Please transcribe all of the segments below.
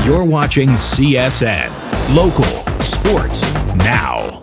You're watching CSN. Local Sports Now.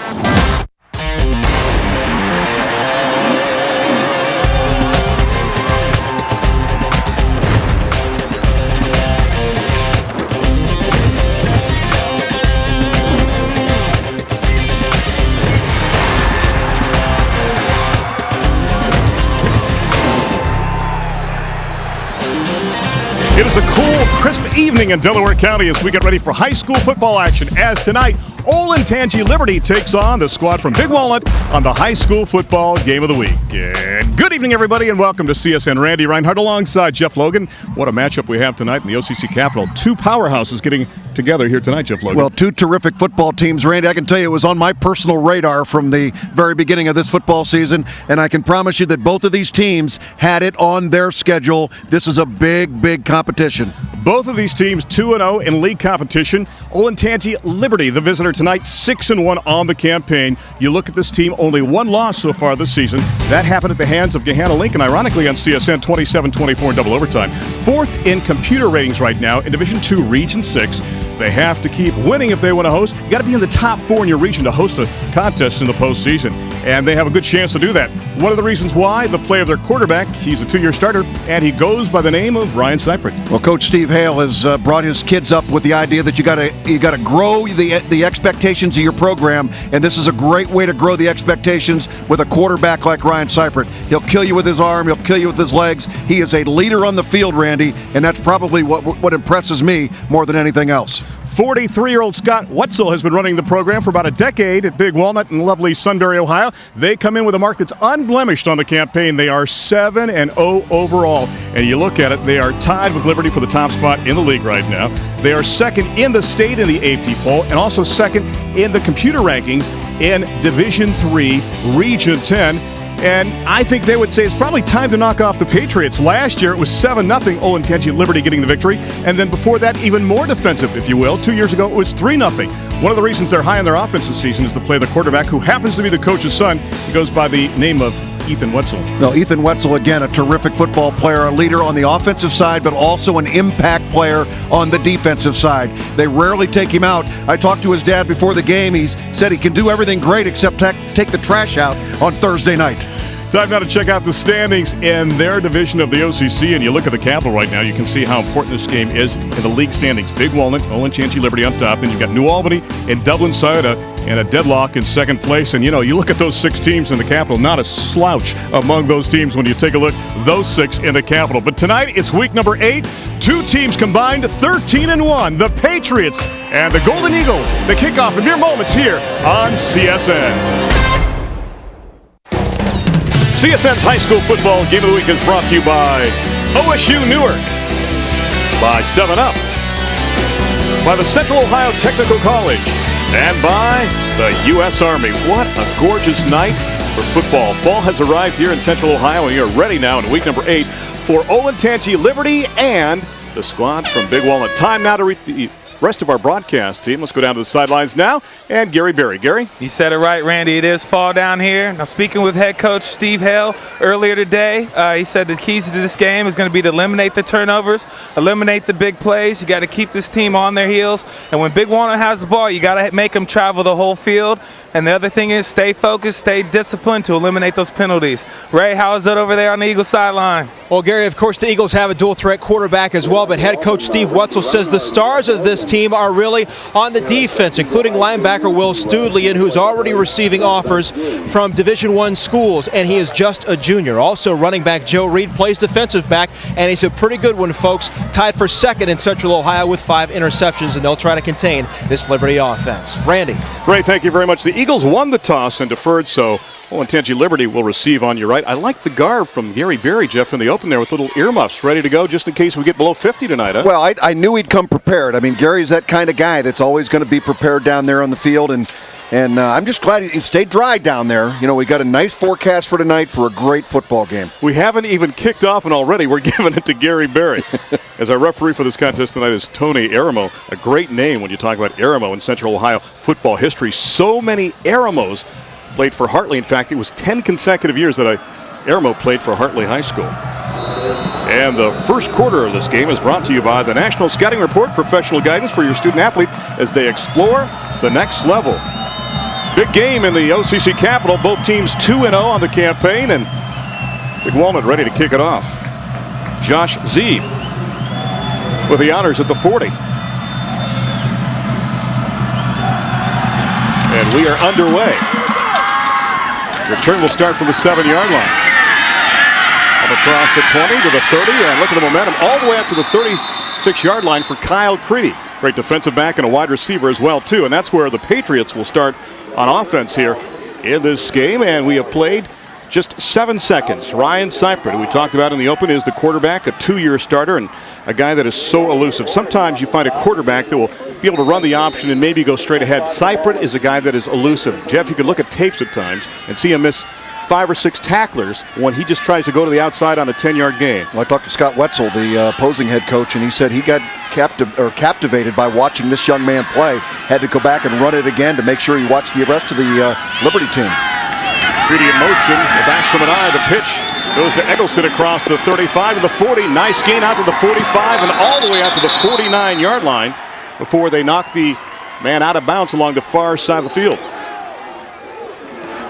It is a cool, crisp evening in Delaware County as we get ready for high school football action. As tonight, Olentangy Liberty takes on the squad from Big Walnut on the high school football game of the week. And good evening, everybody, and welcome to CSN. Randy Reinhardt alongside Jeff Logan. What a matchup we have tonight in the OCC Capitol. Two powerhouses getting together here tonight, Jeff Logan. Well, two terrific football teams, Randy. I can tell you it was on my personal radar from the very beginning of this football season, and I can promise you that both of these teams had it on their schedule. This is a big, big competition. Both of these teams 2-0 in league competition. Olentangy Liberty, the visitor tonight, 6-1 on the campaign. You look at this team, only one loss so far this season. That happened at the hands of Gahanna Lincoln, ironically on CSN, 27-24 in double overtime. Fourth in computer ratings right now in Division II, Region 6. They have to keep winning if they want to host. You got to be in the top 4 in your region to host a contest in the postseason, and they have a good chance to do that. One of the reasons why, the play of their quarterback. He's a 2-year starter, and he goes by the name of Ryan Seifert. Well, Coach Steve Hale has brought his kids up with the idea that you got to grow the expectations of your program, and this is a great way to grow the expectations with a quarterback like Ryan Seifert. He'll kill you with his arm. He'll kill you with his legs. He is a leader on the field, Randy, and that's probably what impresses me more than anything else. 43-year-old Scott Wetzel has been running the program for about a decade at Big Walnut in lovely Sunbury, Ohio. They come in with a mark that's unblemished on the campaign. They are 7-0 overall. And you look at it, they are tied with Liberty for the top spot in the league right now. They are second in the state in the AP poll and also second in the computer rankings in Division III, Region 10. And I think they would say it's probably time to knock off the Patriots. Last year, it was 7-0, Olentangy Liberty getting the victory. And then before that, even more defensive, if you will. 2 years ago, it was 3-0. One of the reasons they're high in their offense this season is to play the quarterback, who happens to be the coach's son. He goes by the name of Ethan Wetzel. No, Ethan Wetzel, again, a terrific football player, a leader on the offensive side, but also an impact player on the defensive side. They rarely take him out. I talked to his dad before the game. He said he can do everything great except take the trash out on Thursday night. Time now to check out the standings in their division of the OCC, and you look at the Capitol right now, you can see how important this game is in the league standings. Big Walnut, Olentangy Liberty on top, then you've got New Albany and Dublin Scioto in a deadlock in second place. And, you look at those 6 teams in the Capitol, not a slouch among those teams when you take a look, those 6 in the Capitol. But tonight, it's week number 8. 2 teams combined, 13-1. The Patriots and the Golden Eagles. The kickoff in mere moments here on CSN. CSN's High School Football Game of the Week is brought to you by OSU Newark, by 7-Up, by the Central Ohio Technical College, and by the U.S. Army. What a gorgeous night for football. Fall has arrived here in Central Ohio, and we are ready now in week number 8 for Olentangy Liberty and the squads from Big Walnut. Time now to read the rest of our broadcast team. Let's go down to the sidelines now. And Gary Berry. Gary? You said it right, Randy. It is fall down here. Now, speaking with head coach Steve Hale earlier today, he said the keys to this game is going to be to eliminate the turnovers, eliminate the big plays. You got to keep this team on their heels. And when Big Walnut has the ball, you got to make them travel the whole field. And the other thing is stay focused, stay disciplined to eliminate those penalties. Ray, how is that over there on the Eagles sideline? Well, Gary, of course, the Eagles have a dual-threat quarterback as well, but head coach Steve Wetzel says the stars of this team are really on the defense, including linebacker Will Studlian, who's already receiving offers from Division I schools, and he is just a junior. Also, running back Joe Reed plays defensive back, and he's a pretty good one, folks. Tied for second in Central Ohio with 5 interceptions, and they'll try to contain this Liberty offense. Randy. Ray, thank you very much. The Eagles won the toss and deferred, so Olentangy Liberty will receive on your right. I like the garb from Gary Berry, Jeff, in the open there with little earmuffs ready to go just in case we get below 50 tonight. Huh? Well, I knew he'd come prepared. I mean, Gary's that kind of guy that's always going to be prepared down there on the field, and I'm just glad he stayed dry down there. We got a nice forecast for tonight for a great football game. We haven't even kicked off, and already we're giving it to Gary Berry. As our referee for this contest tonight is Tony Aramo, a great name when you talk about Aramo in Central Ohio football history. So many Aramos played for Hartley. In fact, it was 10 consecutive years that Aramo played for Hartley High School. And the first quarter of this game is brought to you by the National Scouting Report, professional guidance for your student athlete as they explore the next level. Big game in the OCC Capital. Both teams 2-0 on the campaign, and Big Walnut ready to kick it off. Josh Zeeb with the honors at the 40. And we are underway. Return will start from the 7-yard line. Up across the 20 to the 30, and look at the momentum all the way up to the 36-yard line for Kyle Creedy. Great defensive back and a wide receiver as well, too. And that's where the Patriots will start on offense here in this game. And we have played just 7 seconds. Ryan Seipert, who we talked about in the open, is the quarterback, a 2-year starter, and a guy that is so elusive. Sometimes you find a quarterback that will be able to run the option and maybe go straight ahead. Seipert is a guy that is elusive. Jeff, you could look at tapes at times and see him miss 5 or 6 tacklers when he just tries to go to the outside on a 10-yard gain. Well, I talked to Scott Wetzel, the opposing head coach, and he said he got captivated by watching this young man play. Had to go back and run it again to make sure he watched the rest of the Liberty team. Creedy in motion, the backs from an eye, the pitch goes to Eggleston across the 35 to the 40. Nice gain out to the 45 and all the way out to the 49-yard line before they knock the man out of bounds along the far side of the field.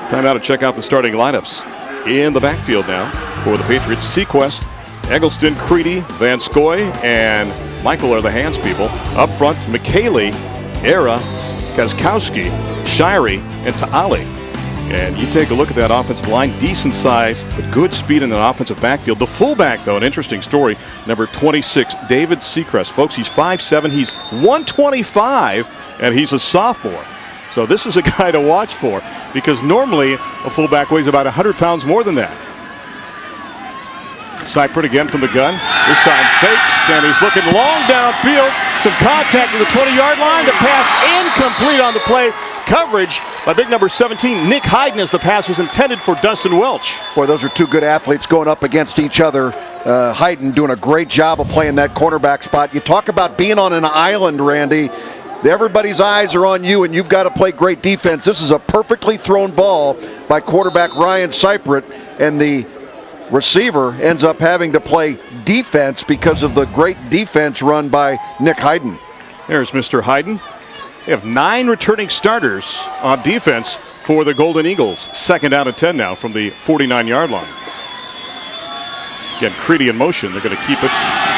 Time now to check out the starting lineups in the backfield now for the Patriots. Sequest, Eggleston, Creedy, Van Scoy, and Michael are the hands people. Up front, McKaylee, Era, Kaskowski, Shirey, and Ta'ali. And you take a look at that offensive line, decent size, but good speed in the offensive backfield. The fullback, though, an interesting story, number 26, David Seacrest. Folks, he's 5'7", he's 125, and he's a sophomore. So this is a guy to watch for, because normally a fullback weighs about 100 pounds more than that. Seipert again from the gun. This time fakes, and he's looking long downfield. Some contact at the 20-yard line. The pass incomplete on the play. Coverage by big number 17, Nick Hayden, as the pass was intended for Dustin Welch. Boy, those are two good athletes going up against each other. Hayden doing a great job of playing that cornerback spot. You talk about being on an island, Randy. Everybody's eyes are on you, and you've got to play great defense. This is a perfectly thrown ball by quarterback Ryan Seipert, and the receiver ends up having to play defense because of the great defense run by Nick Hayden. There's Mr. Hayden. They have 9 returning starters on defense for the Golden Eagles. 2nd down and 10 now from the 49-yard line. Again, Creedy in motion. They're going to keep it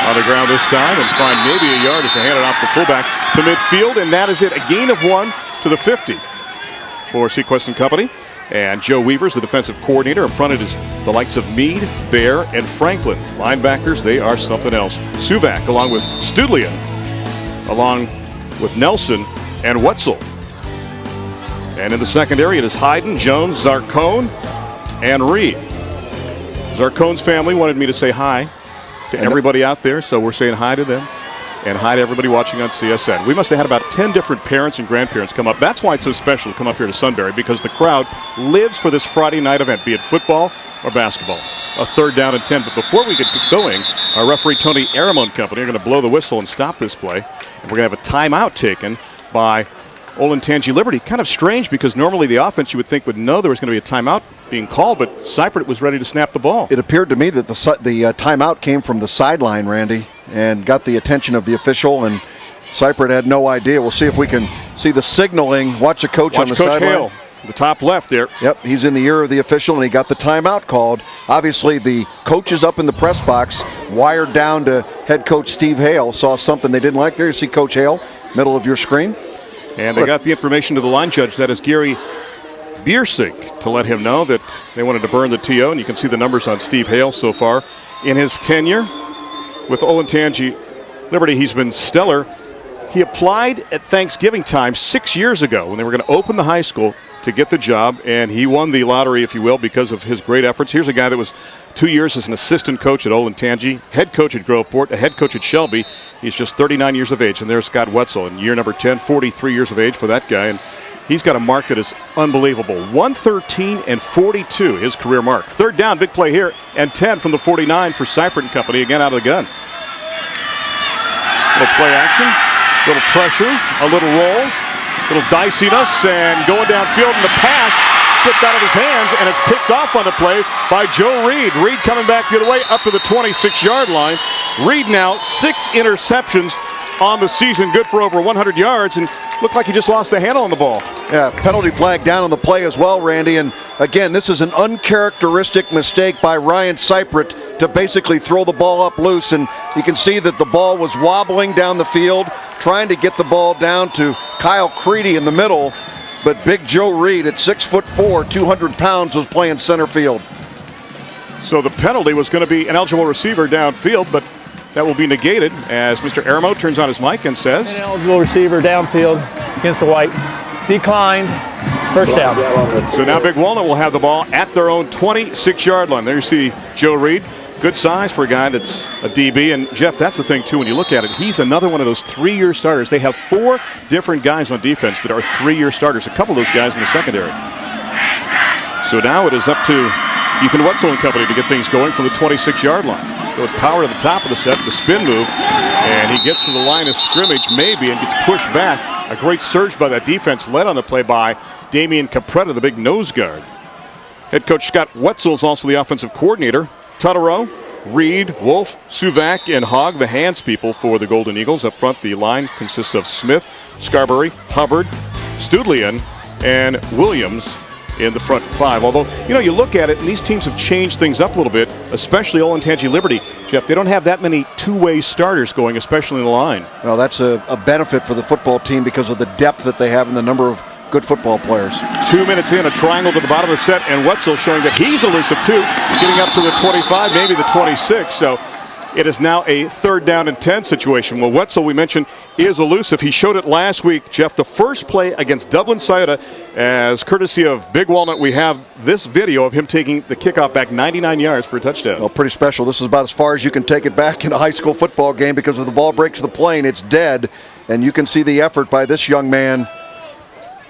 on the ground this time and find maybe a yard as they hand it off the fullback to midfield, and that is it. A gain of 1 to the 50 for Sequest and company. And Joe Weaver's the defensive coordinator. In front it is the likes of Meade, Bear, and Franklin. Linebackers, they are something else. Suvak along with Studlia, along with Nelson and Wetzel. And in the secondary, it is Hayden, Jones, Zarcone, and Reed. Zarcone's family wanted me to say hi to everybody out there, so we're saying hi to them and hi to everybody watching on CSN. We must have had about 10 different parents and grandparents come up. That's why it's so special to come up here to Sunbury, because the crowd lives for this Friday night event, be it football or basketball. A 3rd down and 10. But before we get going, our referee Tony Aramone company are going to blow the whistle and stop this play. And we're going to have a timeout taken by Olentangy Liberty. Kind of strange, because normally the offense you would think would know there was going to be a timeout being called, but Seipert was ready to snap the ball. It appeared to me that the timeout came from the sideline, Randy, and got the attention of the official, and Seipert had no idea. We'll see if we can see the signaling. Watch the coach on the sideline. Hale, the top left there. Yep, he's in the ear of the official, and he got the timeout called. Obviously, the coaches up in the press box, wired down to head coach Steve Hale, saw something they didn't like. There you see Coach Hale, middle of your screen. And they got the information to the line judge, that is Gary Biersink, to let him know that they wanted to burn the TO, and you can see the numbers on Steve Hale so far. In his tenure with Olentangy Liberty, he's been stellar. He applied at Thanksgiving time 6 years ago when they were going to open the high school to get the job, and he won the lottery, if you will, because of his great efforts. Here's a guy that was 2 years as an assistant coach at Olentangy, head coach at Groveport, a head coach at Shelby. He's just 39 years of age, and there's Scott Wetzel in year number 10, 43 years of age for that guy, and he's got a mark that is unbelievable. 113 and 42, his career mark. 3rd down, big play here, and 10 from the 49 for Seipert and company, again out of the gun. Little play action, little pressure, a little roll, little diciness, and going downfield in the pass. slipped out of his hands, and it's picked off on the play by Joe Reed. Reed coming back the other way up to the 26-yard line. Reed now 6 interceptions on the season, good for over 100 yards, and looked like he just lost the handle on the ball. Yeah, penalty flag down on the play as well, Randy. And again, this is an uncharacteristic mistake by Ryan Seipert to basically throw the ball up loose. And you can see that the ball was wobbling down the field, trying to get the ball down to Kyle Creedy in the middle. But big Joe Reed at 6'4", 200 pounds, was playing center field. So the penalty was going to be an eligible receiver downfield, but that will be negated as Mr. Aramo turns on his mic and says, an eligible receiver downfield against the white. Declined. First down. So now Big Walnut will have the ball at their own 26-yard line. There you see Joe Reed. Good size for a guy that's a DB. And, Jeff, that's the thing, too, when you look at it. He's another one of those 3-year starters. They have 4 different guys on defense that are 3-year starters, a couple of those guys in the secondary. So now it is up to Ethan Wetzel and company to get things going from the 26-yard line. With power to the top of the set, the spin move, and he gets to the line of scrimmage maybe and gets pushed back. A great surge by that defense, led on the play by Damian Capretta, the big nose guard. Head coach Scott Wetzel is also the offensive coordinator. Totaro, Reed, Wolf, Suvak, and Hogg, the hands people for the Golden Eagles. Up front, the line consists of Smith, Scarberry, Hubbard, Studlian, and Williams in the front 5. Although, you look at it, and these teams have changed things up a little bit, especially Olentangy Liberty. Jeff, they don't have that many two-way starters going, especially in the line. Well, that's a benefit for the football team because of the depth that they have and the number of good football players. 2 minutes in, a triangle to the bottom of the set, and Wetzel showing that he's elusive too, getting up to the 25, maybe the 26. So it is now a 3rd down and 10 situation. Well, Wetzel, we mentioned, is elusive. He showed it last week. Jeff, the first play against Dublin Scioto, as courtesy of Big Walnut, we have this video of him taking the kickoff back 99 yards for a touchdown. Well, pretty special. This is about as far as you can take it back in a high school football game because if the ball breaks the plane, it's dead. And you can see the effort by this young man.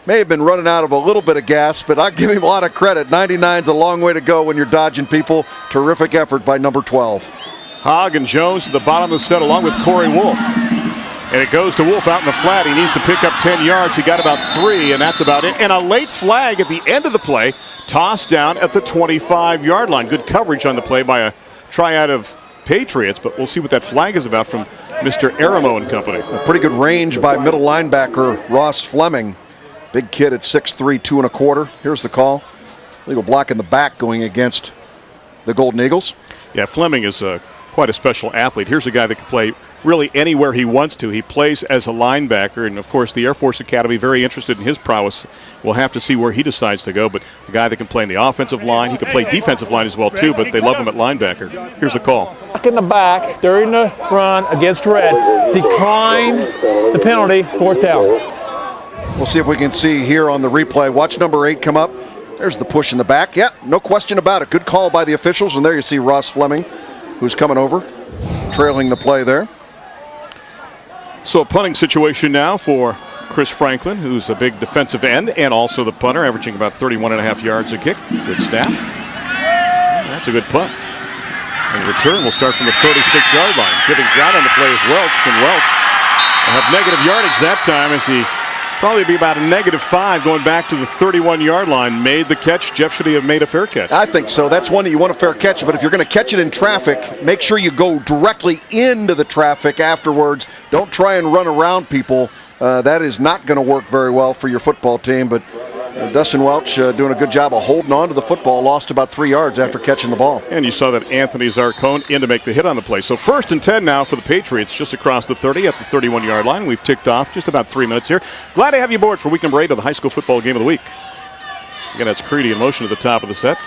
May have been running out of a little bit of gas, but I give him a lot of credit. 99's a long way to go when you're dodging people. Terrific effort by number 12. Hogg and Jones to the bottom of the set along with Corey Wolf. And it goes to Wolf out in the flat. He needs to pick up 10 yards. He got about 3, and that's about it. And a late flag at the end of the play, tossed down at the 25-yard line. Good coverage on the play by a tryout of Patriots, but we'll see what that flag is about from Mr. Aramo and company. A pretty good range by middle linebacker Ross Fleming. Big kid at 6'3", 2 1/4. Here's the call. Legal block in the back going against the Golden Eagles. Yeah, Fleming is quite a special athlete. Here's a guy that can play really anywhere he wants to. He plays as a linebacker, and of course the Air Force Academy very interested in his prowess. We'll have to see where he decides to go, but a guy that can play in the offensive line, he can play defensive line as well too, but they love him at linebacker. Here's the call. In the back during the run against Red, decline the penalty, 4th down. We'll see if we can see here on the replay. Watch number 8 come up. There's the push in the back. Yeah, no question about it. Good call by the officials, and there you see Ross Fleming, who's coming over, trailing the play there. So a punting situation now for Chris Franklin, who's a big defensive end and also the punter, averaging about 31.5 yards a kick. Good snap. That's a good punt. And return will start from the 36-yard line. Giving ground on the play is Welch, and Welch will have negative yardage that time as he probably be about a -5 going back to the 31-yard line. Made the catch. Jeff, should he have made a fair catch? I think so. That's one that you want a fair catch, but if you're going to catch it in traffic, make sure you go directly into the traffic afterwards. Don't try and run around people. That is not going to work very well for your football team, but Dustin Welch doing a good job of holding on to the football, lost about 3 yards after catching the ball. And you saw that Anthony Zarcone in to make the hit on the play. So 1st and 10 now for the Patriots, just across the 30 at the 31-yard line. We've ticked off just about 3 minutes here. Glad to have you aboard for week number 8 of the high school football game of the week. Again, that's Creedy in motion at the top of the set.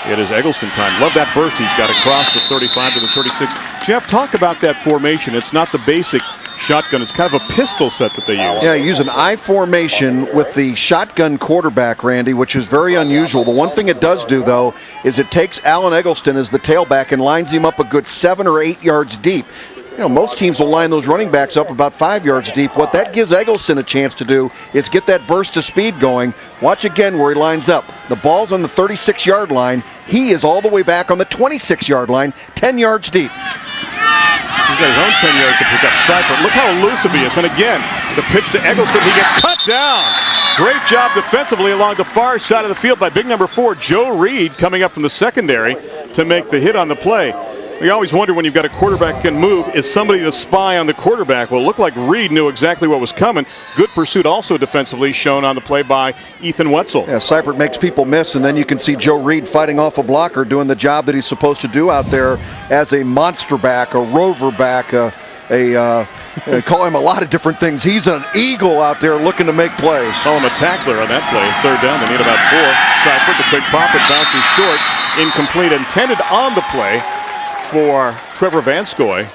It is Eggleston time. Love that burst he's got across the 35 to the 36. Jeff, talk about that formation. It's not the basic shotgun. It's kind of a pistol set that they use. Yeah, you use an I formation with the shotgun quarterback, Randy, which is very unusual. The one thing it does do, though, is it takes Alan Eggleston as the tailback and lines him up a good 7 or 8 yards deep. You know, most teams will line those running backs up about 5 yards deep. What that gives Eggleston a chance to do is get that burst of speed going. Watch again where he lines up. The ball's on the 36-yard line. He is all the way back on the 26-yard line, 10 yards deep. He's got his own 10 yards to pick up Seipert. Look how elusive he is. And again, the pitch to Eggleston, he gets cut down. Great job defensively along the far side of the field by big number 4, Joe Reed, coming up from the secondary to make the hit on the play. We always wonder when you've got a quarterback can move, is somebody the spy on the quarterback? Well, it looked like Reed knew exactly what was coming. Good pursuit also defensively shown on the play by Ethan Wetzel. Yeah, Seipert makes people miss, and then you can see Joe Reed fighting off a blocker, doing the job that he's supposed to do out there as a monster back, a rover back, call him a lot of different things. He's an eagle out there looking to make plays. Call him a tackler on that play. Third down, they need about 4. Seipert, the quick pop, it bounces short. Incomplete, intended on the play for Trevor Vanskoy.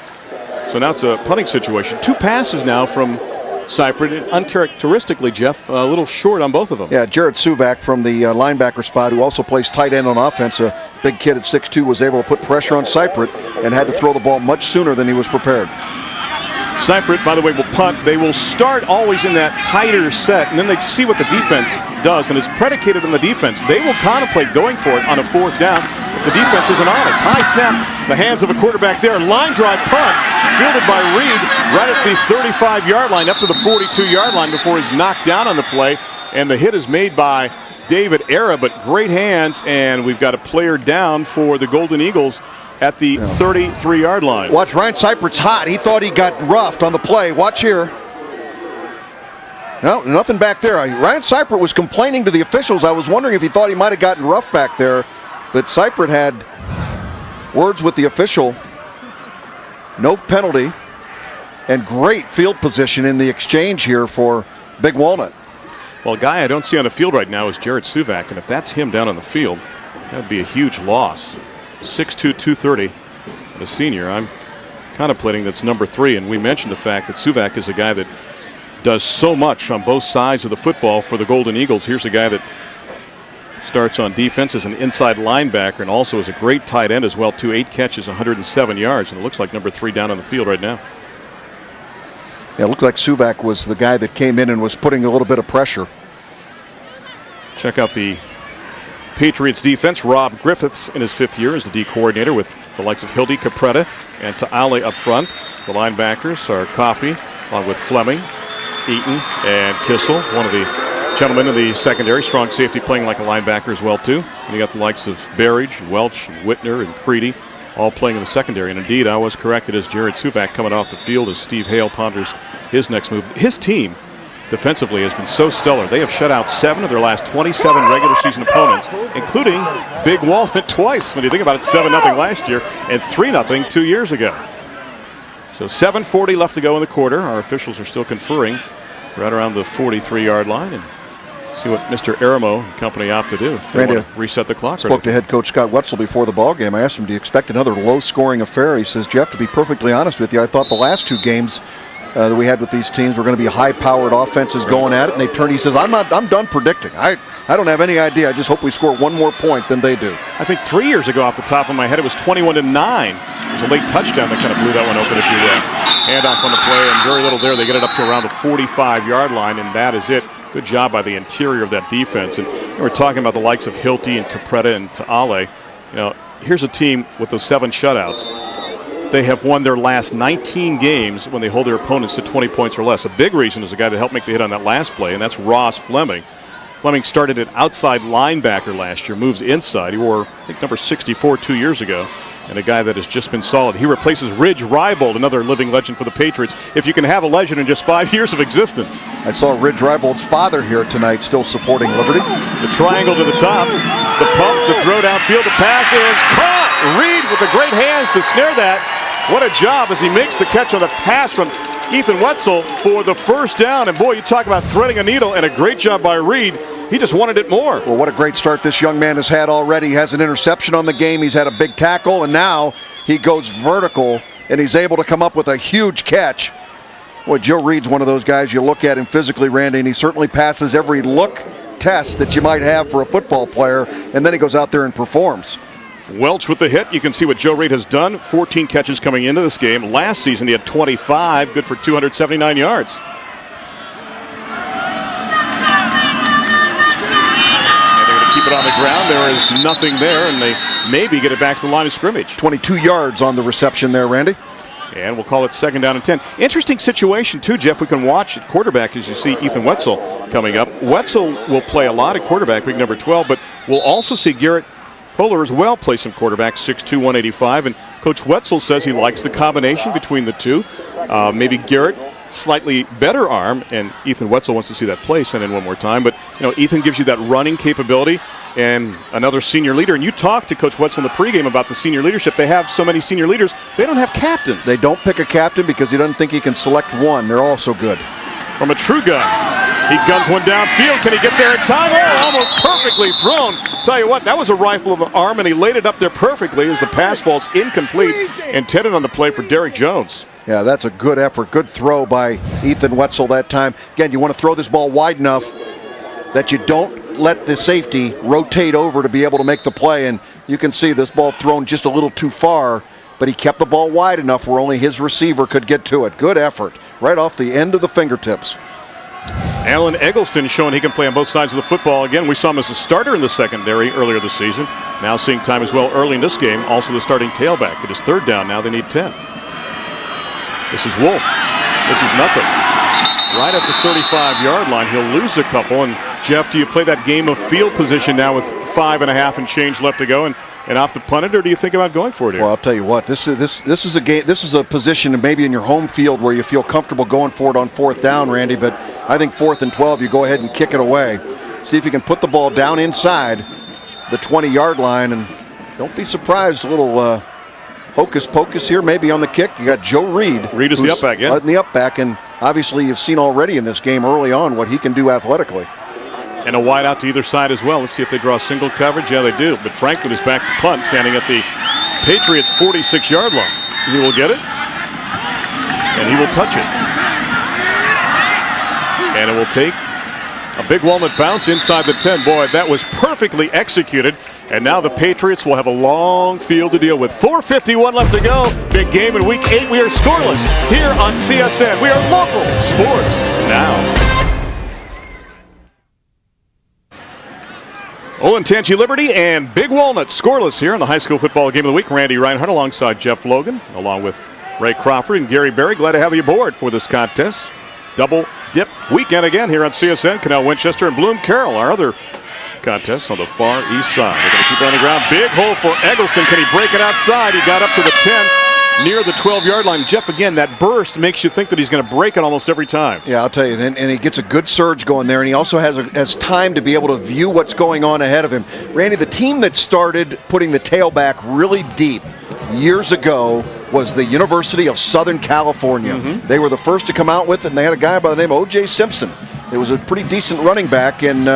So now it's a punting situation. 2 passes now from Seipert. Uncharacteristically, Jeff, a little short on both of them. Yeah, Jared Suvak from the linebacker spot, who also plays tight end on offense, a big kid at 6'2", was able to put pressure on Seipert and had to throw the ball much sooner than he was prepared. Seipert, by the way, will punt. They will start always in that tighter set, and then they see what the defense does, and it's predicated on the defense. They will contemplate going for it on a 4th down if the defense isn't honest. High snap, the hands of a quarterback there. Line drive punt, fielded by Reed right at the 35-yard line, up to the 42-yard line before he's knocked down on the play, and the hit is made by David Era, but great hands, and we've got a player down for the Golden Eagles at the 33-yard line. Watch, Ryan Seipert's hot. He thought he got roughed on the play. Watch here. No, nothing back there. Ryan Seipert was complaining to the officials. I was wondering if he thought he might have gotten roughed back there, but Seipert had words with the official. No penalty, and great field position in the exchange here for Big Walnut. Well, a guy I don't see on the field right now is Jared Suvak, and if that's him down on the field, that would be a huge loss. 6'2", 230, the senior. I'm contemplating that's number 3, and we mentioned the fact that Suvak is a guy that does so much on both sides of the football for the Golden Eagles. Here's a guy that starts on defense as an inside linebacker and also is a great tight end as well, too. 8 catches, 107 yards, and it looks like number 3 down on the field right now. Yeah, it looked like Suvak was the guy that came in and was putting a little bit of pressure. Check out the Patriots defense. Rob Griffiths in his 5th year as the D coordinator with the likes of Hildy Capretta and Ta'ale up front. The linebackers are Coffey along with Fleming, Eaton, and Kissel, one of the gentlemen in the secondary. Strong safety playing like a linebacker as well too. And you got the likes of Berridge, Welch, and Whitner, and Creedy all playing in the secondary. And indeed, I was correct. It is Jared Suvak coming off the field as Steve Hale ponders his next move. His team defensively has been so stellar. They have shut out 7 of their last 27 regular season opponents, including Big Walnut twice. When you think about it, 7-0 last year and 3-0 2 years ago. So 7:40 left to go in the quarter. Our officials are still conferring right around the 43-yard line, and see what Mr. Aramo and company opt to do if they want to reset the clock. Spoke to head coach Scott Wetzel before the ball game. I asked him, do you expect another low-scoring affair? He says, Jeff, to be perfectly honest with you, I thought the last 2 games that we had with these teams were going to be high-powered offenses going at it, and they turned. He says, I'm done predicting. I don't have any idea. I just hope we score 1 more point than they do. I think 3 years ago, off the top of my head, it was 21-9. It was a late touchdown that kind of blew that one open. If you hand off on the play, and very little there. They get it up to around the 45-yard line, and that is it. Good job by the interior of that defense. And we're talking about the likes of Hilty and Capretta and Ta'ale. You know, here's a team with those 7 shutouts. They have won their last 19 games when they hold their opponents to 20 points or less. A big reason is the guy that helped make the hit on that last play, and that's Ross Fleming. Fleming started at outside linebacker last year, moves inside. He wore, I think, number 64 2 years ago, and a guy that has just been solid. He replaces Ridge Reibold, another living legend for the Patriots, if you can have a legend in just 5 years of existence. I saw Ridge Reibold's father here tonight still supporting Liberty. The triangle to the top, the pump, the throw downfield, the pass is caught. Reed with the great hands to snare that. What a job as he makes the catch on the pass from Ethan Wetzel for the first down. And boy, you talk about threading a needle, and a great job by Reed. He just wanted it more. Well, what a great start this young man has had already. He has an interception on the game. He's had a big tackle, and now he goes vertical, and he's able to come up with a huge catch. Boy, Joe Reed's one of those guys you look at him physically, Randy, and he certainly passes every look test that you might have for a football player, and then he goes out there and performs. Welch with the hit. You can see what Joe Reed has done. 14 catches coming into this game. Last season he had 25, good for 279 yards. And they're going to keep it on the ground. There is nothing there, and they maybe get it back to the line of scrimmage. 22 yards on the reception there, Randy. And we'll call it 2nd down and 10. Interesting situation, too, Jeff. We can watch at quarterback as you see Ethan Wetzel coming up. Wetzel will play a lot at quarterback, big number 12, but we'll also see Garrett Bowler as well play some quarterback, 6'2", 185. And Coach Wetzel says he likes the combination between the two. Maybe Garrett, slightly better arm, and Ethan Wetzel wants to see that play sent in one more time. But, Ethan gives you that running capability and another senior leader. And you talked to Coach Wetzel in the pregame about the senior leadership. They have so many senior leaders, they don't have captains. They don't pick a captain because he doesn't think he can select one. They're all so good. From a true gun. He guns one downfield. Can he get there in time? Oh, almost perfectly thrown. Tell you what, that was a rifle of an arm, and he laid it up there perfectly as the pass falls incomplete. Intended on the play for Derek Jones. Yeah, that's a good effort. Good throw by Ethan Wetzel that time. Again, you want to throw this ball wide enough that you don't let the safety rotate over to be able to make the play. And you can see this ball thrown just a little too far, but he kept the ball wide enough where only his receiver could get to it. Good effort. Right off the end of the fingertips. Alan Eggleston showing he can play on both sides of the football. Again, we saw him as a starter in the secondary earlier this season. Now seeing time as well early in this game. Also the starting tailback. It is 3rd down. Now they need 10. This is Wolf. This is nothing. Right at the 35-yard line. He'll lose a couple. And Jeff, do you play that game of field position now with 5.5 and change left to go and off to punt it, or do you think about going for it here? Well, I'll tell you what. This is a game. This is a position maybe in your home field where you feel comfortable going for it on 4th down, Randy. But I think 4th and 12, you go ahead and kick it away. See if you can put the ball down inside the 20-yard line, and don't be surprised. A little hocus pocus here, maybe on the kick. You got Joe Reed. Reed is the up back, yeah. In the up back, and obviously you've seen already in this game early on what he can do athletically. And a wide out to either side as well. Let's see if they draw single coverage. Yeah, they do. But Franklin is back to punt, standing at the Patriots' 46-yard line. He will get it, and he will touch it. And it will take a big Walnut bounce inside the 10. Boy, that was perfectly executed. And now the Patriots will have a long field to deal with. 4:51 left to go. Big game in Week 8. We are scoreless here on CSN. We are local sports now. Olentangy Liberty and Big Walnut scoreless here on the high school football game of the week. Randy Reinhardt alongside Jeff Logan, along with Ray Crawford and Gary Berry. Glad to have you aboard for this contest. Double dip weekend again here on CSN. Canal Winchester and Bloom Carroll, our other contests on the far east side. They're going to keep it on the ground. Big hole for Eggleston. Can he break it outside? He got up to the 10. Near the 12-yard line. Jeff, again, that burst makes you think that he's going to break it almost every time. Yeah, I'll tell you. And he gets a good surge going there, and he also has time to be able to view what's going on ahead of him. Randy, the team that started putting the tailback really deep years ago was the University of Southern California. They were the first to come out with it, and they had a guy by the name of O.J. Simpson. It was a pretty decent running back, and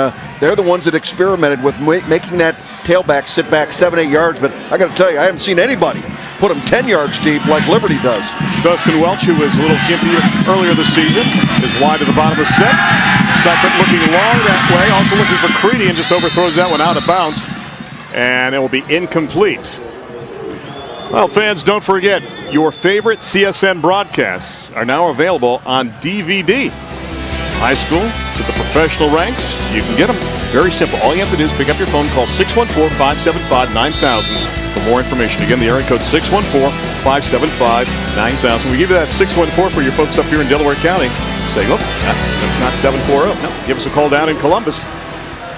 they're the ones that experimented with making that tailback sit back 7-8 yards. But I got to tell you, I haven't seen anybody put him 10 yards deep like Liberty does. Dustin Welch, who was a little gimpy earlier this season, is wide to the bottom of the set. Separate looking long that way, also looking for Creedy, and just overthrows that one out of bounds. And it will be incomplete. Well, fans, don't forget, your favorite CSN broadcasts are now available on DVD. High school to the professional ranks, you can get them. Very simple. All you have to do is pick up your phone, call 614-575-9000 for more information. Again, the area code 614-575-9000. We give you that 614 for your folks up here in Delaware County. Say, look, that's not 740. No, give us a call down in Columbus.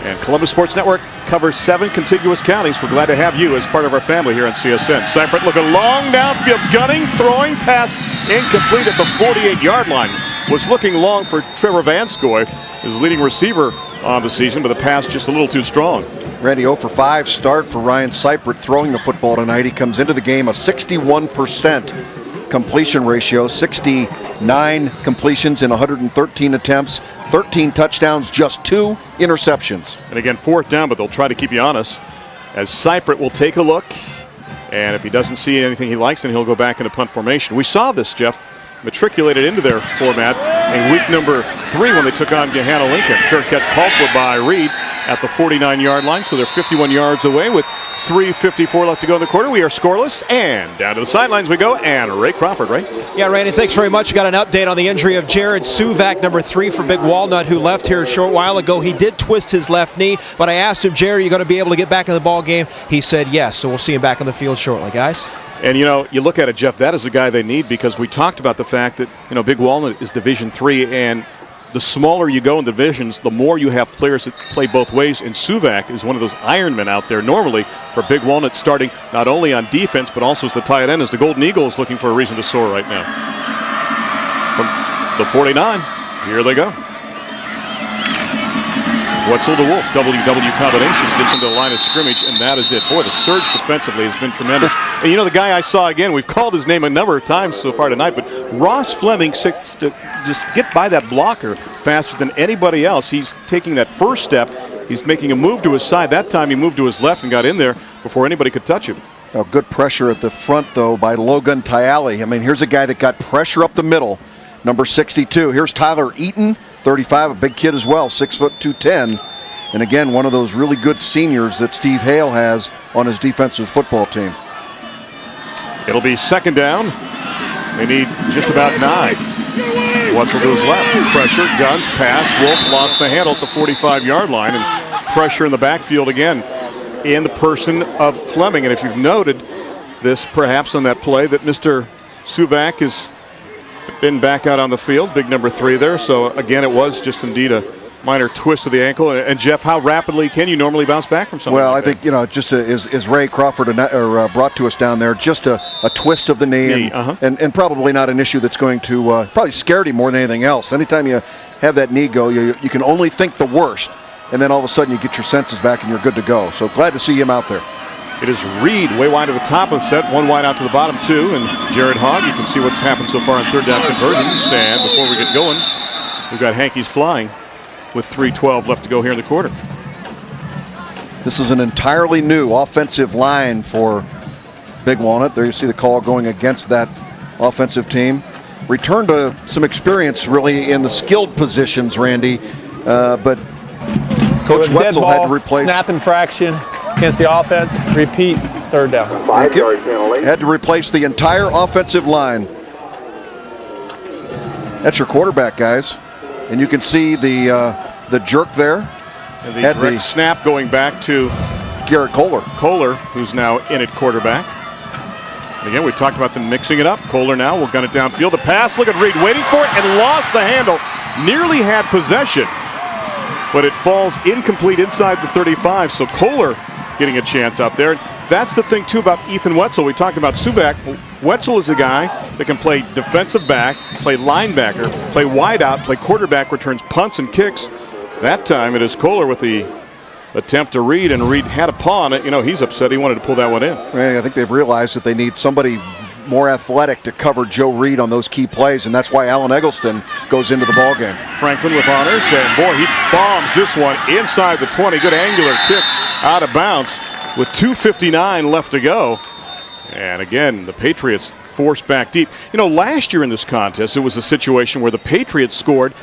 And Columbus Sports Network covers 7 contiguous counties. We're glad to have you as part of our family here on CSN. Seifert looking long downfield, gunning, throwing, pass incomplete at the 48-yard line. Was looking long for Trevor Vanskoy, his leading receiver on the season, but the pass just a little too strong. Randy, 0 for 5 start for Ryan Seifert throwing the football tonight. He comes into the game a 61% completion ratio, 69 completions in 113 attempts, 13 touchdowns, just 2 interceptions. And again, 4th down, but they'll try to keep you honest, as Seifert will take a look, and if he doesn't see anything he likes, then he'll go back into punt formation. We saw this, Jeff, matriculated into their format in week number 3 when they took on Gahanna Lincoln. Fair catch called for by Reed at the 49-yard line, so they're 51 yards away with 3:54 left to go in the quarter. We are scoreless, and down to the sidelines we go, and Ray Crawford, right? Yeah, Randy, thanks very much. Got an update on the injury of Jared Suvak, number 3 for Big Walnut, who left here a short while ago. He did twist his left knee, but I asked him, Jared, are you going to be able to get back in the ball game? He said yes, so we'll see him back on the field shortly, guys. And, you look at it, Jeff, that is the guy they need, because we talked about the fact that, Big Walnut is Division III, and the smaller you go in divisions, the more you have players that play both ways. And Suvak is one of those Ironmen out there normally for Big Walnut, starting not only on defense but also as the tight end, as the Golden Eagle is looking for a reason to soar right now. From the 49, here they go. Wetzel to Wolf, WW combination, gets into the line of scrimmage, and that is it. Boy, the surge defensively has been tremendous. And the guy I saw again, we've called his name a number of times so far tonight, but Ross Fleming sits to just get by that blocker faster than anybody else. He's taking that first step. He's making a move to his side. That time he moved to his left and got in there before anybody could touch him. Now, good pressure at the front, though, by Logan Tyali. I mean, here's a guy that got pressure up the middle, number 62. Here's Tyler Eaton, 35, a big kid as well, 6 foot 210. And again, one of those really good seniors that Steve Hale has on his defensive football team. It'll be second down. They need just about 9. Wetzel to his left. Pressure, guns, pass. Wolf lost the handle at the 45-yard line. And pressure in the backfield again in the person of Fleming. And if you've noted this perhaps on that play, that Mr. Suvak has been back out on the field, big number 3 there. So again, it was just indeed a minor twist of the ankle. And Jeff, how rapidly can you normally bounce back from something? Well, like I think, just as Ray Crawford brought to us down there, just a twist of the knee, and probably not an issue that's going to probably scared him more than anything else. Anytime you have that knee go, you can only think the worst, and then all of a sudden you get your senses back and you're good to go. So glad to see him out there. It is Reed way wide to the top of the set, 1 wide out to the bottom 2, and Jared Hogg. You can see what's happened so far on third down conversions. And before we get going, we've got Hankies flying with 3:12 left to go here in the quarter. This is an entirely new offensive line for Big Walnut. There you see the call going against that offensive team. Return to some experience really in the skilled positions, Randy, but Coach Wetzel had to replace. Snap infraction against the offense. Repeat, third down. Thank you. Had to replace the entire offensive line. That's your quarterback, guys. And you can see the jerk there. And the direct snap going back to Garrett Kohler. Kohler, who's now in at quarterback. And again, we talked about them mixing it up. Kohler now will gun it downfield. The pass, look at Reed waiting for it and lost the handle. Nearly had possession, but it falls incomplete inside the 35. So Kohler getting a chance out there. That's the thing, too, about Ethan Wetzel. We talked about Suvak. Wetzel is a guy that can play defensive back, play linebacker, play wideout, play quarterback, returns punts and kicks. That time it is Kohler with the attempt to Reed, and Reed had a paw on it. He's upset. He wanted to pull that one in. I think they've realized that they need somebody more athletic to cover Joe Reed on those key plays, and that's why Alan Eggleston goes into the ballgame. Franklin with honors, and boy, he bombs this one inside the 20. Good angular kick out of bounds with 2:59 left to go. And again, the Patriots forced back deep. Last year in this contest, it was a situation where the Patriots scored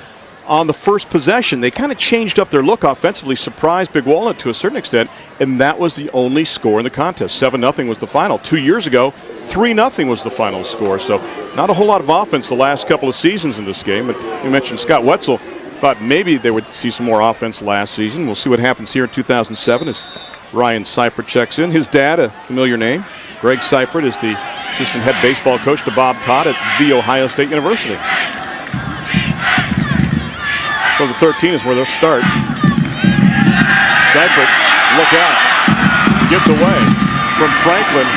on the first possession. They kind of changed up their look offensively, surprised Big Walnut to a certain extent, and that was the only score in the contest. 7-0 was the final. 2 years ago, 3-0 was the final score. So not a whole lot of offense the last couple of seasons in this game. But you mentioned Scott Wetzel. Thought maybe they would see some more offense last season. We'll see what happens here in 2007 as Ryan Seipert checks in. His dad, a familiar name, Greg Seipert, is the assistant head baseball coach to Bob Todd at The Ohio State University. So the 13 is where they'll start. Seipert, look out. Gets away from Franklin,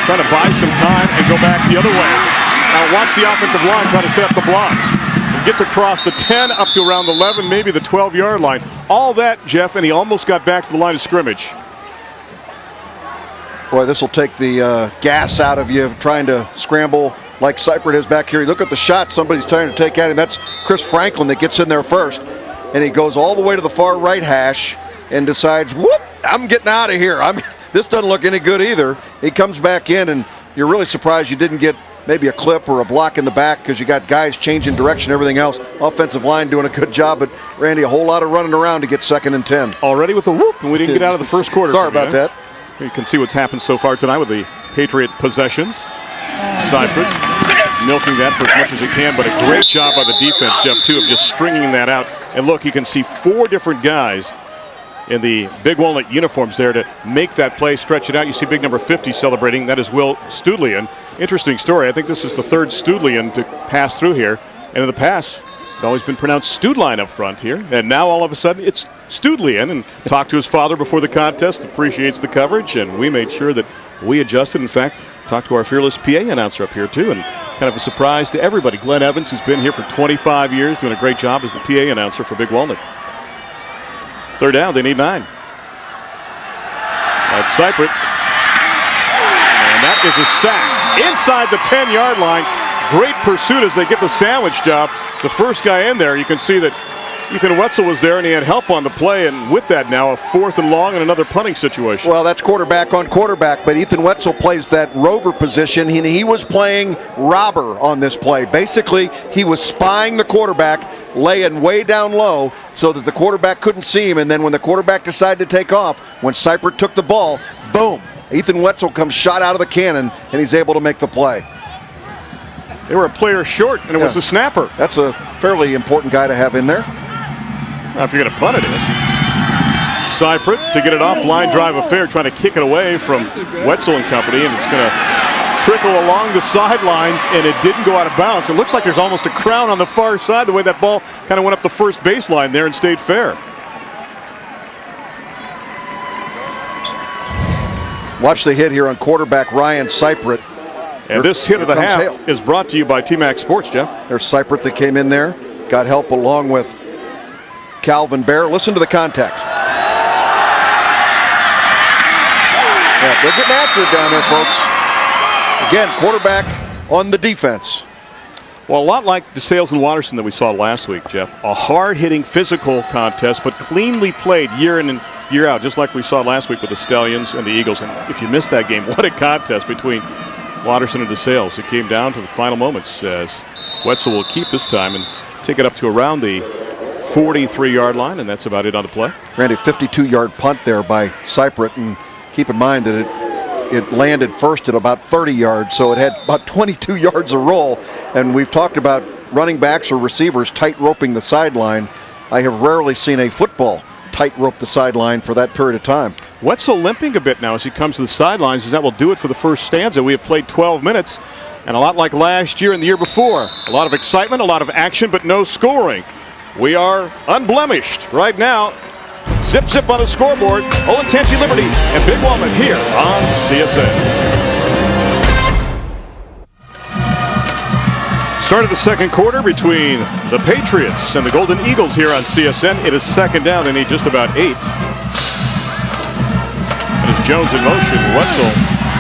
trying to buy some time and go back the other way. Now watch the offensive line try to set up the blocks. He gets across the 10 up to around the 11, maybe the 12-yard line. All that, Jeff, and he almost got back to the line of scrimmage. Boy, this will take the gas out of you trying to scramble like Seipert is back here. Look at the shot somebody's trying to take at him. That's Chris Franklin that gets in there first. And he goes all the way to the far right hash and decides, whoop, I'm getting out of here. This doesn't look any good either. He comes back in, and you're really surprised you didn't get maybe a clip or a block in the back because you got guys changing direction, everything else. Offensive line doing a good job, but Randy, a whole lot of running around to get 2nd and 10. Already with a whoop, and we didn't get out of the first quarter. Sorry about that. You can see what's happened so far tonight with the Patriot possessions. Seipert milking that for as much as he can, but a great job by the defense, Jeff, too, of just stringing that out. And look, you can see 4 different guys in the Big Walnut uniforms there to make that play, stretch it out. You see big number 50 celebrating. That is Will Studlian. Interesting story. I think this is the third Studlian to pass through here. And in the past, it's always been pronounced Studline up front here. And now all of a sudden it's Studlian. And talked to his father before the contest, appreciates the coverage, and we made sure that we adjusted. In fact, talked to our fearless PA announcer up here too, and kind of a surprise to everybody. Glenn Evans, who's been here for 25 years, doing a great job as the PA announcer for Big Walnut. Third down, they need 9. That's Cyprett. And that is a sack inside the 10-yard line. Great pursuit as they get the sandwich job. The first guy in there, you can see that Ethan Wetzel was there and he had help on the play, and with that now a 4th and long and another punting situation. Well, that's quarterback on quarterback, but Ethan Wetzel plays that rover position. He was playing robber on this play. Basically, he was spying the quarterback, laying way down low so that the quarterback couldn't see him, and then when the quarterback decided to take off, when Cyprett took the ball, boom, Ethan Wetzel comes shot out of the cannon, and he's able to make the play. They were a player short, and it was a snapper. That's a fairly important guy to have in there. Now, if you're going to punt it, is Cyprett to get it off, line drive affair, trying to kick it away from Wetzel and company, and it's going to trickle along the sidelines, and it didn't go out of bounds. It looks like there's almost a crown on the far side, the way that ball kind of went up the first baseline there and stayed fair. Watch the hit here on quarterback Ryan Cyprett. And this hit of the half is brought to you by T-Max Sports, Jeff. There's Cyprett that came in there, got help along with Calvin Bear. Listen to the contact. Yeah, they're getting after it down there, folks. Again, quarterback on the defense. Well, a lot like DeSales and Watterson that we saw last week, Jeff. A hard-hitting physical contest, but cleanly played year in and year out, just like we saw last week with the Stallions and the Eagles. And if you missed that game, what a contest between Watterson and DeSales. It came down to the final moments as Wetzel will keep this time and take it up to around the 43-yard line, and that's about it on the play. Randy, 52-yard punt there by Cyprett, and keep in mind that it landed first at about 30 yards, so it had about 22 yards of roll, and we've talked about running backs or receivers tight-roping the sideline. I have rarely seen a football tightrope the sideline for that period of time. Wetzel limping a bit now as he comes to the sidelines, as that will do it for the first stanza. We have played 12 minutes, and a lot like last year and the year before. A lot of excitement, a lot of action, but no scoring. We are unblemished right now. Zip, zip on the scoreboard. Olentangy, Liberty, and Big Walnut here on CSN. Start of the second quarter between the Patriots and the Golden Eagles here on CSN. It is second down. They need just about 8. And as Jones in motion, Wetzel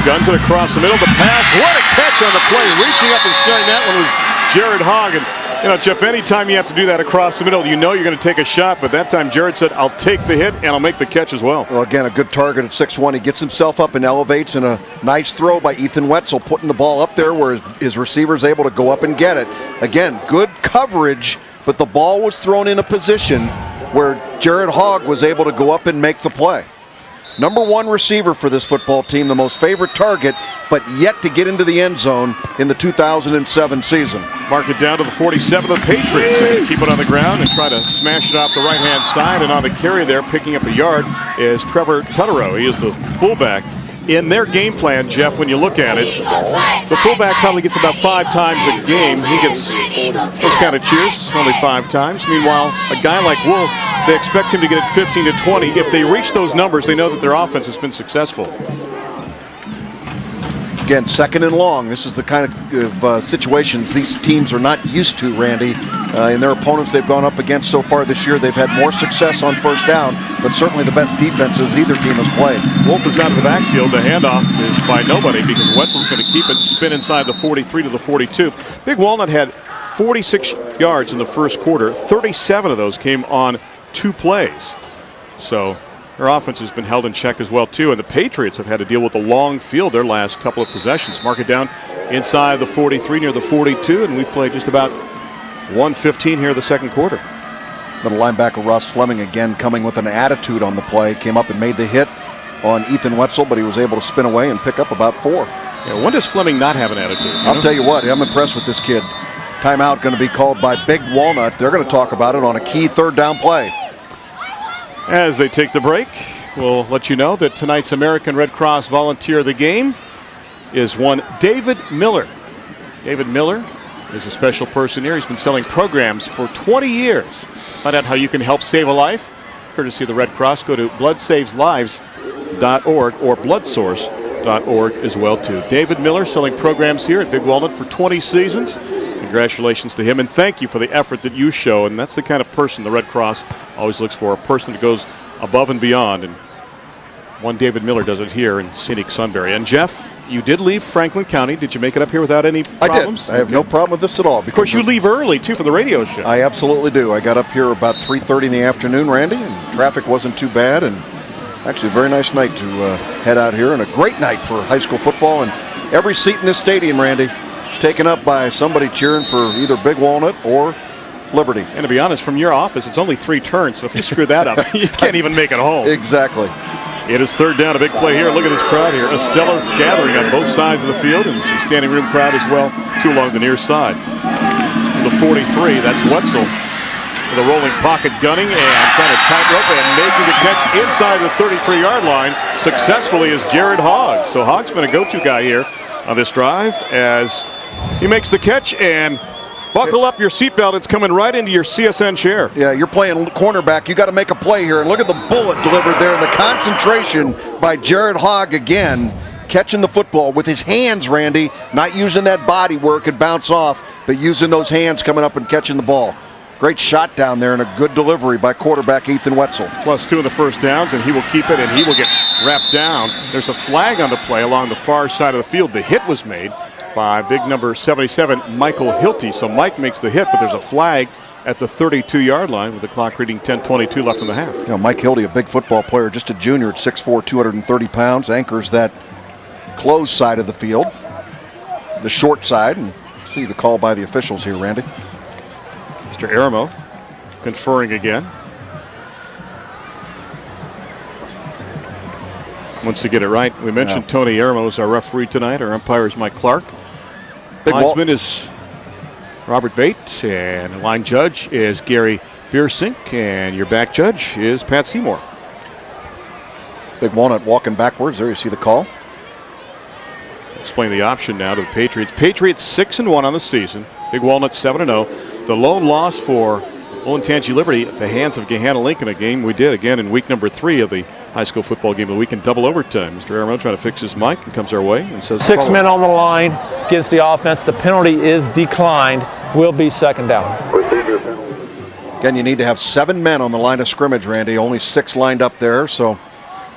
guns it across the middle. The pass, what a catch on the play. Reaching up and snaring that one was Jared Hogg. And you know, Jeff, anytime you have to do that across the middle, you know you're going to take a shot. But that time Jared said, I'll take the hit and I'll make the catch as well. Well, again, a good target at 6'1". He gets himself up and elevates, and a nice throw by Ethan Wetzel, putting the ball up there where his receiver's able to go up and get it. Again, good coverage, but the ball was thrown in a position where Jared Hogg was able to go up and make the play. Number 1 receiver for this football team, the most favorite target, but yet to get into the end zone in the 2007 season. Mark it down to the 47 of the Patriots. They're going to keep it on the ground and try to smash it off the right-hand side. And on the carry there, picking up a yard, is Trevor Tutterow. He is the fullback. In their game plan, Jeff, when you look at it, the fullback probably gets about 5 times a game. He gets those kind of cheers, only 5 times. Meanwhile, a guy like Wolf, they expect him to get it 15 to 20. If they reach those numbers, they know that their offense has been successful. Again, second and long. This is the kind of situations these teams are not used to, Randy. In their opponents they've gone up against so far this year, they've had more success on first down, but certainly the best defenses either team has played. Wolf is out of the backfield. The handoff is by nobody because Wetzel's going to keep it and spin inside the 43 to the 42. Big Walnut had 46 yards in the first quarter. 37 of those came on 2 plays. So their offense has been held in check as well, too. And the Patriots have had to deal with the long field their last couple of possessions. Mark it down inside the 43 near the 42, and we've played just about 1:15 here in the second quarter. Middle linebacker Ross Fleming again coming with an attitude on the play. Came up and made the hit on Ethan Wetzel, but he was able to spin away and pick up about 4. Yeah, when does Fleming not have an attitude? I'll tell you what, I'm impressed with this kid. Timeout going to be called by Big Walnut. They're going to talk about it on a key third down play. As they take the break, we'll let you know that tonight's American Red Cross Volunteer of the Game is one David Miller. David Miller is a special person here. He's been selling programs for 20 years. Find out how you can help save a life, courtesy of the Red Cross. Go to bloodsaveslives.org or bloodsource.org as well, too. David Miller selling programs here at Big Walnut for 20 seasons. Congratulations to him, and thank you for the effort that you show. And that's the kind of person the Red Cross always looks for, a person that goes above and beyond. And one David Miller does it here in scenic Sunbury. And Jeff, you did leave Franklin County. Did you make it up here without any problems? I did. I have no problem with this at all. Of course, you leave early, too, for the radio show. I absolutely do. I got up here about 3:30 in the afternoon, Randy, and traffic wasn't too bad. And actually a very nice night to head out here, and a great night for high school football. And every seat in this stadium, Randy, taken up by somebody cheering for either Big Walnut or Liberty. And to be honest, from your office, it's only 3 turns, so if you screw that up, you can't even make it home. Exactly. It is third down, a big play here. Look at this crowd here. A stellar gathering on both sides of the field, and some standing room crowd as well, too, along the near side. The 43, that's Wetzel with a rolling pocket gunning and trying to tightrope and making the catch inside the 33-yard line successfully is Jared Hogg. So Hogg's been a go-to guy here on this drive as he makes the catch, and buckle up your seatbelt. It's coming right into your CSN chair. Yeah, you're playing cornerback. You got to make a play here. And look at the bullet delivered there, and the concentration by Jared Hogg again, catching the football with his hands, Randy, not using that body where it could bounce off, but using those hands coming up and catching the ball. Great shot down there and a good delivery by quarterback Ethan Wetzel. +2 in the first downs, and he will keep it, and he will get wrapped down. There's a flag on the play along the far side of the field. The hit was made by big number 77, Michael Hilty. So Mike makes the hit, but there's a flag at the 32-yard line with the clock reading 10:22 left in the half. You know, Mike Hilty, a big football player, just a junior at 6'4", 230 pounds, anchors that closed side of the field, the short side, and see the call by the officials here, Randy. Mr. Aramo conferring again. Wants to get it right. We mentioned Tony Aramo is our referee tonight. Our umpire is Mike Clark. Linesman is Robert Bate, and the line judge is Gary Biersink, and your back judge is Pat Seymour. Big Walnut walking backwards. There you see the call. Explain the option now to the Patriots. Patriots 6-1 on the season. Big Walnut 7-0. The lone loss for Olentangy Liberty at the hands of Gahanna Lincoln, a game we did again in week number 3 of the high school football game of the week in double overtime. Mr. Aramo trying to fix his mic and comes our way and says 6 men on the line against the offense. The penalty is declined. Will be second down. Again, you need to have 7 men on the line of scrimmage, Randy. Only 6 lined up there. So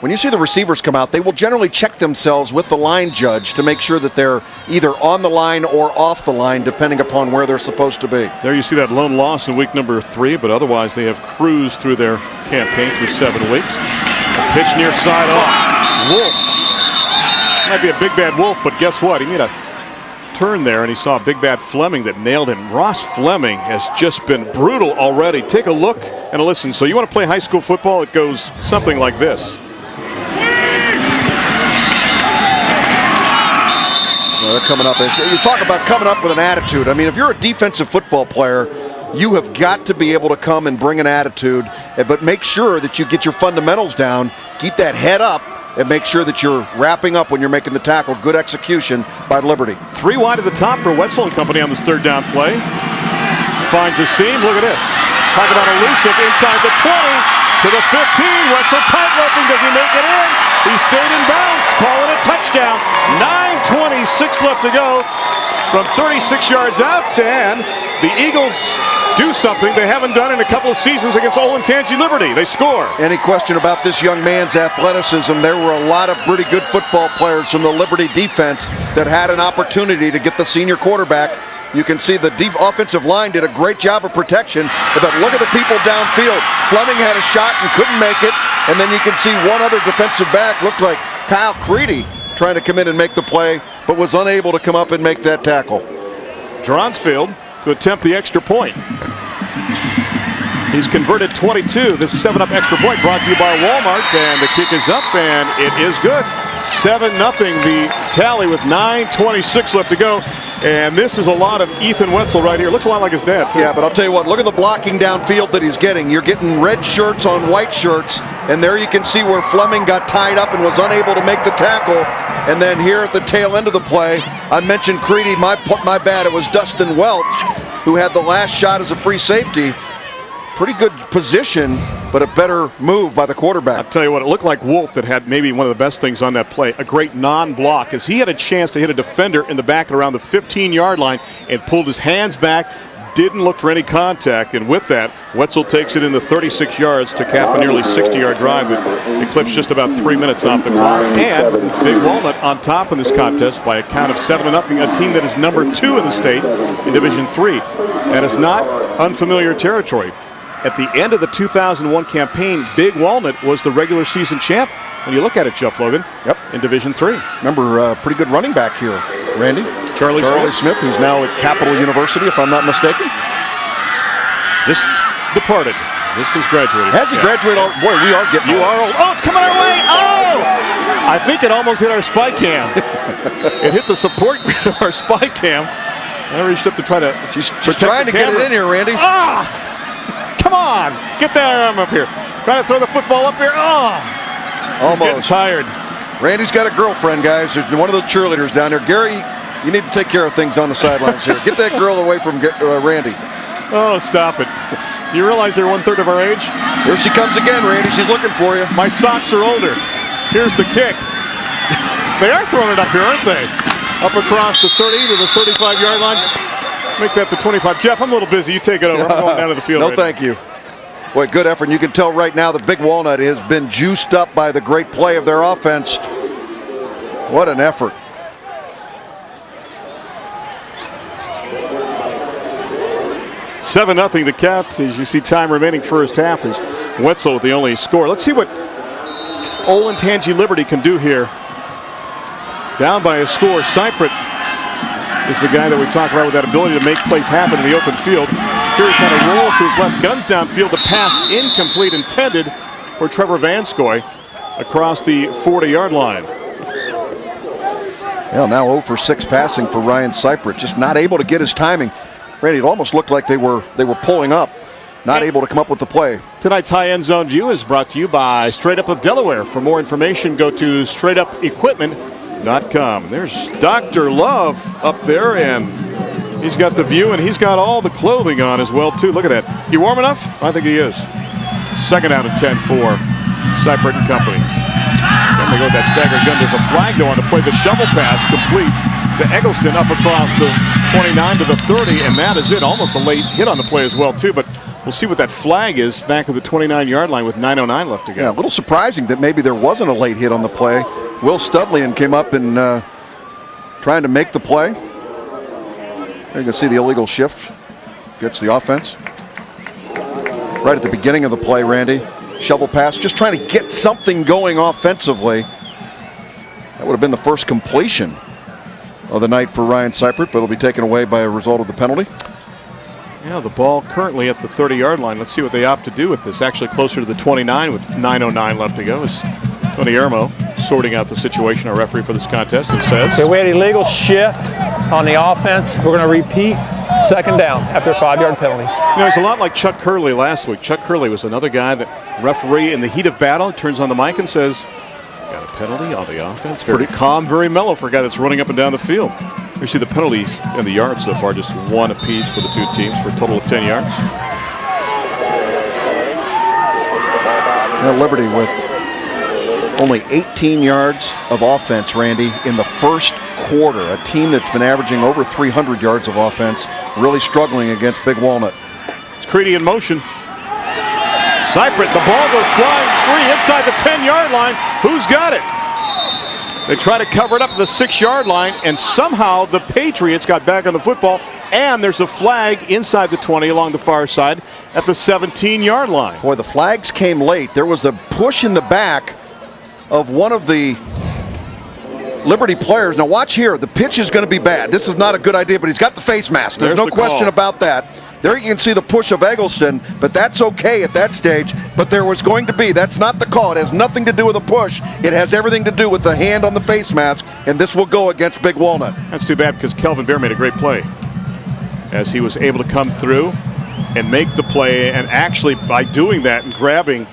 when you see the receivers come out, they will generally check themselves with the line judge to make sure that they're either on the line or off the line, depending upon where they're supposed to be. There you see that lone loss in week number 3, but otherwise they have cruised through their campaign through 7 weeks. Pitch near side off. Wolf. Might be a big bad Wolf, but guess what? He made a turn there and he saw a big bad Fleming that nailed him. Ross Fleming has just been brutal already. Take a look and a listen. So you want to play high school football? It goes something like this. Well, they're coming up. You talk about coming up with an attitude. I mean, if you're a defensive football player, you have got to be able to come and bring an attitude, but make sure that you get your fundamentals down, keep that head up, and make sure that you're wrapping up when you're making the tackle. Good execution by Liberty. 3 wide at the top for Wetzel and company on this third down play. Finds a seam. Look at this. Talk about elusive inside the 20 to the 15. Wetzel tight roping. Does he make it in? He stayed in bounds. Calling a touchdown. 9:26 left to go from 36 yards out, and the Eagles do something they haven't done in a couple of seasons against Olentangy Liberty. They score. Any question about this young man's athleticism? There were a lot of pretty good football players from the Liberty defense that had an opportunity to get the senior quarterback. You can see the offensive line did a great job of protection, but look at the people downfield. Fleming had a shot and couldn't make it, and then you can see one other defensive back, looked like Kyle Creedy, trying to come in and make the play, but was unable to come up and make that tackle. Dronsfield to attempt the extra point. He's converted 22. This 7-up extra point brought to you by Walmart, and the kick is up, and it is good. 7-0 the tally with 9:26 left to go. And this is a lot of Ethan Wetzel right here. Looks a lot like his dad, too. Yeah, but I'll tell you what, look at the blocking downfield that he's getting. You're getting red shirts on white shirts, and there you can see where Fleming got tied up and was unable to make the tackle. And then here at the tail end of the play, I mentioned Creedy, my bad, it was Dustin Welch who had the last shot as a free safety. Pretty good position, but a better move by the quarterback. I'll tell you what, it looked like Wolf that had maybe one of the best things on that play, a great non-block, as he had a chance to hit a defender in the back at around the 15-yard line and pulled his hands back, didn't look for any contact, and with that, Wetzel takes it in the 36 yards to cap a nearly 60-yard drive that eclipsed just about 3 minutes off the clock. And Big Walnut on top in this contest by a count of 7-0, a team that is number 2 in the state in Division III. And it's not unfamiliar territory. At the end of the 2001 campaign, Big Walnut was the regular season champ. When you look at it, Jeff Logan, in Division III. Remember, pretty good running back here, Randy. Charlie Smith, who's now at Capital University, if I'm not mistaken. Just departed. This is graduated. Has he graduated? Boy, we are getting You are old. Oh, it's coming our way. Oh! I think it almost hit our spy cam. It hit the support of our spy cam. I reached up to try to She's trying to get it in here, Randy. Ah! Come on, get that arm up here. Trying to throw the football up here. Oh, almost tired. Randy's got a girlfriend, guys. There's one of the cheerleaders down there. Gary, you need to take care of things on the sidelines here. Get that girl away from Randy. Oh, stop it. You realize they're 1/3 of our age? Here she comes again, Randy. She's looking for you. My socks are older. Here's the kick. They are throwing it up here, aren't they? Up across the 30 to the 35-yard line. Make that the 25. Jeff, I'm a little busy. You take it over. I'm going down to the field. No, thank you. Boy, good effort. And you can tell right now that Big Walnut has been juiced up by the great play of their offense. What an effort. Seven 0 the Cats, as you see time remaining first half, is Wetzel with the only score. Let's see what Olentangy Liberty can do here. Down by a score. Cypriot is the guy that we talk about with that ability to make plays happen in the open field. Here he kind of rolls to his left, guns downfield. The pass incomplete, intended for Trevor Vanskoy across the 40-yard line. Well, now 0 for 6 passing for Ryan Cypriot. Just not able to get his timing. Randy, it almost looked like they were pulling up, not able to come up with the play. Tonight's High End Zone View is brought to you by Straight Up of Delaware. For more information, go to straightupequipment.com. There's Dr. Love up there, and he's got the view, and he's got all the clothing on as well, too. Look at that. You warm enough? I think he is. Second out and 10 for Cypriot and company. Then they go with that staggered gun. There's a flag, though, on the play. The shovel pass complete to Eggleston up across the 29 to the 30, and that is it. Almost a late hit on the play as well, too, but we'll see what that flag is back at the 29-yard line with 9:09 left to go. Yeah, a little surprising that maybe there wasn't a late hit on the play. Will Studlian came up and trying to make the play. There you can see the illegal shift. Gets the offense. Right at the beginning of the play, Randy. Shovel pass, just trying to get something going offensively. That would have been the first completion of the night for Ryan Cypriot, but it'll be taken away by a result of the penalty. Yeah, the ball currently at the 30-yard line. Let's see what they opt to do with this. Actually closer to the 29 with 9:09 left to go. Is Tony Ermo sorting out the situation, our referee for this contest, and says, Okay, we had illegal shift on the offense. We're going to repeat second down after a 5-yard penalty. You know, it's a lot like Chuck Curley last week. Chuck Curley was another guy that referee in the heat of battle turns on the mic and says, got a penalty on the offense. Very calm, very mellow for a guy that's running up and down the field. You see the penalties and the yards so far, just one apiece for the two teams for a total of 10 yards. Now Liberty with only 18 yards of offense, Randy, in the first quarter. A team that's been averaging over 300 yards of offense, really struggling against Big Walnut. It's Creedy in motion. Cypriot, the ball goes flying free inside the 10-yard line. Who's got it? They try to cover it up at the 6-yard line, and somehow the Patriots got back on the football, and there's a flag inside the 20 along the far side at the 17-yard line. Boy, the flags came late. There was a push in the back of one of the Liberty players. Now watch here, the pitch is going to be bad. This is not a good idea, but he's got the face mask. There's no question about that. There you can see the push of Eggleston, but that's okay at that stage. But there was going to be, that's not the call. It has nothing to do with a push. It has everything to do with the hand on the face mask, and this will go against Big Walnut. That's too bad because Kelvin Bear made a great play as he was able to come through and make the play, and actually by doing that and grabbing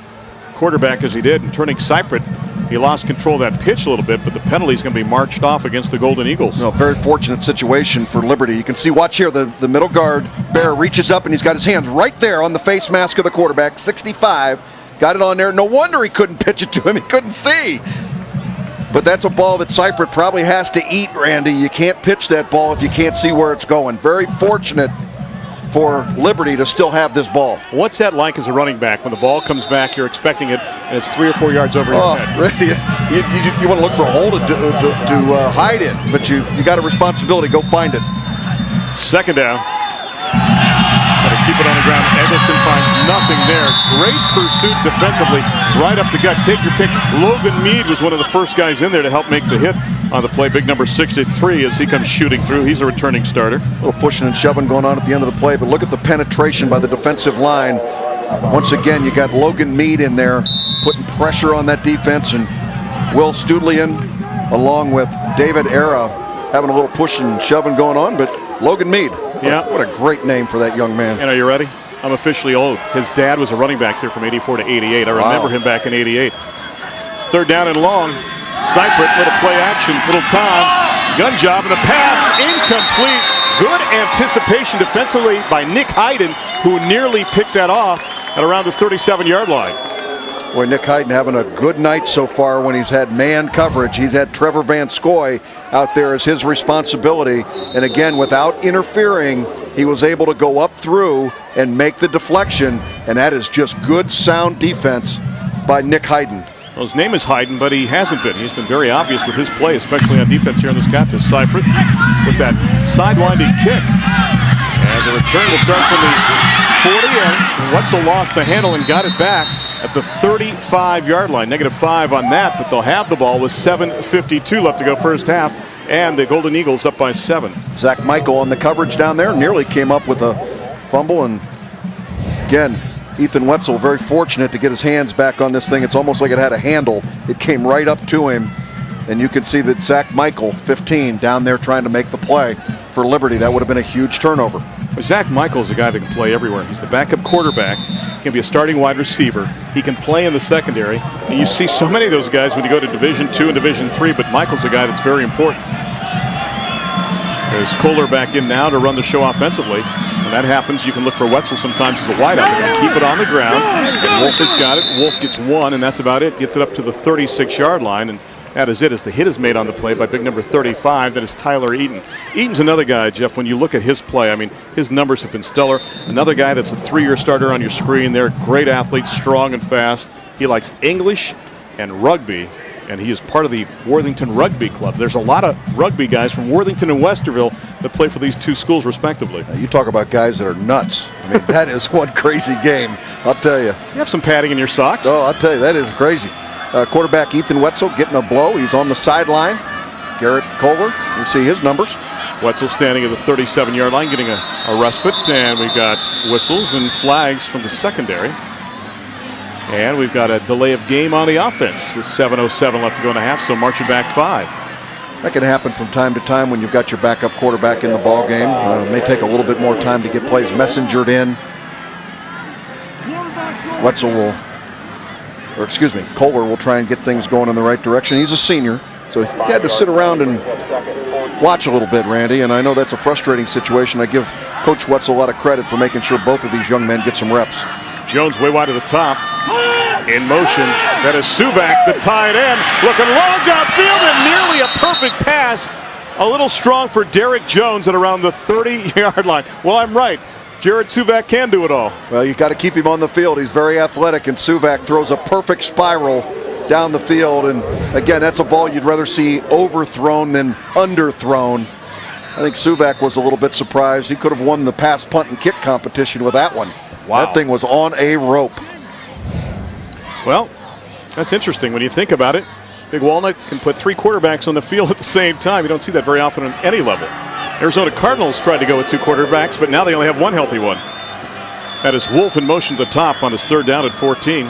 quarterback as he did and turning Cypriot, he lost control of that pitch a little bit, but the penalty is going to be marched off against the Golden Eagles. No, very fortunate situation for Liberty. You can see, watch here, the middle guard, Bear reaches up and he's got his hands right there on the face mask of the quarterback, 65, got it on there. No wonder he couldn't pitch it to him, he couldn't see. But that's a ball that Cypriot probably has to eat, Randy. You can't pitch that ball if you can't see where it's going. Very fortunate for Liberty to still have this ball. What's that like as a running back when the ball comes back, you're expecting it, and it's 3 or 4 yards over your head? Really, you want to look for a hole to hide in, but you got a responsibility. Go find it. Second down. Got to keep it on the ground. Eggleston finds nothing there. Great pursuit defensively, right up the gut. Take your pick. Logan Mead was one of the first guys in there to help make the hit on the play. Big number 63 as he comes shooting through. He's a returning starter. A little pushing and shoving going on at the end of the play, but look at the penetration by the defensive line. Once again, you got Logan Mead in there putting pressure on that defense, and Will Studlian along with David Era having a little pushing and shoving going on, but Logan Mead. Yeah. What a great name for that young man. And are you ready? I'm officially old. His dad was a running back here from 84 to 88. I remember him back in 88. Third down and long. Cypriot, little play action, little time. Gun job, and the pass incomplete. Good anticipation defensively by Nick Hayden, who nearly picked that off at around the 37-yard line. Boy, Nick Hayden having a good night so far when he's had man coverage. He's had Trevor Van Scoy out there as his responsibility. And again, without interfering, he was able to go up through and make the deflection. And that is just good, sound defense by Nick Hayden. Well, his name is Hayden, but he hasn't been. He's been very obvious with his play, especially on defense here in this contest. Cypriot with that sidewinding kick. And the return will start from the 40, and Wetzel lost the handle and got it back at the 35-yard line. -5 on that, but they'll have the ball with 7:52 left to go first half, and the Golden Eagles up by 7. Zach Michael on the coverage down there nearly came up with a fumble, and again, Ethan Wetzel very fortunate to get his hands back on this thing. It's almost like it had a handle. It came right up to him, and you can see that Zach Michael, 15, down there trying to make the play for Liberty. That would have been a huge turnover. Well, Zach Michael is a guy that can play everywhere. He's the backup quarterback. He can be a starting wide receiver. He can play in the secondary. And you see so many of those guys when you go to Division II and Division III, but Michael's a guy that's very important. There's Kohler back in now to run the show offensively. When that happens, you can look for Wetzel sometimes as a wideout. They're going to keep it on the ground, and Wolf has got it. Wolf gets one, and that's about it. Gets it up to the 36-yard line, and that is it as the hit is made on the play by big number 35. That is Tyler Eaton. Eaton's another guy, Jeff, when you look at his play, I mean, his numbers have been stellar. Another guy that's a 3-year starter on your screen there. Great athlete, strong and fast. He likes English and rugby, and he is part of the Worthington Rugby Club. There's a lot of rugby guys from Worthington and Westerville that play for these two schools respectively. You talk about guys that are nuts. I mean, that is one crazy game, I'll tell you. You have some padding in your socks. Oh, I'll tell you, that is crazy. Quarterback Ethan Wetzel getting a blow. He's on the sideline. Garrett Kohler, you see his numbers. Wetzel standing at the 37-yard line, getting a respite, and we've got whistles and flags from the secondary. And we've got a delay of game on the offense with 7:07 left to go in the half, so marching back 5. That can happen from time to time when you've got your backup quarterback in the ball game. It may take a little bit more time to get plays messengered in. Wetzel will, or excuse me, Kohler will try and get things going in the right direction. He's a senior, so he's had to sit around and watch a little bit, Randy, and I know that's a frustrating situation. I give Coach Wetzel a lot of credit for making sure both of these young men get some reps. Jones way wide to the top. In motion. That is Suvak, the tight end, looking long downfield and nearly a perfect pass. A little strong for Derek Jones at around the 30-yard line. Well, I'm right. Jared Suvak can do it all. Well, you got to keep him on the field. He's very athletic, and Suvak throws a perfect spiral down the field. And again, that's a ball you'd rather see overthrown than underthrown. I think Suvak was a little bit surprised. He could have won the pass, punt, and kick competition with that one. Wow. That thing was on a rope. Well, that's interesting when you think about it. Big Walnut can put 3 quarterbacks on the field at the same time. You don't see that very often on any level. Arizona Cardinals tried to go with 2 quarterbacks, but now they only have 1 healthy one. That is Wolf in motion to the top on his 3rd down at 14.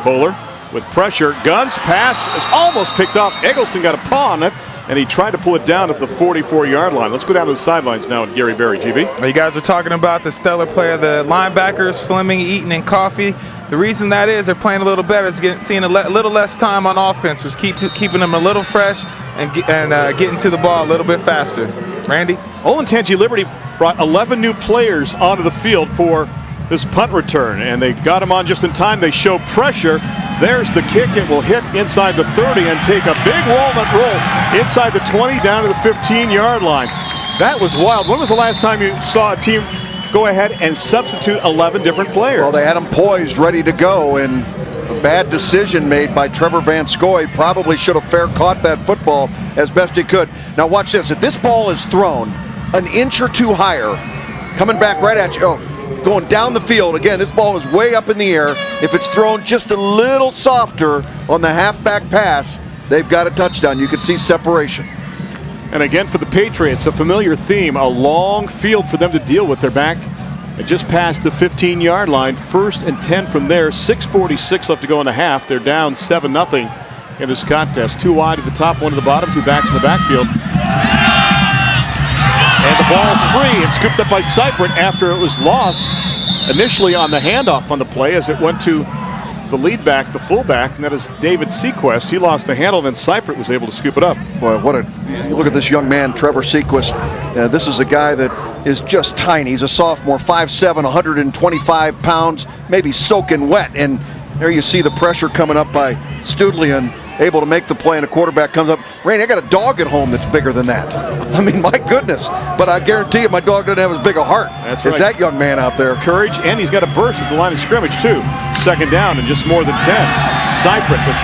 Kohler with pressure. Guns pass is almost picked off. Eggleston got a paw on it, and he tried to pull it down at the 44-yard line. Let's go down to the sidelines now with Gary Berry. GB? You guys were talking about the stellar player, the linebackers, Fleming, Eaton, and Coffey. The reason that is they're playing a little better is seeing a little less time on offense, was keeping them a little fresh and getting to the ball a little bit faster. Randy? Olentangy Liberty brought 11 new players onto the field for this punt return, and they got him on just in time. They show pressure. There's the kick. It will hit inside the 30 and take a big Walnut roll inside the 20 down to the 15-yard line. That was wild. When was the last time you saw a team go ahead and substitute 11 different players? Well, they had them poised, ready to go, and a bad decision made by Trevor Van Scoy. Probably should have fair caught that football as best he could. Now watch this. If this ball is thrown an inch or two higher, coming back right at you, going down the field, again, this ball is way up in the air. If it's thrown just a little softer on the halfback pass, they've got a touchdown. You can see separation. And again, for the Patriots, a familiar theme, a long field for them to deal with. They're back and just past the 15-yard line. 1st and 10 from there. 6:46 left to go in the half. They're down 7-0 in this contest. 2 wide at the top, 1 at the bottom, 2 backs in the backfield. And the ball's free and scooped up by Seipert after it was lost initially on the handoff on the play as it went to the lead back, the fullback, and that is David Sequest. He lost the handle, and then Seipert was able to scoop it up. Boy, you look at this young man, Trevor Sequest. This is a guy that is just tiny. He's a sophomore, 5'7", 125 pounds, maybe soaking wet. And there you see the pressure coming up by Studlian, able to make the play, and a quarterback comes up. Randy, I got a dog at home that's bigger than that. I mean, my goodness. But I guarantee you my dog doesn't have as big a heart as that young man out there. Courage, and he's got a burst at the line of scrimmage, too. 2nd down and just more than 10. Seipert with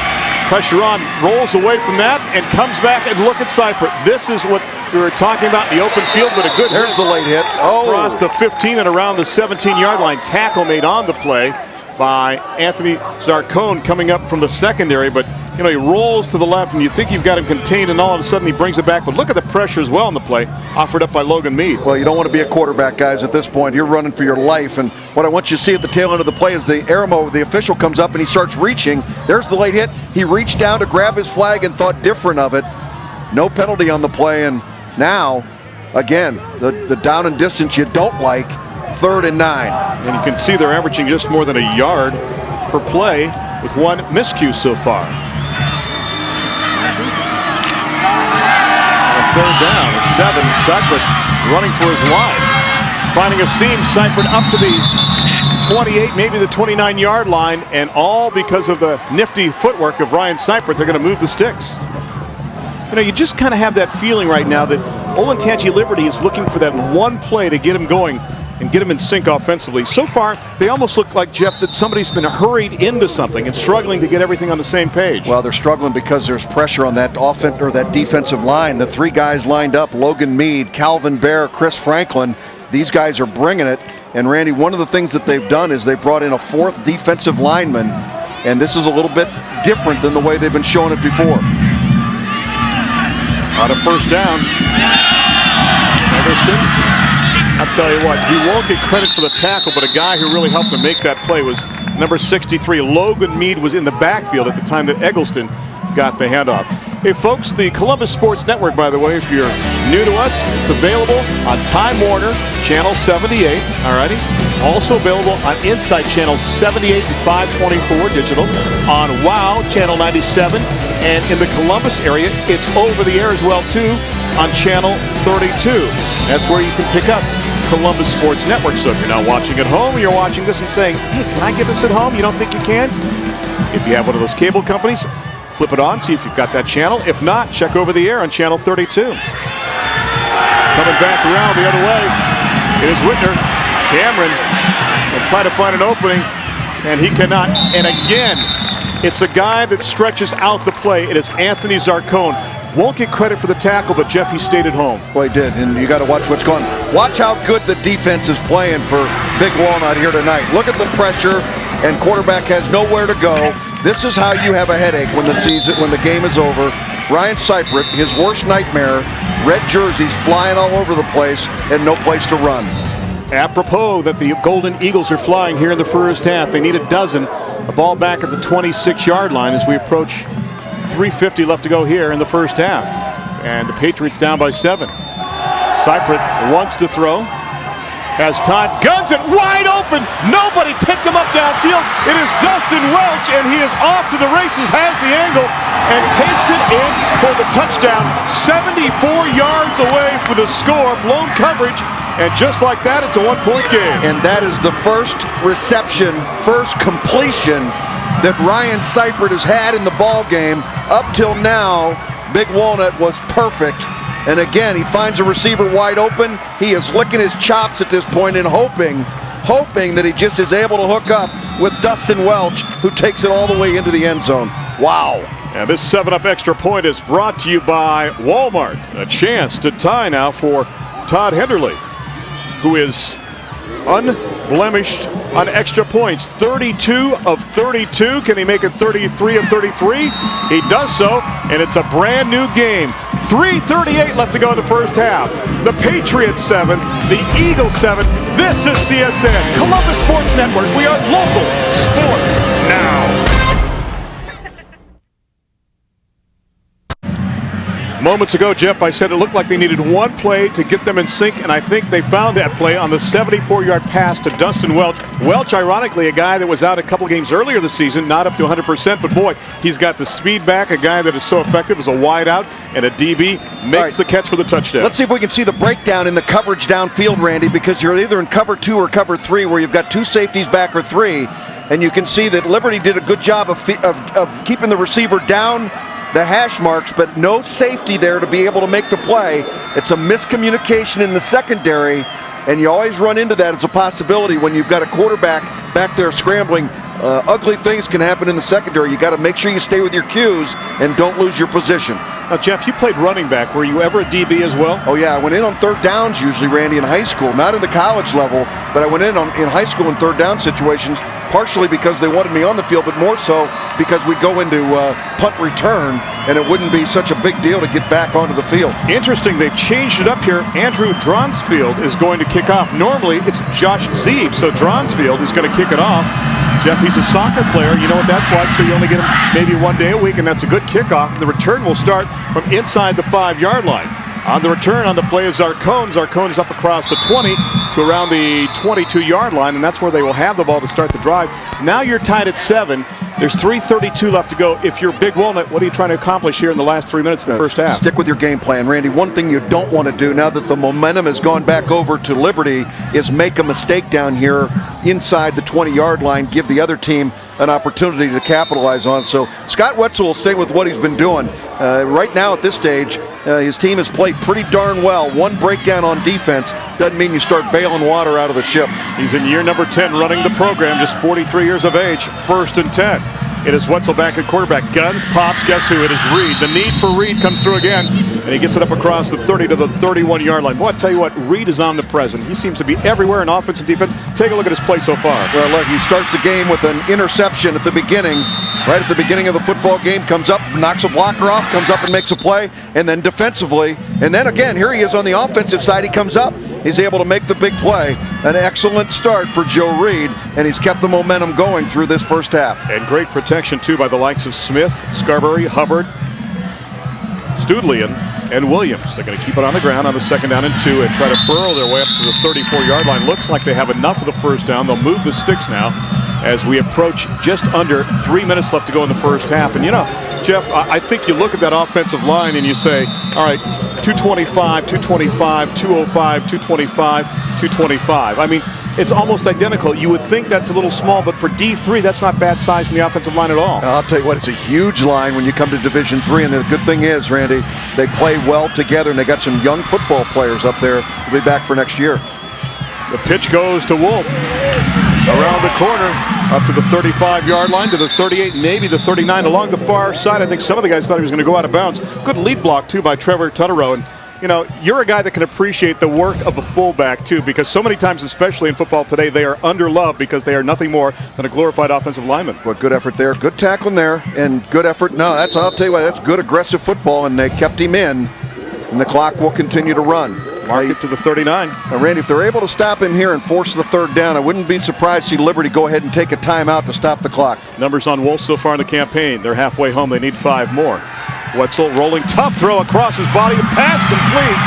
pressure on, rolls away from that, and comes back, and look at Seipert. This is what we were talking about in the open field, but a good There's the late hit. Across the 15 and around the 17-yard line. Tackle made on the play by Anthony Zarcone coming up from the secondary, but you know, he rolls to the left and you think you've got him contained, and all of a sudden he brings it back. But look at the pressure as well in the play offered up by Logan Meade. Well, you don't want to be a quarterback, guys, at this point. You're running for your life, and what I want you to see at the tail end of the play is the Aramo, the official, comes up and he starts reaching. There's the late hit. He reached down to grab his flag and thought different of it. No penalty on the play, and now, again, the down and distance you don't like. 3rd and 9. And you can see they're averaging just more than a yard per play with 1 miscue so far. 3rd down at 7. Seipert running for his life. Finding a seam, Seipert up to the 28, maybe the 29-yard line, and all because of the nifty footwork of Ryan Seipert. They're going to move the sticks. You know, you just kind of have that feeling right now that Olentangy Liberty is looking for that one play to get him going and get him in sync offensively. So far, they almost look like, Jeff, that somebody's been hurried into something and struggling to get everything on the same page. Well, they're struggling because there's pressure on that offense or that defensive line. The 3 guys lined up: Logan Meade, Calvin Bear, Chris Franklin. These guys are bringing it. And Randy, one of the things that they've done is they brought in a 4th defensive lineman, and this is a little bit different than the way they've been showing it before. On a 1st down, Eggleston. I'll tell you what, he won't get credit for the tackle, but a guy who really helped him make that play was number 63. Logan Meade was in the backfield at the time that Eggleston got the handoff. Hey, folks, the Columbus Sports Network, by the way, if you're new to us, it's available on Time Warner, Channel 78, alrighty? Also available on Insight Channel 78 and 524 digital, on WOW Channel 97, and in the Columbus area, it's over the air as well, too, on Channel 32. That's where you can pick up Columbus Sports Network. So if you're not watching at home, you're watching this and saying, hey, can I get this at home? You don't think you can? If you have one of those cable companies, flip it on, see if you've got that channel. If not, check over the air on Channel 32. Coming back around the other way, it is Whitner. Cameron will try to find an opening, and he cannot. And again, it's a guy that stretches out the play. It is Anthony Zarcone. Won't get credit for the tackle, but Jeff, he stayed at home. Well, he did, and you got to watch what's going on. Watch how good the defense is playing for Big Walnut here tonight. Look at the pressure, and quarterback has nowhere to go. This is how you have a headache when the game is over. Ryan Seipert, his worst nightmare, red jerseys flying all over the place, and no place to run. Apropos that the Golden Eagles are flying here in the first half. They need a dozen. The ball back at the 26-yard line as we approach 3:50 left to go here in the first half. And the Patriots down by 7. Cyprett wants to throw. Has time, guns it wide open. Nobody picked him up downfield. It is Dustin Welch, and he is off to the races, has the angle, and takes it in for the touchdown. 74 yards away for the score, blown coverage, and just like that, it's a one-point game. And that is the first reception, first completion that Ryan Cyprett has had in the ball game. Up till now, Big Walnut was perfect. And again, he finds a receiver wide open. He is licking his chops at this point and hoping that he just is able to hook up with Dustin Welch, who takes it all the way into the end zone. Wow. And this 7-up extra point is brought to you by Walmart. A chance to tie now for Todd Henderly, who is unblemished on extra points. 32 of 32. Can he make it 33 of 33? He does so, and it's a brand new game. 3:38 left to go in the first half. The Patriots 7, the Eagles 7. This is CSN, Columbus Sports Network. We are local sports now. Moments ago, Jeff, I said it looked like they needed one play to get them in sync, and I think they found that play on the 74-yard pass to Dustin Welch. Welch, ironically, a guy that was out a couple games earlier this season, not up to 100%, but boy, he's got the speed back, a guy that is so effective as a wideout, and a DB makes the catch for the touchdown. Let's see if we can see the breakdown in the coverage downfield, Randy, because you're either in cover 2 or cover 3, where you've got 2 safeties back or 3, and you can see that Liberty did a good job of keeping the receiver down the hash marks, but no safety there to be able to make the play. It's a miscommunication in the secondary, and you always run into that as a possibility when you've got a quarterback back there scrambling. Ugly things can happen in the secondary. You got to make sure you stay with your cues and don't lose your position. Now, Jeff, you played running back. Were you ever a DB as well? Oh, yeah. I went in on third downs usually, Randy, in high school. Not in the college level, but I went in high school in third down situations, partially because they wanted me on the field, but more so because we'd go into punt return, and it wouldn't be such a big deal to get back onto the field. Interesting, they've changed it up here. Andrew Dronsfield is going to kick off. Normally, it's Josh Zeeb, so Dronsfield is going to kick it off. Jeff, he's a soccer player. You know what that's like, so you only get him maybe one day a week, and that's a good kickoff. The return will start from inside the 5-yard line. On the return on the play is Zarcone. Zarcone is up across the 20 to around the 22-yard line, and that's where they will have the ball to start the drive. Now you're tied at 7. There's 3:32 left to go. If you're Big Walnut, what are you trying to accomplish here in the last 3 minutes of the first half? Stick with your game plan, Randy. One thing you don't want to do now that the momentum has gone back over to Liberty is make a mistake down here inside the 20-yard line, give the other team an opportunity to capitalize on. So Scott Wetzel will stay with what he's been doing. Right now at this stage, his team has played pretty darn well. One breakdown on defense doesn't mean you start bailing water out of the ship. He's in year number 10 running the program, just 43 years of age, 1st and 10. It is Wetzel back at quarterback. Guns, pops, guess who? It is Reed. The need for Reed comes through again, and he gets it up across the 30 to the 31-yard line. Boy, I tell you what, Reed is omnipresent. He seems to be everywhere in offense and defense. Take a look at his play so far. Well, look, he starts the game with an interception at the beginning. Right at the beginning of the football game, comes up, knocks a blocker off, comes up and makes a play, and then defensively, and then again, here he is on the offensive side. He comes up, he's able to make the big play. An excellent start for Joe Reed, and he's kept the momentum going through this first half. And great protection, too, by the likes of Smith, Scarberry, Hubbard, Studlian, and Williams. They're going to keep it on the ground on the 2nd down and 2 and try to burrow their way up to the 34-yard line. Looks like they have enough of the first down. They'll move the sticks now as we approach just under 3 minutes left to go in the first half. And, you know, Jeff, I think you look at that offensive line and you say, all right, 225, 225, 205, 225, 225. I mean, it's almost identical. You would think that's a little small, but for D3, that's not bad size in the offensive line at all. I'll tell you what, it's a huge line when you come to Division III, and the good thing is, Randy, they play well together, and they got some young football players up there who'll be back for next year. The pitch goes to Wolf. Around the corner, up to the 35-yard line, to the 38, maybe the 39. Along the far side, I think some of the guys thought he was going to go out of bounds. Good lead block, too, by Trevor Tutterow. And, you know, you're a guy that can appreciate the work of a fullback, too, because so many times, especially in football today, they are underloved because they are nothing more than a glorified offensive lineman. What good effort there. Good tackling there, and good effort. No, I'll tell you what, that's good aggressive football, and they kept him in, and the clock will continue to run. Mark it to the 39. Now, Randy, if they're able to stop him here and force the third down, I wouldn't be surprised to see Liberty go ahead and take a timeout to stop the clock. Numbers on Wolf so far in the campaign. They're halfway home. They need 5 more. Wetzel rolling, tough throw across his body. Pass complete.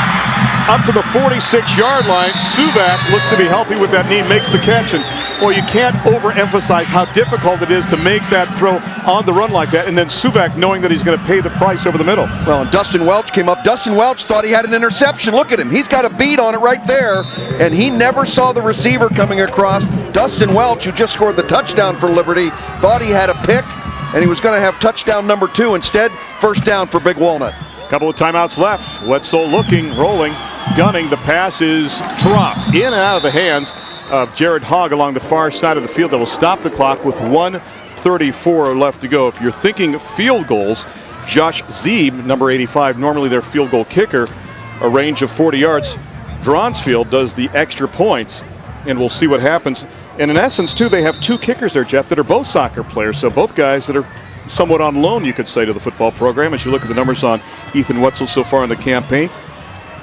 Up to the 46-yard line. Suvak looks to be healthy with that knee, makes the catch. And, boy, you can't overemphasize how difficult it is to make that throw on the run like that. And then Suvak knowing that he's going to pay the price over the middle. Well, and Dustin Welch came up. Dustin Welch thought he had an interception. Look at him. He's got a beat on it right there. And he never saw the receiver coming across. Dustin Welch, who just scored the touchdown for Liberty, thought he had a pick, and he was going to have touchdown number 2. Instead, first down for Big Walnut. Couple of timeouts left. Wetzel looking, rolling, gunning. The pass is dropped in and out of the hands of Jared Hogg along the far side of the field. That will stop the clock with 1:34 left to go. If you're thinking field goals, Josh Zeeb, number 85, normally their field goal kicker, a range of 40 yards. Dronsfield does the extra points, and we'll see what happens. And in essence, too, they have 2 kickers there, Jeff, that are both soccer players. So both guys that are somewhat on loan, you could say, to the football program as you look at the numbers on Ethan Wetzel so far in the campaign.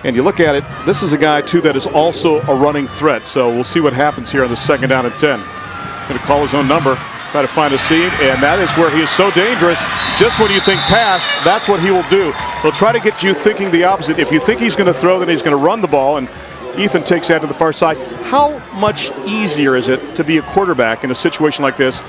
And you look at it, this is a guy, too, that is also a running threat. So we'll see what happens here on the 2nd down and 10. Going to call his own number, try to find a seam, and that is where he is so dangerous. Just when you think pass, that's what he will do. He'll try to get you thinking the opposite. If you think he's going to throw, then he's going to run the ball, and Ethan takes that to the far side. How much easier is it to be a quarterback in a situation like this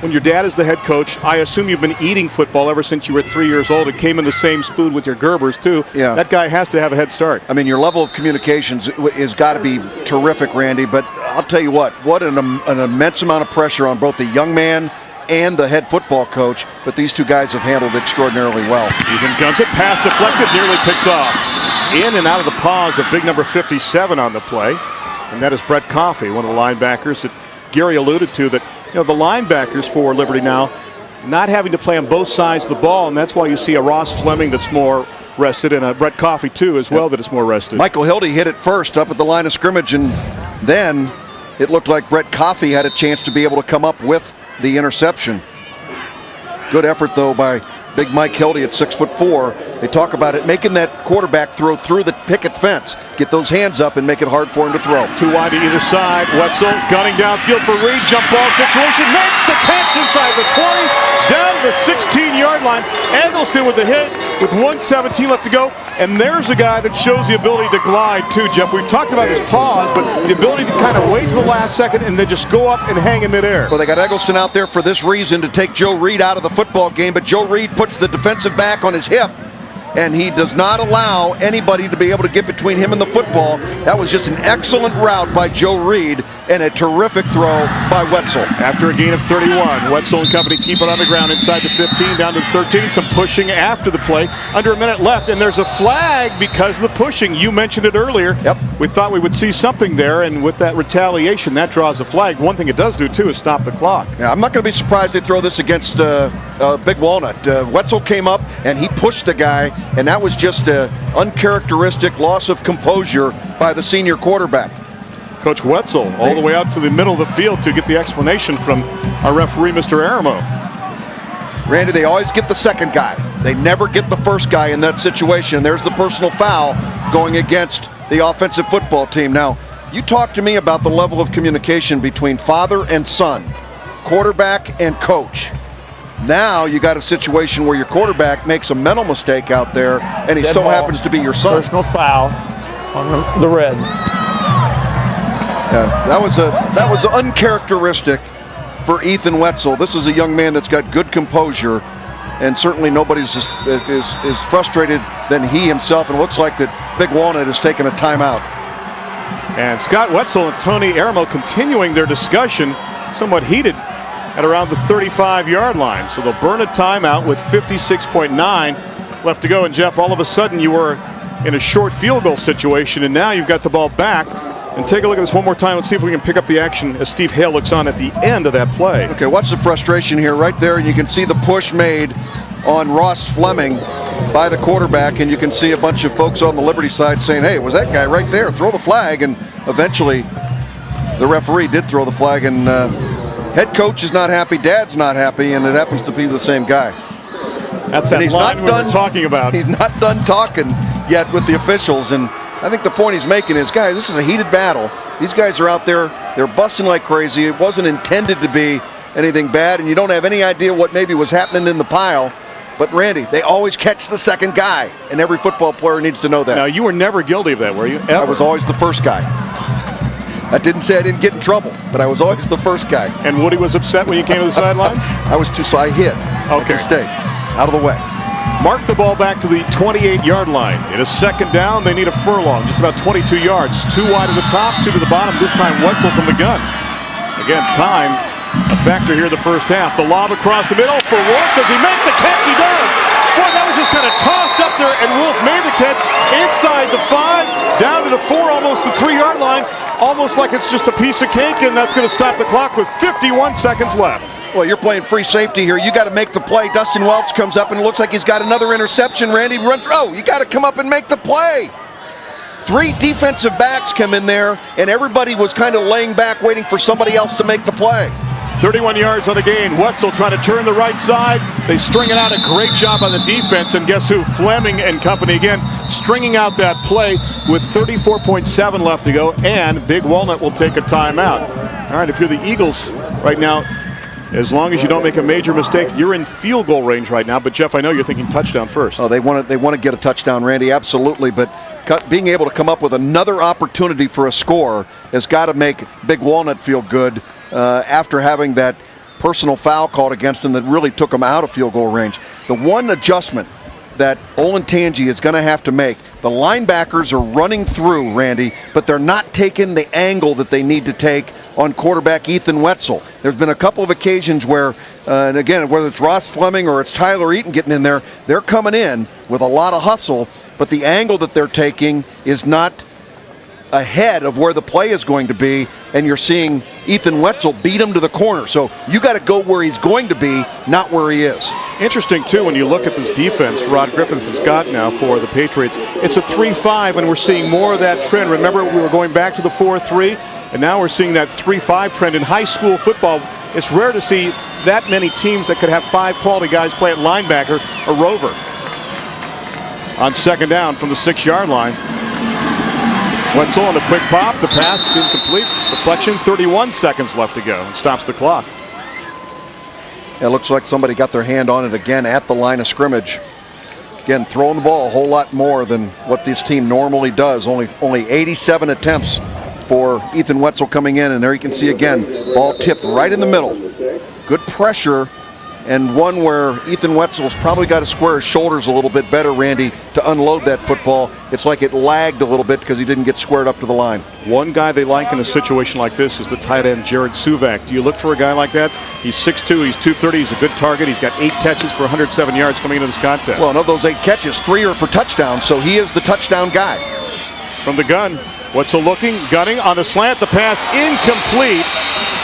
when your dad is the head coach? I assume you've been eating football ever since you were 3 years old. It came in the same spoon with your Gerbers, too. Yeah. That guy has to have a head start. I mean, your level of communications has got to be terrific, Randy. But I'll tell you what an immense amount of pressure on both the young man and the head football coach. But these 2 guys have handled extraordinarily well. Ethan guns it, pass deflected, nearly picked off. In and out of the paws of big number 57 on the play. And that is Brett Coffey, one of the linebackers that Gary alluded to, that the linebackers for Liberty now not having to play on both sides of the ball, and that's why you see a Ross Fleming that's more rested and a Brett Coffey too as well that is more rested. Michael Hildy hit it first up at the line of scrimmage, and then it looked like Brett Coffey had a chance to be able to come up with the interception. Good effort though by big Mike Hildy at 6'4". They talk about it, making that quarterback throw through the picket fence, get those hands up and make it hard for him to throw. 2 wide to either side. Wetzel gunning downfield for Reed. Jump ball situation. Makes the catch inside the 20. Down to the 16-yard line. Eggleston with the hit with 1:17 left to go. And there's a guy that shows the ability to glide too, Jeff. We've talked about his pause, but the ability to kind of wait to the last second and then just go up and hang in midair. Well, they got Eggleston out there for this reason, to take Joe Reed out of the football game, but Joe Reed puts the defensive back on his hip, and he does not allow anybody to be able to get between him and the football. That was just an excellent route by Joe Reed and a terrific throw by Wetzel. After a gain of 31, Wetzel and company keep it on the ground inside the 15, down to the 13. Some pushing after the play. Under a minute left, and there's a flag because of the pushing. You mentioned it earlier. Yep. We thought we would see something there, and with that retaliation, that draws a flag. One thing it does do, too, is stop the clock. Yeah, I'm not going to be surprised they throw this against Big Walnut. Wetzel came up, and he pushed the guy, and that was just an uncharacteristic loss of composure by the senior quarterback. Coach Wetzel all the way out to the middle of the field to get the explanation from our referee, Mr. Aramo. Randy, they always get the second guy. They never get the first guy in that situation. There's the personal foul going against the offensive football team. Now, you talk to me about the level of communication between father and son, quarterback and coach. Now you got a situation where your quarterback makes a mental mistake out there, and he so happens to be your son. Personal foul on the red. Yeah, that was uncharacteristic for Ethan Wetzel. This is a young man that's got good composure, and certainly nobody's is frustrated than he himself. And it looks like that Big Walnut has taken a timeout. And Scott Wetzel and Tony Aramo continuing their discussion, somewhat heated, at around the 35-yard line. So they'll burn a timeout with 56.9 left to go. And Jeff, all of a sudden you were in a short field goal situation, and now you've got the ball back. And take a look at this one more time. Let's see if we can pick up the action as Steve Hale looks on at the end of that play. Okay, watch the frustration here right there. You can see the push made on Ross Fleming by the quarterback, and you can see a bunch of folks on the Liberty side saying, hey, it was that guy right there, throw the flag. And eventually the referee did throw the flag, and head coach is not happy, dad's not happy, and it happens to be the same guy. That's that line we were talking about. He's not done talking yet with the officials, and I think the point he's making is, guys, this is a heated battle. These guys are out there, they're busting like crazy. It wasn't intended to be anything bad, and you don't have any idea what maybe was happening in the pile. But Randy, they always catch the second guy, and every football player needs to know that. Now, you were never guilty of that, were you? Ever? I was always the first guy. I didn't say I didn't get in trouble, but I was always the first guy. And Woody was upset when you came to the sidelines? I was too, so I hit. Okay. Stay out of the way. Mark the ball back to the 28-yard line. It is second down. They need a furlong, just about 22 yards. 2 wide at the top, 2 to the bottom. This time Wetzel from the gun. Again, time a factor here in the first half. The lob across the middle for Wolf. Does he make the catch? He does. Boy, that was just kind of tossed up there, and Wolf made the catch inside the 5, down to the 4, almost the 3-yard line. Almost like it's just a piece of cake, and that's going to stop the clock with 51 seconds left. Well, you're playing free safety here. You got to make the play. Dustin Welch comes up, and it looks like he's got another interception. Randy runs. Oh, you got to come up and make the play. 3 defensive backs come in there, and everybody was kind of laying back, waiting for somebody else to make the play. 31 yards on the gain. Wetzel trying to turn the right side. They string it out. A great job on the defense. And guess who? Fleming and company again stringing out that play with 34.7 left to go. And Big Walnut will take a timeout. All right, if you're the Eagles right now, as long as you don't make a major mistake, you're in field goal range right now. But, Jeff, I know you're thinking touchdown first. Oh, they want to get a touchdown, Randy, absolutely. But being able to come up with another opportunity for a score has got to make Big Walnut feel good after having that personal foul called against him that really took him out of field goal range. The one adjustment that Olentangy is going to have to make, the linebackers are running through, Randy, but they're not taking the angle that they need to take on quarterback Ethan Wetzel. There's been a couple of occasions where, and again, whether it's Ross Fleming or it's Tyler Eaton getting in there, they're coming in with a lot of hustle, but the angle that they're taking is not ahead of where the play is going to be, and you're seeing Ethan Wetzel beat him to the corner. So you got to go where he's going to be, not where he is. Interesting, too, when you look at this defense Rod Griffiths has got now for the Patriots. It's a 3-5, and we're seeing more of that trend. Remember, we were going back to the 4-3, and now we're seeing that 3-5 trend in high school football. It's rare to see that many teams that could have 5 quality guys play at linebacker or rover. On second down from the 6-yard line. Wetzel on the quick pop, the pass incomplete, deflection, 31 seconds left to go, and stops the clock. It looks like somebody got their hand on it again at the line of scrimmage. Again, throwing the ball a whole lot more than what this team normally does. Only 87 attempts for Ethan Wetzel coming in, and there you can see again, ball tipped right in the middle. Good pressure, and one where Ethan Wetzel's probably got to square his shoulders a little bit better, Randy, to unload that football. It's like it lagged a little bit because he didn't get squared up to the line. One guy they like in a situation like this is the tight end Jared Suvak. Do you look for a guy like that? He's 6'2", he's 230, he's a good target. He's got 8 catches for 107 yards coming into this contest. Well, of those 8 catches, 3 are for touchdowns, so he is the touchdown guy. From the gun, Wetzel looking, gunning on the slant, the pass incomplete.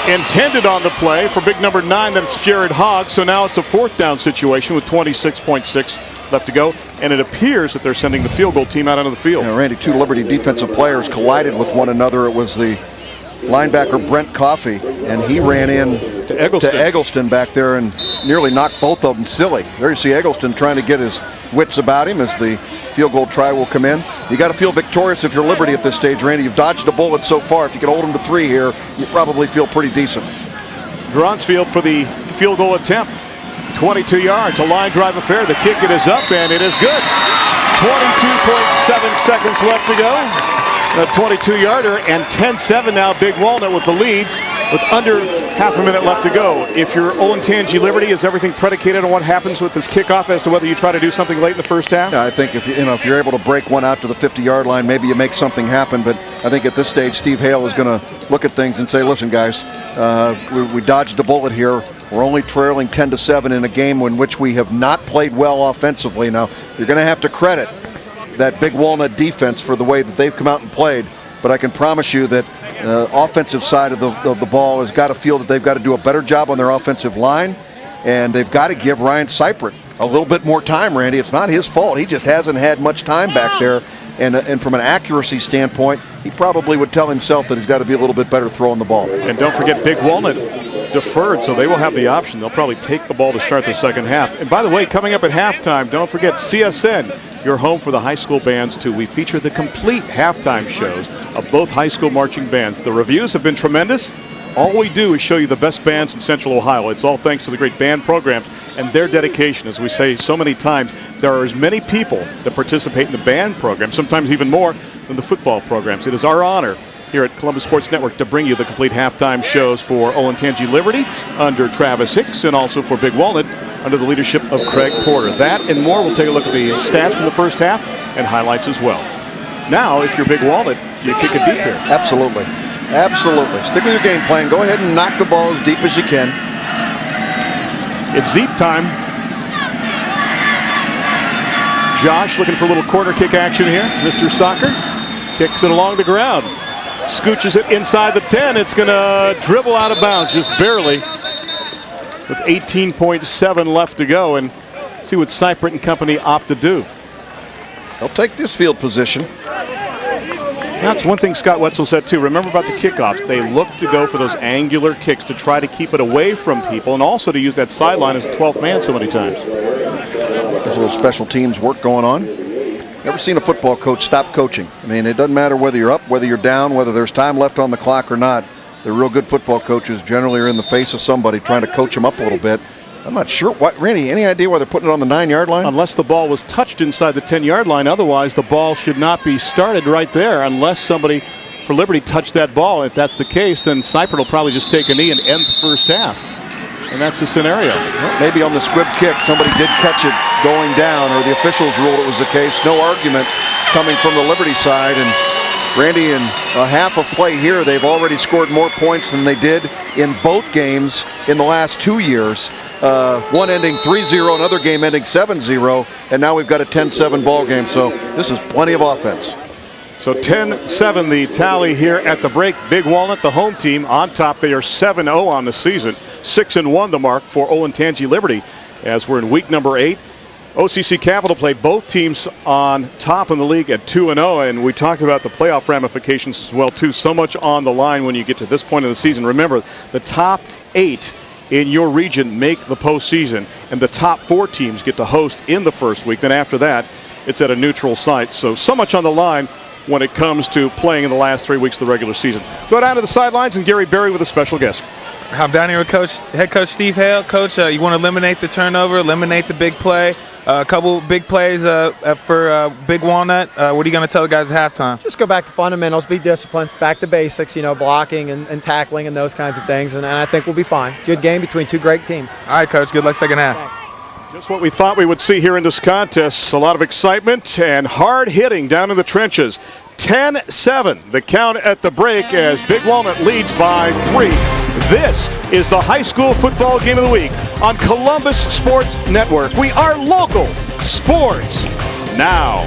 Intended on the play for big number 9, that's Jared Hogg. So now it's a 4th down situation with 26.6 left to go, and it appears that they're sending the field goal team out onto the field. Yeah, Randy, 2 Liberty defensive players collided with one another. It was the linebacker Brent Coffey, and he ran in to Eggleston back there and nearly knocked both of them silly. There you see Eggleston trying to get his wits about him as the field goal try will come in. You got to feel victorious if you're Liberty at this stage, Randy. You've dodged a bullet so far. If you can hold them to 3 here, you probably feel pretty decent. Gronsfield for the field goal attempt. 22 yards, a line drive affair. The kick, it is up, and it is good. 22.7 seconds left to go. A 22-yarder, and 10-7 now. Big Walnut with the lead with under half a minute left to go. If you're Olentangy Liberty, is everything predicated on what happens with this kickoff as to whether you try to do something late in the first half? Yeah, I think if you're able to break one out to the 50-yard line, maybe you make something happen. But I think at this stage, Steve Hale is going to look at things and say, listen, guys, we dodged a bullet here. We're only trailing 10-7 in a game in which we have not played well offensively. Now, you're going to have to credit that Big Walnut defense for the way that they've come out and played. But I can promise you that offensive side of the ball has got to feel that they've got to do a better job on their offensive line, and they've got to give Ryan Seipert a little bit more time, Randy. It's not his fault. He just hasn't had much time back there, and from an accuracy standpoint, he probably would tell himself that he's got to be a little bit better throwing the ball. And don't forget, Big Walnut deferred, so they will have the option. They'll probably take the ball to start the second half. And by the way, coming up at halftime, don't forget CSN your home for the high school bands, too. We feature the complete halftime shows of both high school marching bands. The reviews have been tremendous. All we do is show you the best bands in Central Ohio. It's all thanks to the great band programs and their dedication. As we say so many times, there are as many people that participate in the band program, sometimes even more than the football programs. It is our honor here at Columbus Sports Network to bring you the complete halftime shows for Olentangy Liberty under Travis Hicks, and also for Big Walnut under the leadership of Craig Porter. That and more. We'll take a look at the stats from the first half and highlights as well. Now, if you're Big Walnut, you kick it deep here. Absolutely. Absolutely. Stick with your game plan. Go ahead and knock the ball as deep as you can. It's Zeep time. Josh looking for a little corner kick action here. Mr. Soccer kicks it along the ground. Scooches it inside the 10. It's going to dribble out of bounds just barely with 18.7 left to go, and see what Cypriot and company opt to do. They'll take this field position. That's one thing Scott Wetzel said too. Remember about the kickoffs. They look to go for those angular kicks to try to keep it away from people, and also to use that sideline as a 12th man so many times. There's a little special teams work going on. Never seen a football coach stop coaching. I mean, it doesn't matter whether you're up, whether you're down, whether there's time left on the clock or not. The real good football coaches generally are in the face of somebody trying to coach them up a little bit. I'm not sure. What, Randy, any idea why they're putting it on the 9-yard line? Unless the ball was touched inside the 10-yard line. Otherwise, the ball should not be started right there unless somebody for Liberty touched that ball. If that's the case, then Cypriot will probably just take a knee and end the first half. And that's the scenario. Well, maybe on the squib kick, somebody did catch it going down, or the officials ruled it was the case. No argument coming from the Liberty side. And Randy, in a half of play here, they've already scored more points than they did in both games in the last 2 years. One ending 3-0, another game ending 7-0, and now we've got a 10-7 ball game. So this is plenty of offense. So 10-7 the tally here at the break. Big Walnut, the home team, on top. They are 7-0 on the season. 6-1 the mark for Olentangy Liberty as we're in week number 8. OCC Capital played both teams on top in the league at 2-0, and we talked about the playoff ramifications as well too. So much on the line when you get to this point of the season. Remember, the top 8 in your region make the postseason, and the top 4 teams get to host in the first week. Then after that, it's at a neutral site. So much on the line when it comes to playing in the last 3 weeks of the regular season. Go down to the sidelines, and Gary Berry with a special guest. I'm down here with head coach Steve Hale. Coach, you want to eliminate the turnover, eliminate the big play. A couple big plays for Big Walnut. What are you going to tell the guys at halftime? Just go back to fundamentals, be disciplined, back to basics, blocking and tackling and those kinds of things, and I think we'll be fine. Good game between two great teams. All right, Coach. Good luck second half. Thanks. Just what we thought we would see here in this contest. A lot of excitement and hard hitting down in the trenches. 10-7, the count at the break as Big Walnut leads by 3. This is the high school football game of the week on Columbus Sports Network. We are local sports now.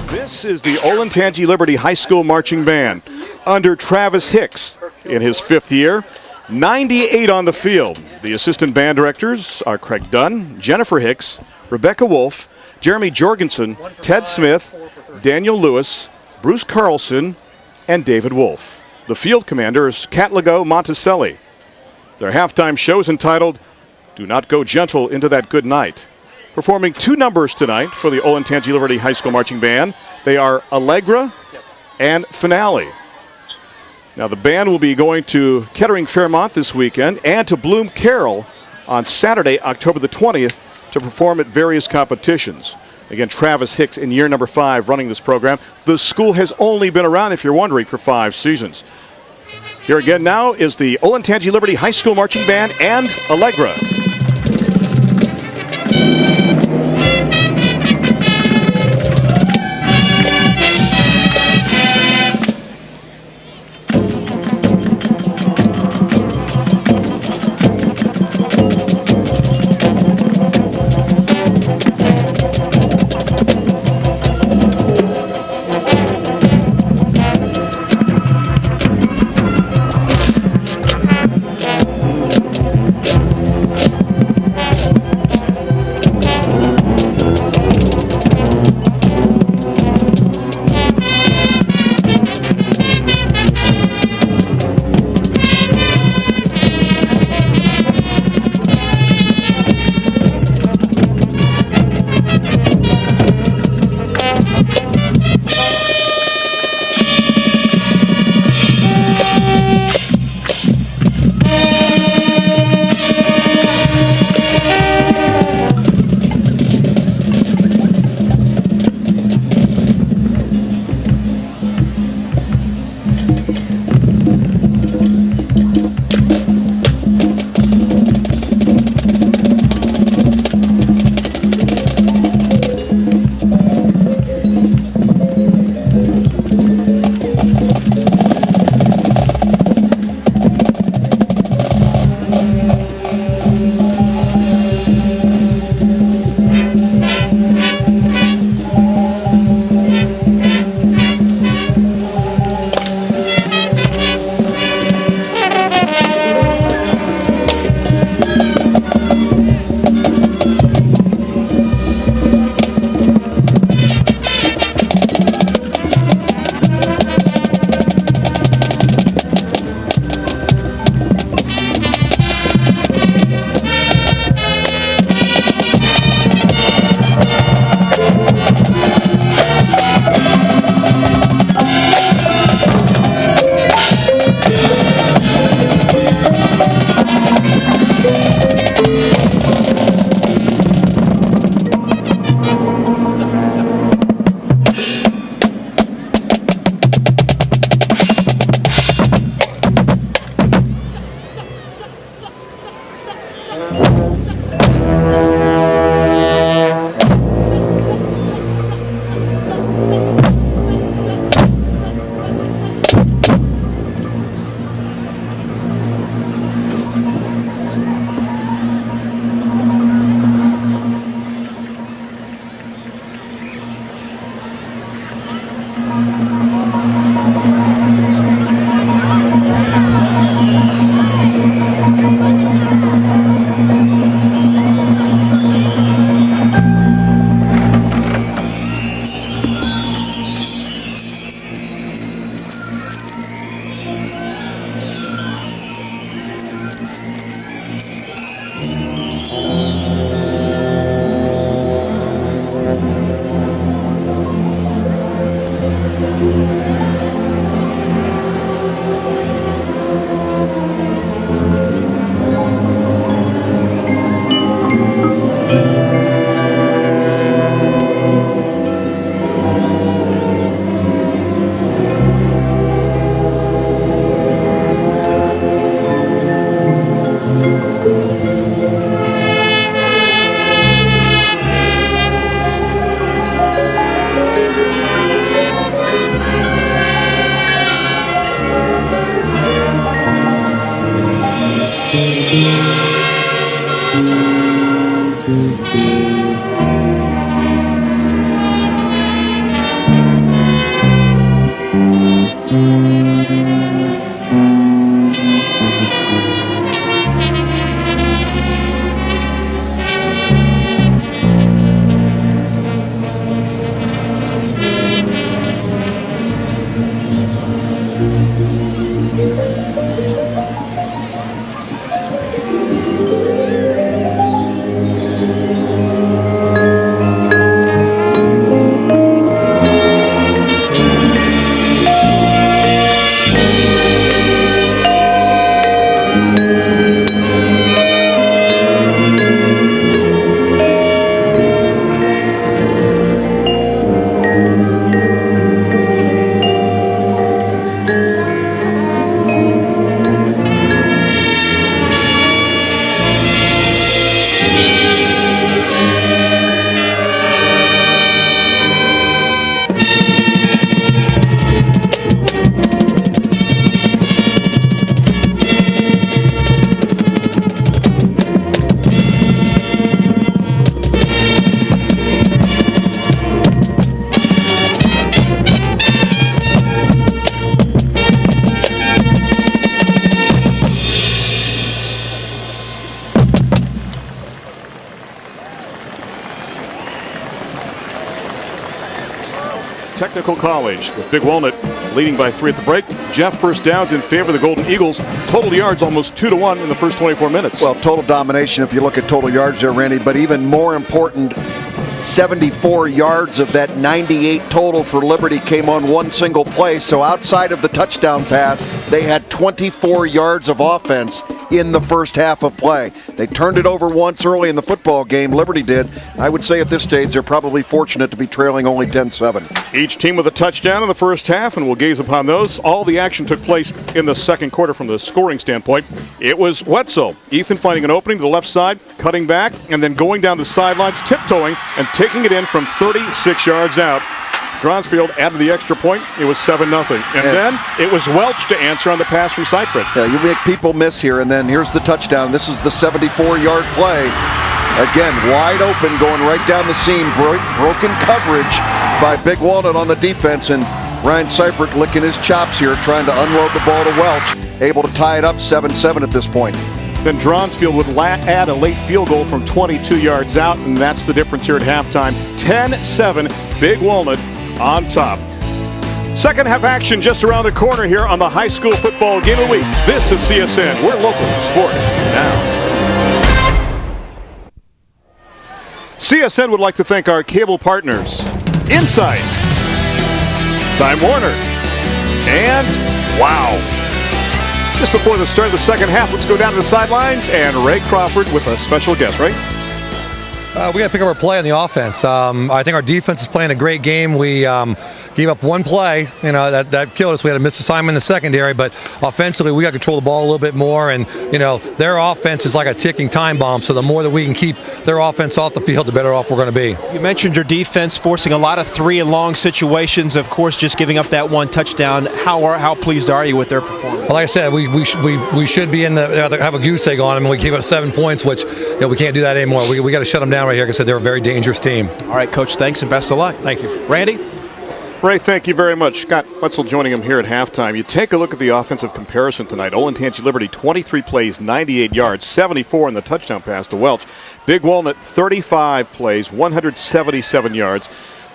This is the Olentangy Liberty High School Marching Band under Travis Hicks in his 5th year. 98 on the field. The assistant band directors are Craig Dunn, Jennifer Hicks, Rebecca Wolf, Jeremy Jorgensen, Ted Smith, Daniel Lewis, Bruce Carlson, and David Wolf. The field commander is Catlago Monticelli. Their halftime show is entitled, Do Not Go Gentle Into That Good Night. Performing 2 numbers tonight for the Olentangy Liberty High School Marching Band. They are Allegra and Finale. Now the band will be going to Kettering Fairmont this weekend and to Bloom Carroll on Saturday, October the 20th, to perform at various competitions. Again, Travis Hicks in year number 5 running this program. The school has only been around, if you're wondering, for 5 seasons. Here again now is the Olentangy Liberty High School Marching Band and Allegra. Technical College with Big Walnut leading by 3 at the break. Jeff, first downs in favor of the Golden Eagles. Total yards almost 2-1 in the first 24 minutes. Well, total domination if you look at total yards there, Randy, but even more important, 74 yards of that 98 total for Liberty came on one single play. So outside of the touchdown pass, they had 24 yards of offense in the first half of play. They turned it over once early in the football game, Liberty did. I would say at this stage they're probably fortunate to be trailing only 10-7. Each team with a touchdown in the first half, and we'll gaze upon those. All the action took place in the second quarter from the scoring standpoint. It was Wetzel. Ethan finding an opening to the left side, cutting back, and then going down the sidelines, tiptoeing, and taking it in from 36 yards out. Dronsfield added the extra point. It was 7-0. And then it was Welch to answer on the pass from Cypriot. Yeah, you make people miss here, and then here's the touchdown. This is the 74-yard play. Again, wide open, going right down the seam. Broken coverage by Big Walnut on the defense, and Ryan Cypriot licking his chops here, trying to unload the ball to Welch. Able to tie it up 7-7 at this point. Then Dronsfield would add a late field goal from 22 yards out, and that's the difference here at halftime. 10-7, Big Walnut on top. Second half action just around the corner here on the high school football game of the week. This is CSN. We're local sports now. CSN would like to thank our cable partners, Insight, Time Warner, and wow. Just before the start of the second half, let's go down to the sidelines and Ray Crawford with a special guest, right? We got to pick up our play on the offense. I think our defense is playing a great game. We gave up one play, that killed us. We had a misassignment in the secondary, but offensively we got to control the ball a little bit more. And their offense is like a ticking time bomb. So the more that we can keep their offense off the field, the better off we're going to be. You mentioned your defense forcing a lot of 3-and-long situations. Of course, just giving up that one touchdown. How pleased are you with their performance? Well, like I said, we should be in have a goose egg on them, and we gave up 7 points, which we can't do that anymore. We got to shut them down right here. Like I said, they're a very dangerous team. All right, Coach, thanks and best of luck. Thank you. Randy? Ray, thank you very much. Scott Wetzel joining him here at halftime. You take a look at the offensive comparison tonight. Olentangy Liberty, 23 plays, 98 yards, 74 in the touchdown pass to Welch. Big Walnut, 35 plays, 177 yards.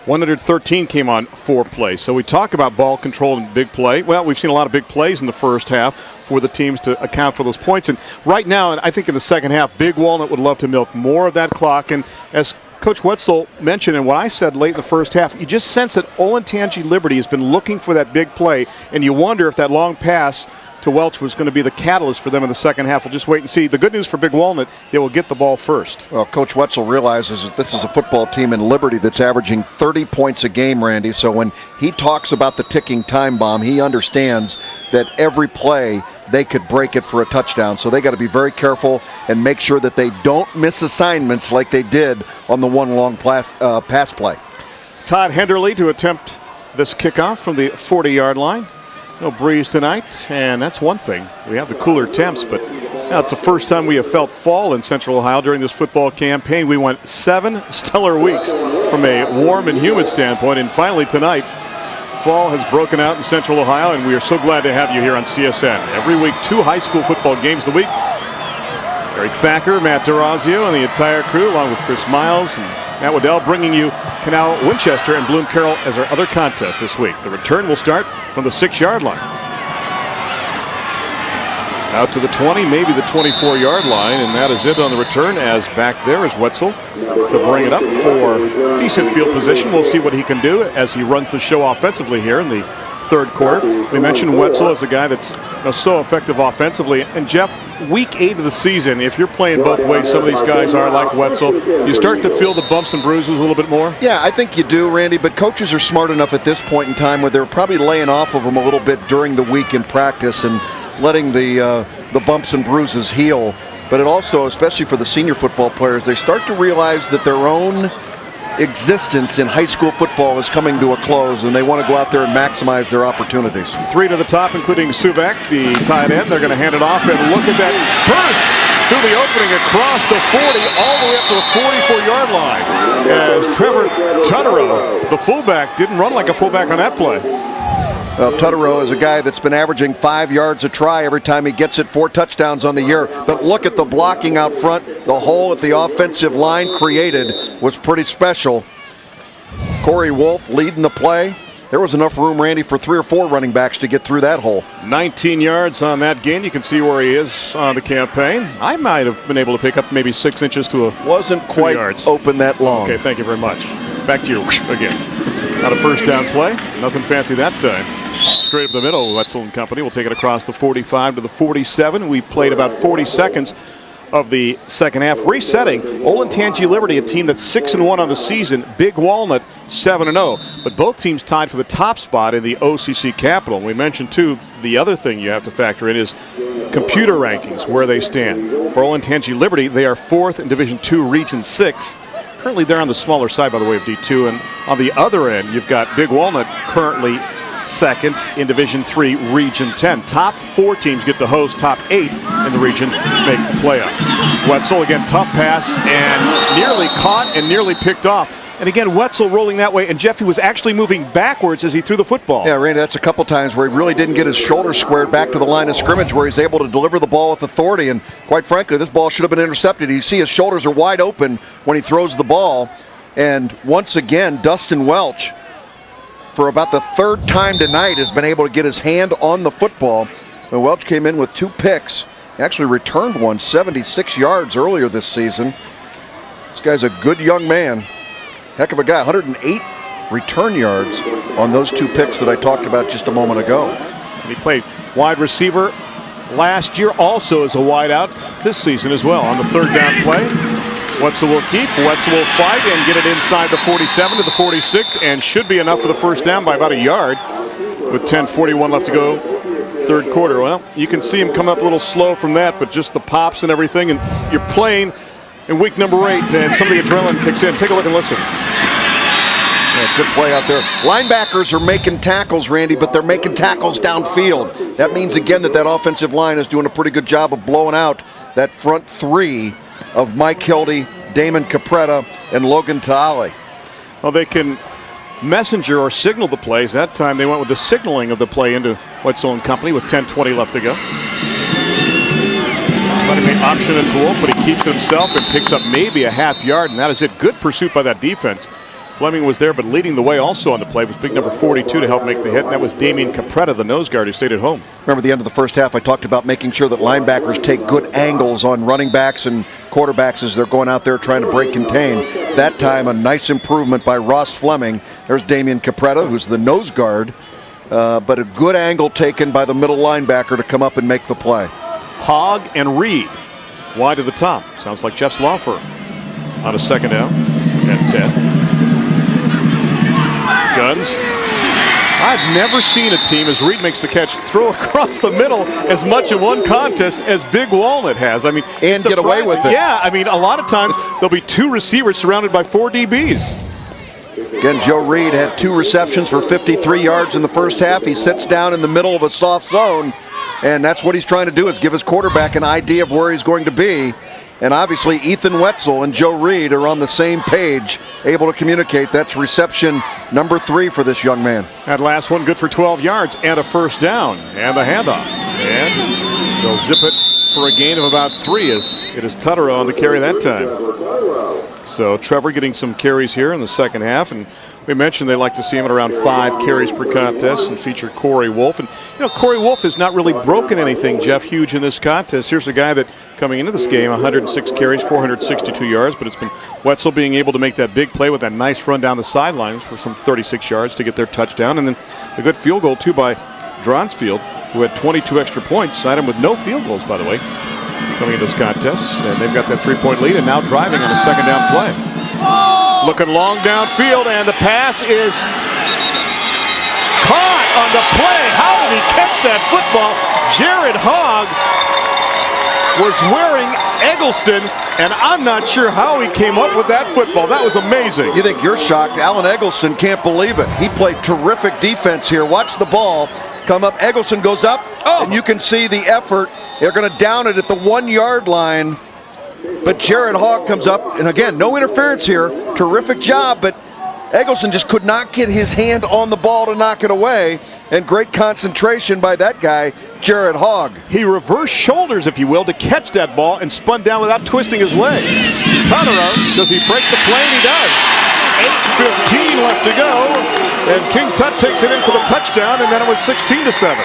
113 came on 4 plays. So we talk about ball control and big play. Well, we've seen a lot of big plays in the first half for the teams to account for those points. And right now, and I think in the second half, Big Walnut would love to milk more of that clock. And as Coach Wetzel mentioned, and what I said late in the first half, you just sense that Olentangy Liberty has been looking for that big play, and you wonder if that long pass to Welch was going to be the catalyst for them in the second half. We'll just wait and see. The good news for Big Walnut, they will get the ball first. Well, Coach Wetzel realizes that this is a football team in Liberty that's averaging 30 points a game, Randy. So when he talks about the ticking time bomb, he understands that every play they could break it for a touchdown. So they got to be very careful and make sure that they don't miss assignments like they did on the one long pass play. Todd Henderly to attempt this kickoff from the 40-yard line. No breeze tonight, and that's one thing. We have the cooler temps, but now it's the first time we have felt fall in Central Ohio during this football campaign. We went 7 stellar weeks from a warm and humid standpoint, and finally tonight, fall has broken out in Central Ohio, and we are so glad to have you here on CSN. Every week, 2 high school football games of the week. Eric Thacker, Matt DeRazio, and the entire crew, along with Chris Miles and Matt Waddell, bringing you Canal Winchester and Bloom Carroll as our other contest this week. The return will start from the 6-yard line. Out to the 20, maybe the 24-yard line, and that is it on the return, as back there is Wetzel to bring it up for decent field position. We'll see what he can do as he runs the show offensively here in the third quarter. We mentioned Wetzel as a guy that's so effective offensively. And Jeff, week 8 of the season, if you're playing both ways, some of these guys are like Wetzel, you start to feel the bumps and bruises a little bit more? Yeah, I think you do, Randy, but coaches are smart enough at this point in time where they're probably laying off of them a little bit during the week in practice and letting the bumps and bruises heal. But it also, especially for the senior football players, they start to realize that their own existence in high school football is coming to a close, and they want to go out there and maximize their opportunities. 3 to the top, including Suvak, the tight end. They're going to hand it off, and look at that burst through the opening across the 40, all the way up to the 44-yard line. As Trevor Tutterow, the fullback, didn't run like a fullback on that play. Tutterow is a guy that's been averaging 5 yards a try every time he gets it, 4 touchdowns on the year. But look at the blocking out front. The hole at the offensive line created was pretty special. Corey Wolf leading the play. There was enough room, Randy, for 3 or 4 running backs to get through that hole. 19 yards on that gain. You can see where he is on the campaign. I might have been able to pick up maybe 6 inches to a wasn't quite yards. Open that long. Okay, thank you very much. Back to you again. Not a first down play. Nothing fancy that time. Straight up the middle, Wetzel and company will take it across the 45 to the 47. We've played about 40 seconds of the second half. Resetting, Olentangy Liberty, a team that's 6-1 on the season. Big Walnut, 7-0. But both teams tied for the top spot in the OCC Capital. We mentioned, too, the other thing you have to factor in is computer rankings, where they stand. For Olentangy Liberty, they are 4th in Division II, Region 6. Currently, they're on the smaller side, by the way, of D2. And on the other end, you've got Big Walnut currently 2nd in Division III, Region 10. Top 4 teams get to host. Top 8 in the region make the playoffs. Wetzel, again, tough pass, and nearly caught and nearly picked off. And again, Wetzel rolling that way, and Jeffy was actually moving backwards as he threw the football. Yeah, Randy, that's a couple times where he really didn't get his shoulder squared back to the line of scrimmage, where he's able to deliver the ball with authority. And quite frankly, this ball should have been intercepted. You see his shoulders are wide open when he throws the ball. And once again, Dustin Welch, for about the 3rd time tonight, has been able to get his hand on the football. And Welch came in with 2 picks. He actually returned one 76 yards earlier this season. This guy's a good young man. Heck of a guy. 108 return yards on those 2 picks that I talked about just a moment ago. And he played wide receiver last year, also as a wideout this season as well on the 3rd down play. Wetzel will keep. Wetzel will fight and get it inside the 47 to the 46, and should be enough for the first down by about a yard with 10:41 left to go, 3rd quarter. Well, you can see him come up a little slow from that, but just the pops and everything, and you're playing in week number 8, and some of the adrenaline kicks in. Take a look and listen. Yeah, good play out there. Linebackers are making tackles, Randy, but they're making tackles downfield. That means, again, that offensive line is doing a pretty good job of blowing out that front 3 of Mike Hildy, Damon Capretta, and Logan Taale. Well, they can messenger or signal the plays. That time they went with the signaling of the play into Wetzel and company with 10:20 left to go. But he may option it to Wolf, but he keeps it himself and picks up maybe a half yard, and that is it. Good pursuit by that defense. Fleming was there, but leading the way also on the play was big number 42 to help make the hit, and that was Damian Capretta, the nose guard, who stayed at home. Remember the end of the first half, I talked about making sure that linebackers take good angles on running backs and quarterbacks as they're going out there trying to break contain. That time, a nice improvement by Ross Fleming. There's Damian Capretta, who's the nose guard, but a good angle taken by the middle linebacker to come up and make the play. Hogg and Reed wide to the top. Sounds like Jeff's law firm on a 2nd down and 10. Guns. I've never seen a team, as Reed makes the catch, throw across the middle as much in one contest as Big Walnut has. I mean, and get away with it. Yeah, I mean, a lot of times there'll be 2 receivers surrounded by 4 DBs. Again, Joe Reed had 2 receptions for 53 yards in the first half. He sits down in the middle of a soft zone, and that's what he's trying to do, is give his quarterback an idea of where he's going to be. And obviously Ethan Wetzel and Joe Reed are on the same page, able to communicate. That's reception number 3 for this young man. That last one good for 12 yards and a first down. And the handoff. And they'll zip it for a gain of about 3 as it is Tutterow on the carry that time. So Trevor getting some carries here in the second half. And we mentioned they like to see him at around 5 carries per contest and feature Corey Wolf. And, you know, Corey Wolf has not really broken anything, Jeff, huge in this contest. Here's a guy that coming into this game, 106 carries, 462 yards, but it's been Wetzel being able to make that big play with that nice run down the sidelines for some 36 yards to get their touchdown. And then a good field goal, too, by Dronsfield, who had 22 extra points. Signed him with no field goals, by the way, coming into this contest. And they've got that 3-point lead and now driving on a second down play. Looking long downfield, and the pass is caught on the play. How did he catch that football? Jared Hogg was wearing Eggleston, and I'm not sure how he came up with that football. That was amazing. You think you're shocked. Alan Eggleston can't believe it. He played terrific defense here. Watch the ball come up. Eggleston goes up, and you can see the effort. They're going to down it at the 1-yard line. But Jared Hogg comes up, and again, no interference here. Terrific job, but Eggleston just could not get his hand on the ball to knock it away, and great concentration by that guy, Jared Hogg. He reversed shoulders, if you will, to catch that ball and spun down without twisting his legs. Tutterow, does he break the plane? He does. 8:15 left to go, and King Tut takes it in for the touchdown, and then it was 16-7.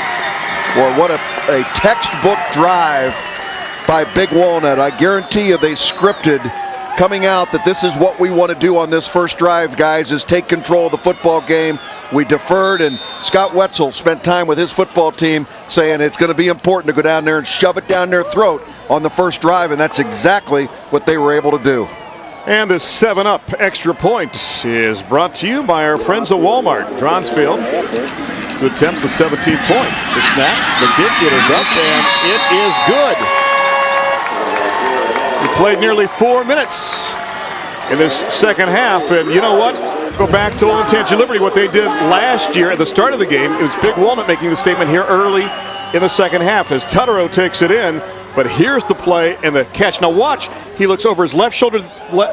Boy, what a textbook drive by Big Walnut. I guarantee you they scripted coming out that this is what we want to do on this first drive, guys, is take control of the football game. We deferred, and Scott Wetzel spent time with his football team saying it's going to be important to go down there and shove it down their throat on the first drive, and that's exactly what they were able to do. And the 7-up extra point is brought to you by our friends at Walmart. Dronsfield to attempt the 17th point. The snap, the kick, it is up, and it is good. He played nearly 4 minutes in this second half, and you know what? Go back to Olentangy Liberty, what they did last year at the start of the game. It was Big Walnut making the statement here early in the second half as Tutterow takes it in, but here's the play and the catch. Now watch, he looks over his left shoulder,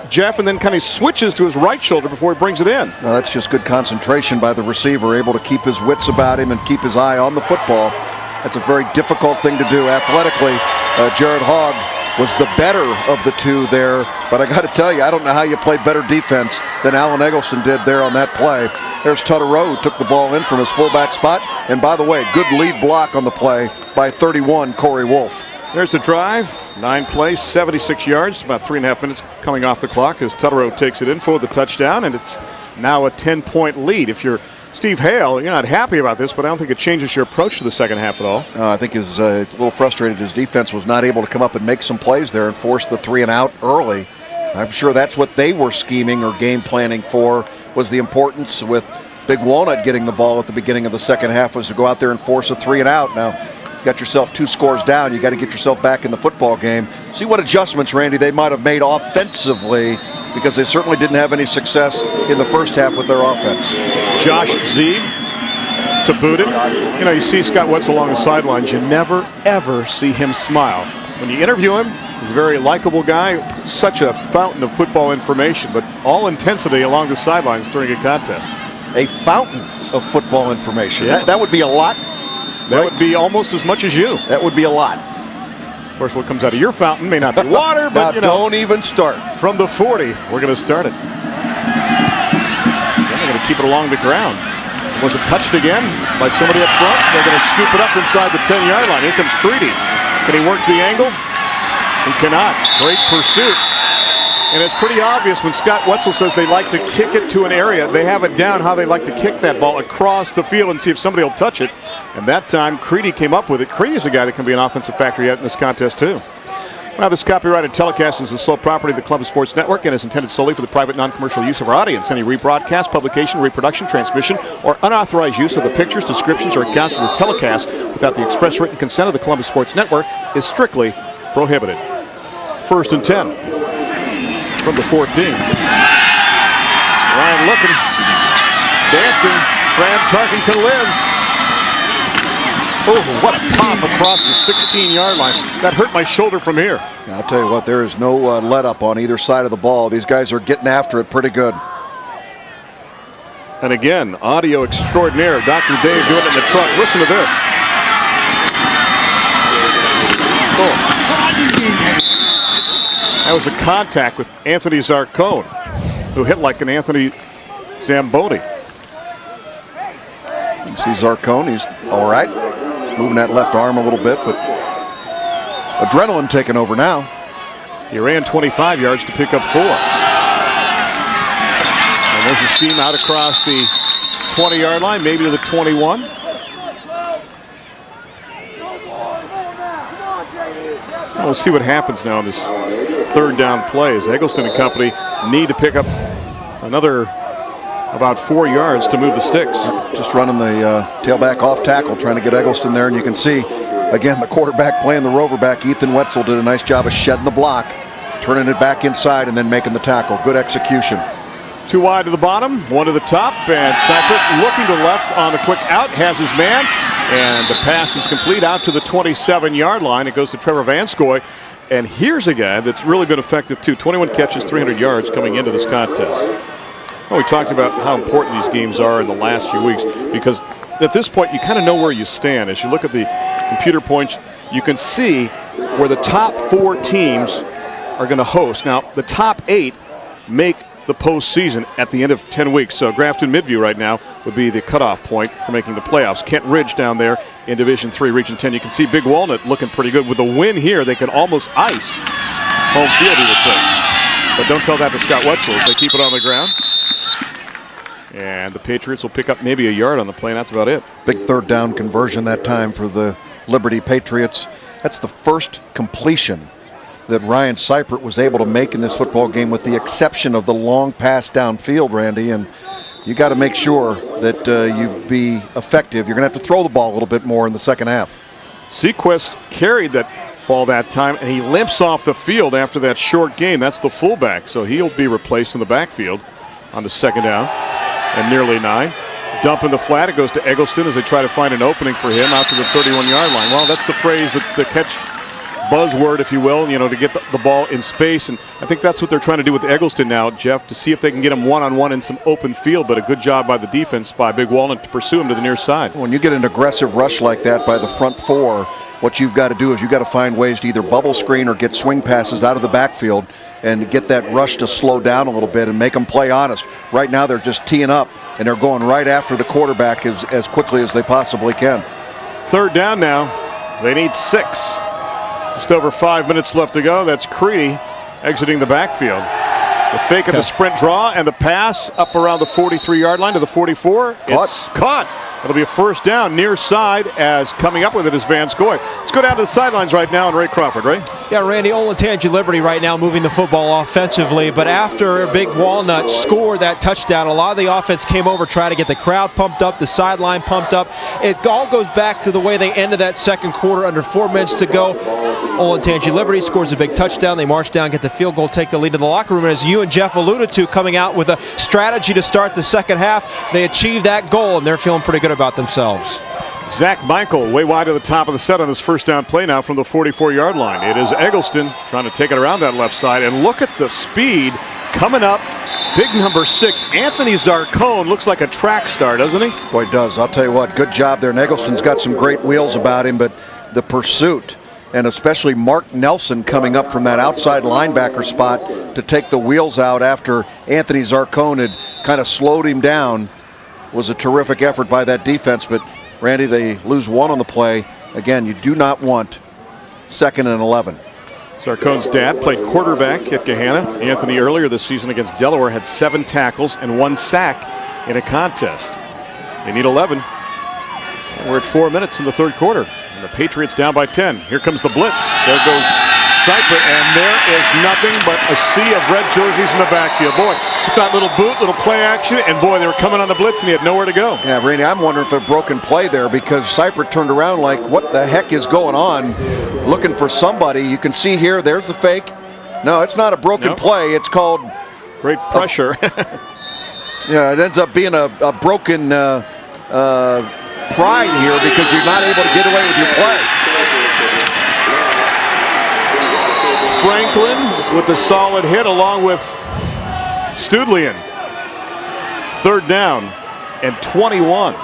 Jeff, and then kind of switches to his right shoulder before he brings it in. Well, that's just good concentration by the receiver, able to keep his wits about him and keep his eye on the football. That's a very difficult thing to do athletically. Jared Hogg was the better of the two there, but I got to tell you, I don't know how you play better defense than Alan Eggleston did there on that play. There's Tutterow, who took the ball in from his fullback spot, and by the way, good lead block on the play by 31, Corey Wolf. There's the drive, 9 plays, 76 yards, about 3.5 minutes coming off the clock as Tutterow takes it in for the touchdown, and it's now a 10-point lead. If you're Steve Hale, you're not happy about this, but I don't think it changes your approach to the second half at all. I think he's a little frustrated. His defense was not able to come up and make some plays there and force the 3-and-out early. I'm sure that's what they were scheming or game planning for, was the importance with Big Walnut getting the ball at the beginning of the second half, was to go out there and force a 3-and-out. Now, you got yourself 2 scores down. You got to get yourself back in the football game. See what adjustments, Randy, they might have made offensively, because they certainly didn't have any success in the first half with their offense. Josh Zeeb to boot it. You know, you see Scott Wetzel along the sidelines, you never, ever see him smile. When you interview him, he's a very likable guy, such a fountain of football information, but all intensity along the sidelines during a contest. A fountain of football information. Yeah. That would be a lot. That would be almost as much as you. That would be a lot. Of course, what comes out of your fountain may not be water, but now, you know. Don't even start. From the 40, we're going to start it. Then they're going to keep it along the ground. Was it touched again by somebody up front? They're going to scoop it up inside the 10-yard line. Here comes Creedy. Can he work the angle? He cannot. Great pursuit. And it's pretty obvious when Scott Wetzel says they like to kick it to an area. They have it down how they like to kick that ball across the field and see if somebody will touch it. And that time, Creedy came up with it. Creedy's a guy that can be an offensive factor yet in this contest, too. Well, this copyrighted telecast is the sole property of the Columbus Sports Network and is intended solely for the private, non-commercial use of our audience. Any rebroadcast, publication, reproduction, transmission, or unauthorized use of the pictures, descriptions, or accounts of this telecast without the express written consent of the Columbus Sports Network is strictly prohibited. 1st and 10 from the 14. Ryan looking, dancing. Fran Tarkington lives. Oh, what a pop across the 16-yard line. That hurt my shoulder from here. Yeah, I'll tell you what, there is no let up on either side of the ball. These guys are getting after it pretty good. And again, audio extraordinaire. Dr. Dave doing it in the truck. Listen to this. Oh. That was a contact with Anthony Zarcone, who hit like an Anthony Zamboni. You see Zarcone, he's all right. Moving that left arm a little bit, but adrenaline taking over now. He ran 25 yards to pick up 4. And there's a seam out across the 20-yard line, maybe to the 21. So we'll see what happens now in this third down play as Eggleston and company need to pick up another about 4 yards to move the sticks. Just running the tailback off tackle, trying to get Eggleston there, and you can see, again, the quarterback playing the rover back. Ethan Wetzel did a nice job of shedding the block, turning it back inside, and then making the tackle. Good execution. 2 wide to the bottom, 1 to the top, and Seifert looking to left on the quick out, has his man, and the pass is complete out to the 27-yard line. It goes to Trevor Vanskoy, and here's a guy that's really been effective too. 21 catches, 300 yards coming into this contest. Well, we talked about how important these games are in the last few weeks because at this point you kind of know where you stand. As you look at the computer points, you can see where the top 4 teams are going to host. Now, the top 8 make the postseason at the end of 10 weeks. So Grafton Midview right now would be the cutoff point for making the playoffs. Kent Ridge down there in Division 3, Region 10. You can see Big Walnut looking pretty good. With a win here, they could almost ice home field, you would think. But don't tell that to Scott Wetzel as they keep it on the ground. And the Patriots will pick up maybe a yard on the play, and that's about it. Big third down conversion that time for the Liberty Patriots. That's the first completion that Ryan Seifert was able to make in this football game, with the exception of the long pass downfield, Randy. And you got to make sure that you be effective. You're going to have to throw the ball a little bit more in the second half. Sequest carried that ball that time, and he limps off the field after that short gain. That's the fullback, so he'll be replaced in the backfield on the second down and nearly 9. Dump in the flat. It goes to Eggleston as they try to find an opening for him out to the 31-yard line. Well, that's the phrase, that's the catch buzzword, if you will, to get the ball in space. And I think that's what they're trying to do with Eggleston now, Jeff, to see if they can get him one-on-one in some open field. But a good job by the defense by Big Walnut to pursue him to the near side. When you get an aggressive rush like that by the front 4, what you've got to do is you've got to find ways to either bubble screen or get swing passes out of the backfield and get that rush to slow down a little bit and make them play honest. Right now they're just teeing up and they're going right after the quarterback as quickly as they possibly can. Third down now. They need 6. Just over 5 minutes left to go. That's Creedy exiting the backfield. The fake of the sprint draw and the pass up around the 43-yard line to the 44. It's caught. It'll be a first down near side, as coming up with it is Vanskoy. Let's go down to the sidelines right now and Ray Crawford, Ray. Yeah, Randy, Olentangy Liberty right now moving the football offensively, but after Big Walnut scored that touchdown, a lot of the offense came over trying to get the crowd pumped up, the sideline pumped up. It all goes back to the way they ended that second quarter under 4 minutes to go. Olentangy Liberty scores a big touchdown. They march down, get the field goal, take the lead to the locker room. And as you and Jeff alluded to, coming out with a strategy to start the second half, they achieved that goal, and they're feeling pretty good about themselves. Zach Michael way wide to the top of the set on this first down play now from the 44-yard line. It is Eggleston trying to take it around that left side, and look at the speed coming up. Big number 6, Anthony Zarcone, looks like a track star, doesn't he? Boy, he does. I'll tell you what, good job there. And Eggleston's got some great wheels about him, but the pursuit, and especially Mark Nelson coming up from that outside linebacker spot to take the wheels out after Anthony Zarcone had kind of slowed him down, was a terrific effort by that defense. But Randy, they lose 1 on the play. Again, you do not want 2nd and 11. Zarcone's dad played quarterback at Gahanna. Anthony earlier this season against Delaware had 7 tackles and 1 sack in a contest. They need 11. And we're at 4 minutes in the third quarter. And the Patriots down by 10. Here comes the blitz. There goes Seifert, and there is nothing but a sea of red jerseys in the backfield. Boy, it's that little boot, little play action, and boy, they were coming on the blitz and he had nowhere to go. Yeah, Randy, I'm wondering if a broken play there, because Seifert turned around like, what the heck is going on? Looking for somebody. You can see here, there's the fake. No, it's not a broken play. It's called great pressure. Yeah, it ends up being a broken pride here because you're not able to get away with your play. Franklin with a solid hit along with Studlian. Third down and 21.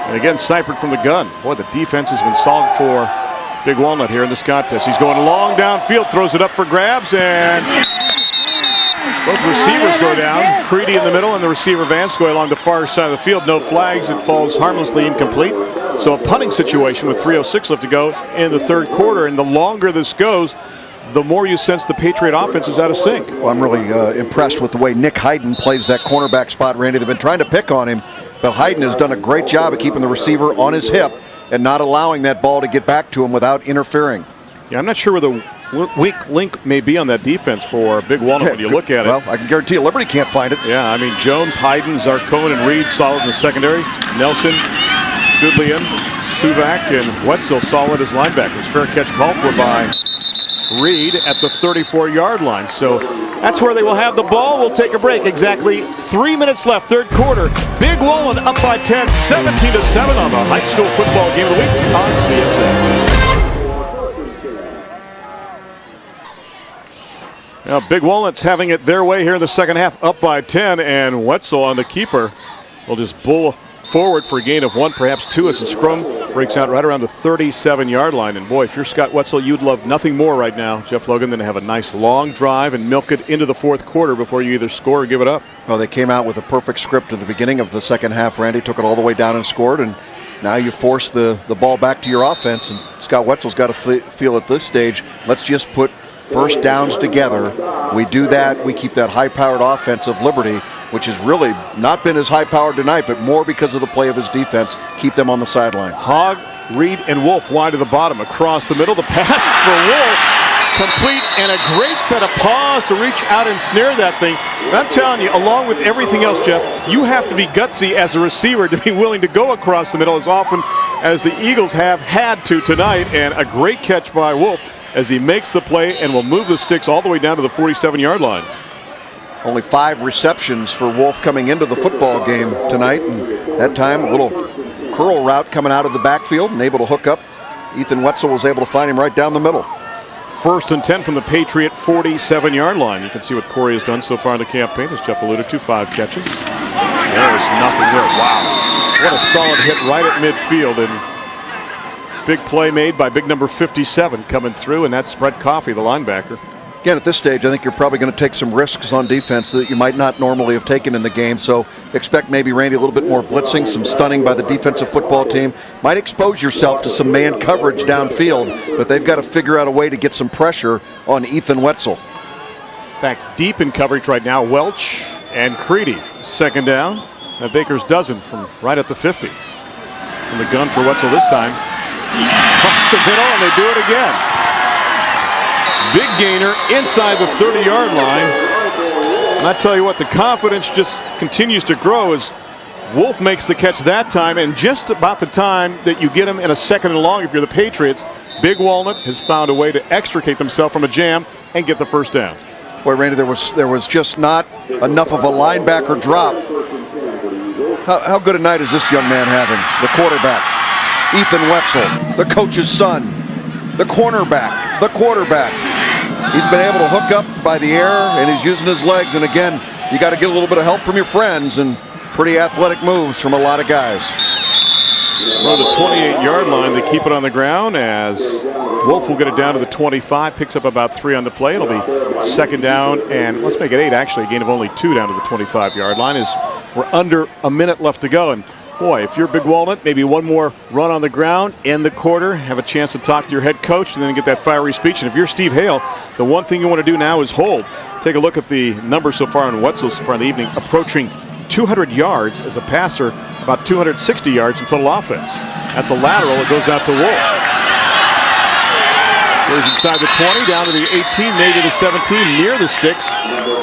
And again, Seipert from the gun. Boy, the defense has been solid for Big Walnut here in this contest. He's going long downfield, throws it up for grabs, and both receivers go down. Creedy in the middle and the receiver Vance go along the far side of the field. No flags. It falls harmlessly incomplete. So a punting situation with 3:06 left to go in the third quarter. And the longer this goes, the more you sense the Patriot offense is out of sync. Well, I'm really impressed with the way Nick Hayden plays that cornerback spot, Randy. They've been trying to pick on him, but Hayden has done a great job of keeping the receiver on his hip and not allowing that ball to get back to him without interfering. Yeah, I'm not sure where the weak link may be on that defense for Big Walnut when you look at it. Well, I can guarantee you Liberty can't find it. Yeah, I mean, Jones, Hayden, Zarcone, and Reed solid in the secondary. Nelson, Studlian, Suvak, and Wetzel solid as linebackers. Fair catch called for by Reed at the 34-yard line. So that's where they will have the ball. We'll take a break. Exactly 3 minutes left, third quarter. Big Walnut up by 10, 17-7 on the high school football game of the week on CSN. Now, Big Walnut's having it their way here in the second half, up by 10, and Wetzel on the keeper will just bull forward for a gain of 1, perhaps 2, as the scrum breaks out right around the 37-yard line. And boy, if you're Scott Wetzel, you'd love nothing more right now, Jeff Logan, than to have a nice long drive and milk it into the fourth quarter before you either score or give it up. Well, they came out with a perfect script at the beginning of the second half. Randy took it all the way down and scored, and now you force the ball back to your offense. And Scott Wetzel's got to feel at this stage, let's just put first downs together. We do that, we keep that high-powered offense of Liberty, which has really not been as high-powered tonight, but more because of the play of his defense, keep them on the sideline. Hogg, Reed, and Wolf wide to the bottom. Across the middle, the pass for Wolf, complete, and a great set of paws to reach out and snare that thing. And I'm telling you, along with everything else, Jeff, you have to be gutsy as a receiver to be willing to go across the middle as often as the Eagles have had to tonight. And a great catch by Wolf as he makes the play and will move the sticks all the way down to the 47-yard line. Only 5 receptions for Wolf coming into the football game tonight, and that time a little curl route coming out of the backfield and able to hook up. Ethan Wetzel was able to find him right down the middle. 1st and 10 from the Patriot 47-yard line. You can see what Corey has done so far in the campaign, as Jeff alluded to, 5 catches. There's nothing there. Wow. What a solid hit right at midfield, and big play made by big number 57 coming through, and that's Brett Coffey, the linebacker. Again, at this stage, I think you're probably going to take some risks on defense that you might not normally have taken in the game. So expect maybe, Randy, a little bit more blitzing, some stunning by the defensive football team. Might expose yourself to some man coverage downfield, but they've got to figure out a way to get some pressure on Ethan Wetzel. In fact, deep in coverage right now, Welch and Creedy. Second down. At Baker's dozen from right at the 50. From the gun for Wetzel this time. Across the middle, and they do it again. Big gainer inside the 30-yard line. And I tell you what, the confidence just continues to grow as Wolf makes the catch that time, and just about the time that you get him in a second and long if you're the Patriots, Big Walnut has found a way to extricate themselves from a jam and get the first down. Boy, Randy, there was just not enough of a linebacker drop. How good a night is this young man having? The quarterback, Ethan Wetzel, the coach's son, the cornerback, the quarterback. He's been able to hook up by the air, and he's using his legs. And again, you got to get a little bit of help from your friends, and pretty athletic moves from a lot of guys. Around the 28-yard line, they keep it on the ground as Wolf will get it down to the 25, picks up about 3 on the play. It'll be second down, and let's make it 8, actually, a gain of only 2 down to the 25-yard line as we're under a minute left to go. And boy, if you're Big Walnut, maybe one more run on the ground, end the quarter, have a chance to talk to your head coach, and then get that fiery speech. And if you're Steve Hale, the one thing you want to do now is hold. Take a look at the numbers so far on Wetzel so far in the evening, approaching 200 yards as a passer, about 260 yards in total offense. That's a lateral. It goes out to Wolf. Goes inside the 20, down to the 18, maybe the 17, near the sticks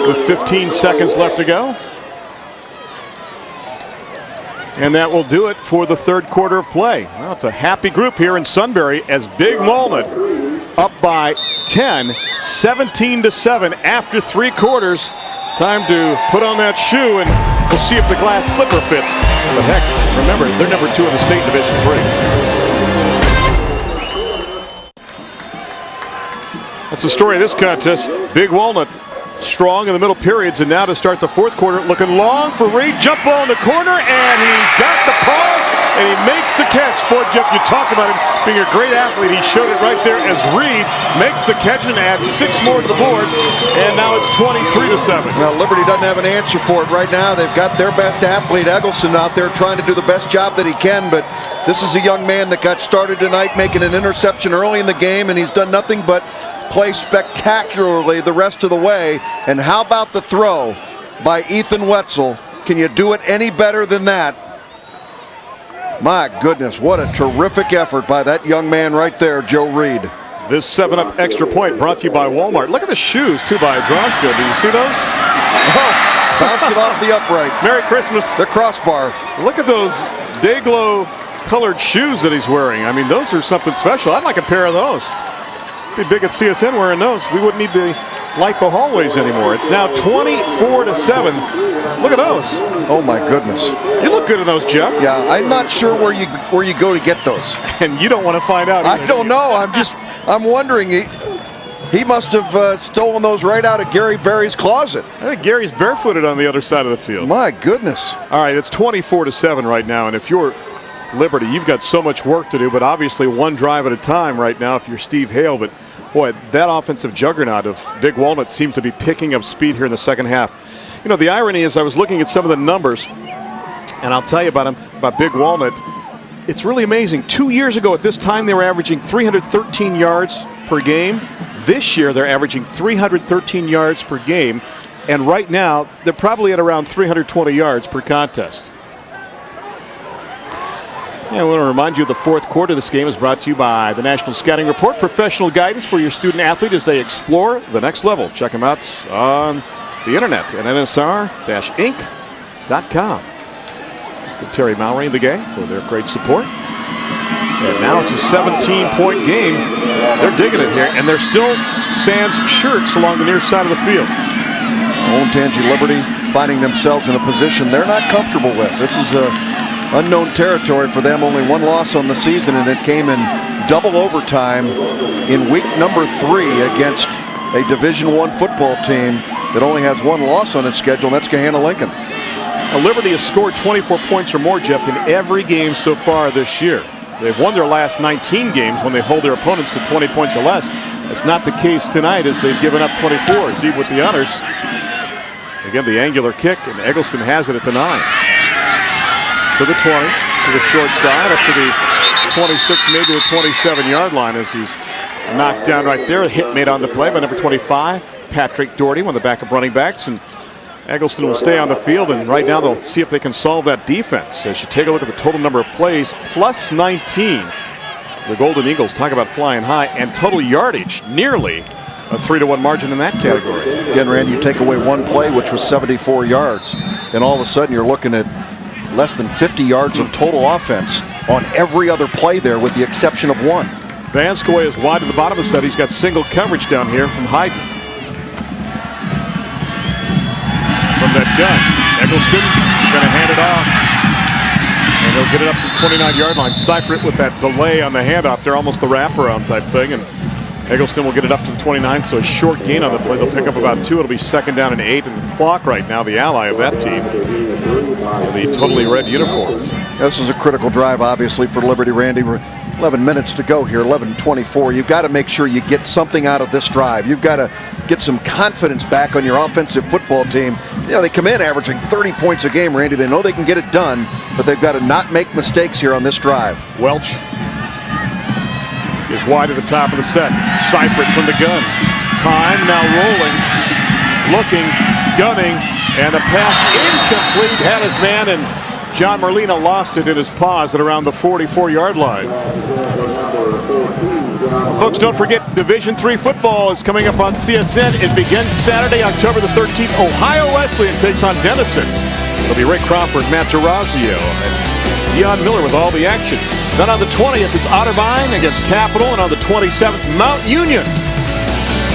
with 15 seconds left to go. And that will do it for the third quarter of play. Well, it's a happy group here in Sunbury as Big Walnut up by 10, 17-7 after 3 quarters. Time to put on that shoe and We'll see if the glass slipper fits. But heck, remember, they're number 2 in the state Division III. That's the story of this contest. Big Walnut strong in the middle periods, and now to start the fourth quarter, looking long for Reed. Jump ball in the corner, and he's got the pause, and he makes the catch. Boy, Jeff, you talk about him being a great athlete. He showed it right there as Reed makes the catch and adds 6 more to the board, and now it's 23-7. Well, Liberty doesn't have an answer for it right now. They've got their best athlete, Eggleston, out there trying to do the best job that he can, but this is a young man that got started tonight making an interception early in the game, and he's done nothing but play spectacularly the rest of the way. And how about the throw by Ethan Wetzel? Can you do it any better than that? My goodness, what a terrific effort by that young man right there, Joe Reed. This 7-up extra point brought to you by Walmart. Look at the shoes, too, by Dronsfield. Did you see those? Oh, bounced it off the upright. Merry Christmas. The crossbar. Look at those Dayglow colored shoes that he's wearing. I mean, those are something special. I'd like a pair of those. Be big at CSN wearing those. We wouldn't need to light the hallways anymore. It's now 24-7. Look at those. Oh my goodness. You look good in those, Jeff. Yeah, I'm not sure where you go to get those. And you don't want to find out either. I don't know. I'm wondering. He must have stolen those right out of Gary Berry's closet. I think Gary's barefooted on the other side of the field. My goodness. All right, it's 24-7 right now, and if you're Liberty, you've got so much work to do, but obviously one drive at a time right now if you're Steve Hale. But boy, that offensive juggernaut of Big Walnut seems to be picking up speed here in the second half. You know, the irony is I was looking at some of the numbers, and I'll tell you about Big Walnut. It's really amazing. 2 years ago at this time, they were averaging 313 yards per game. This year, they're averaging 313 yards per game, and right now, they're probably at around 320 yards per contest. Yeah, I want to remind you the fourth quarter of this game is brought to you by the National Scouting Report, professional guidance for your student athlete as they explore the next level. Check them out on the internet at nsr-inc.com. It's Terry Mallory and the gang for their great support. And now it's a 17-point game. They're digging it here, and they're still sans shirts along the near side of the field. Olentangy Liberty finding themselves in a position they're not comfortable with. This is unknown territory for them. Only one loss on the season, and it came in double overtime in week number 3 against a Division I football team that only has one loss on its schedule, and that's Gahanna-Lincoln. Liberty has scored 24 points or more, Jeff, in every game so far this year. They've won their last 19 games when they hold their opponents to 20 points or less. That's not the case tonight, as they've given up 24. Steve with the honors. Again, the angular kick, and Eggleston has it at the 9. To the 20, to the short side, up to the 26, maybe the 27-yard line as he's knocked down right there. A hit made on the play by number 25, Patrick Doherty, one of the backup running backs. And Eggleston will stay on the field, and right now they'll see if they can solve that defense. As you take a look at the total number of plays, plus 19. The Golden Eagles, talk about flying high, and total yardage, nearly a 3-1 margin in that category. Again, Randy, you take away one play, which was 74 yards, and all of a sudden you're looking at less than 50 yards of total offense on every other play there, with the exception of one. Vanskoy is wide to the bottom of the set. He's got single coverage down here from Hyden. From that gun, Eggleston going to hand it off, and he'll get it up to the 29-yard line. Seifert with that delay on the handoff there, almost the wraparound type thing, and Eggleston will get it up to the 29, so a short gain on the play. They'll pick up about 2. It'll be 2nd down and 8, and the clock right now, the ally of that team, the totally red uniforms. This is a critical drive, obviously, for Liberty, Randy. 11 minutes to go here, 11:24. You've got to make sure you get something out of this drive. You've got to get some confidence back on your offensive football team. You know, they come in averaging 30 points a game, Randy. They know they can get it done, but they've got to not make mistakes here on this drive. Welch is wide at the top of the set. Seifert from the gun. Time now rolling, looking, gunning, and a pass incomplete. Had his man, and John Merlina lost it in his paws at around the 44-yard line. Well, folks, don't forget Division III football is coming up on CSN. It begins Saturday, October the 13th. Ohio Wesleyan takes on Denison. It'll be Ray Crawford, Matt Gerazio, and Deion Miller with all the action. Then on the 20th, it's Otterbein against Capital, and on the 27th, Mount Union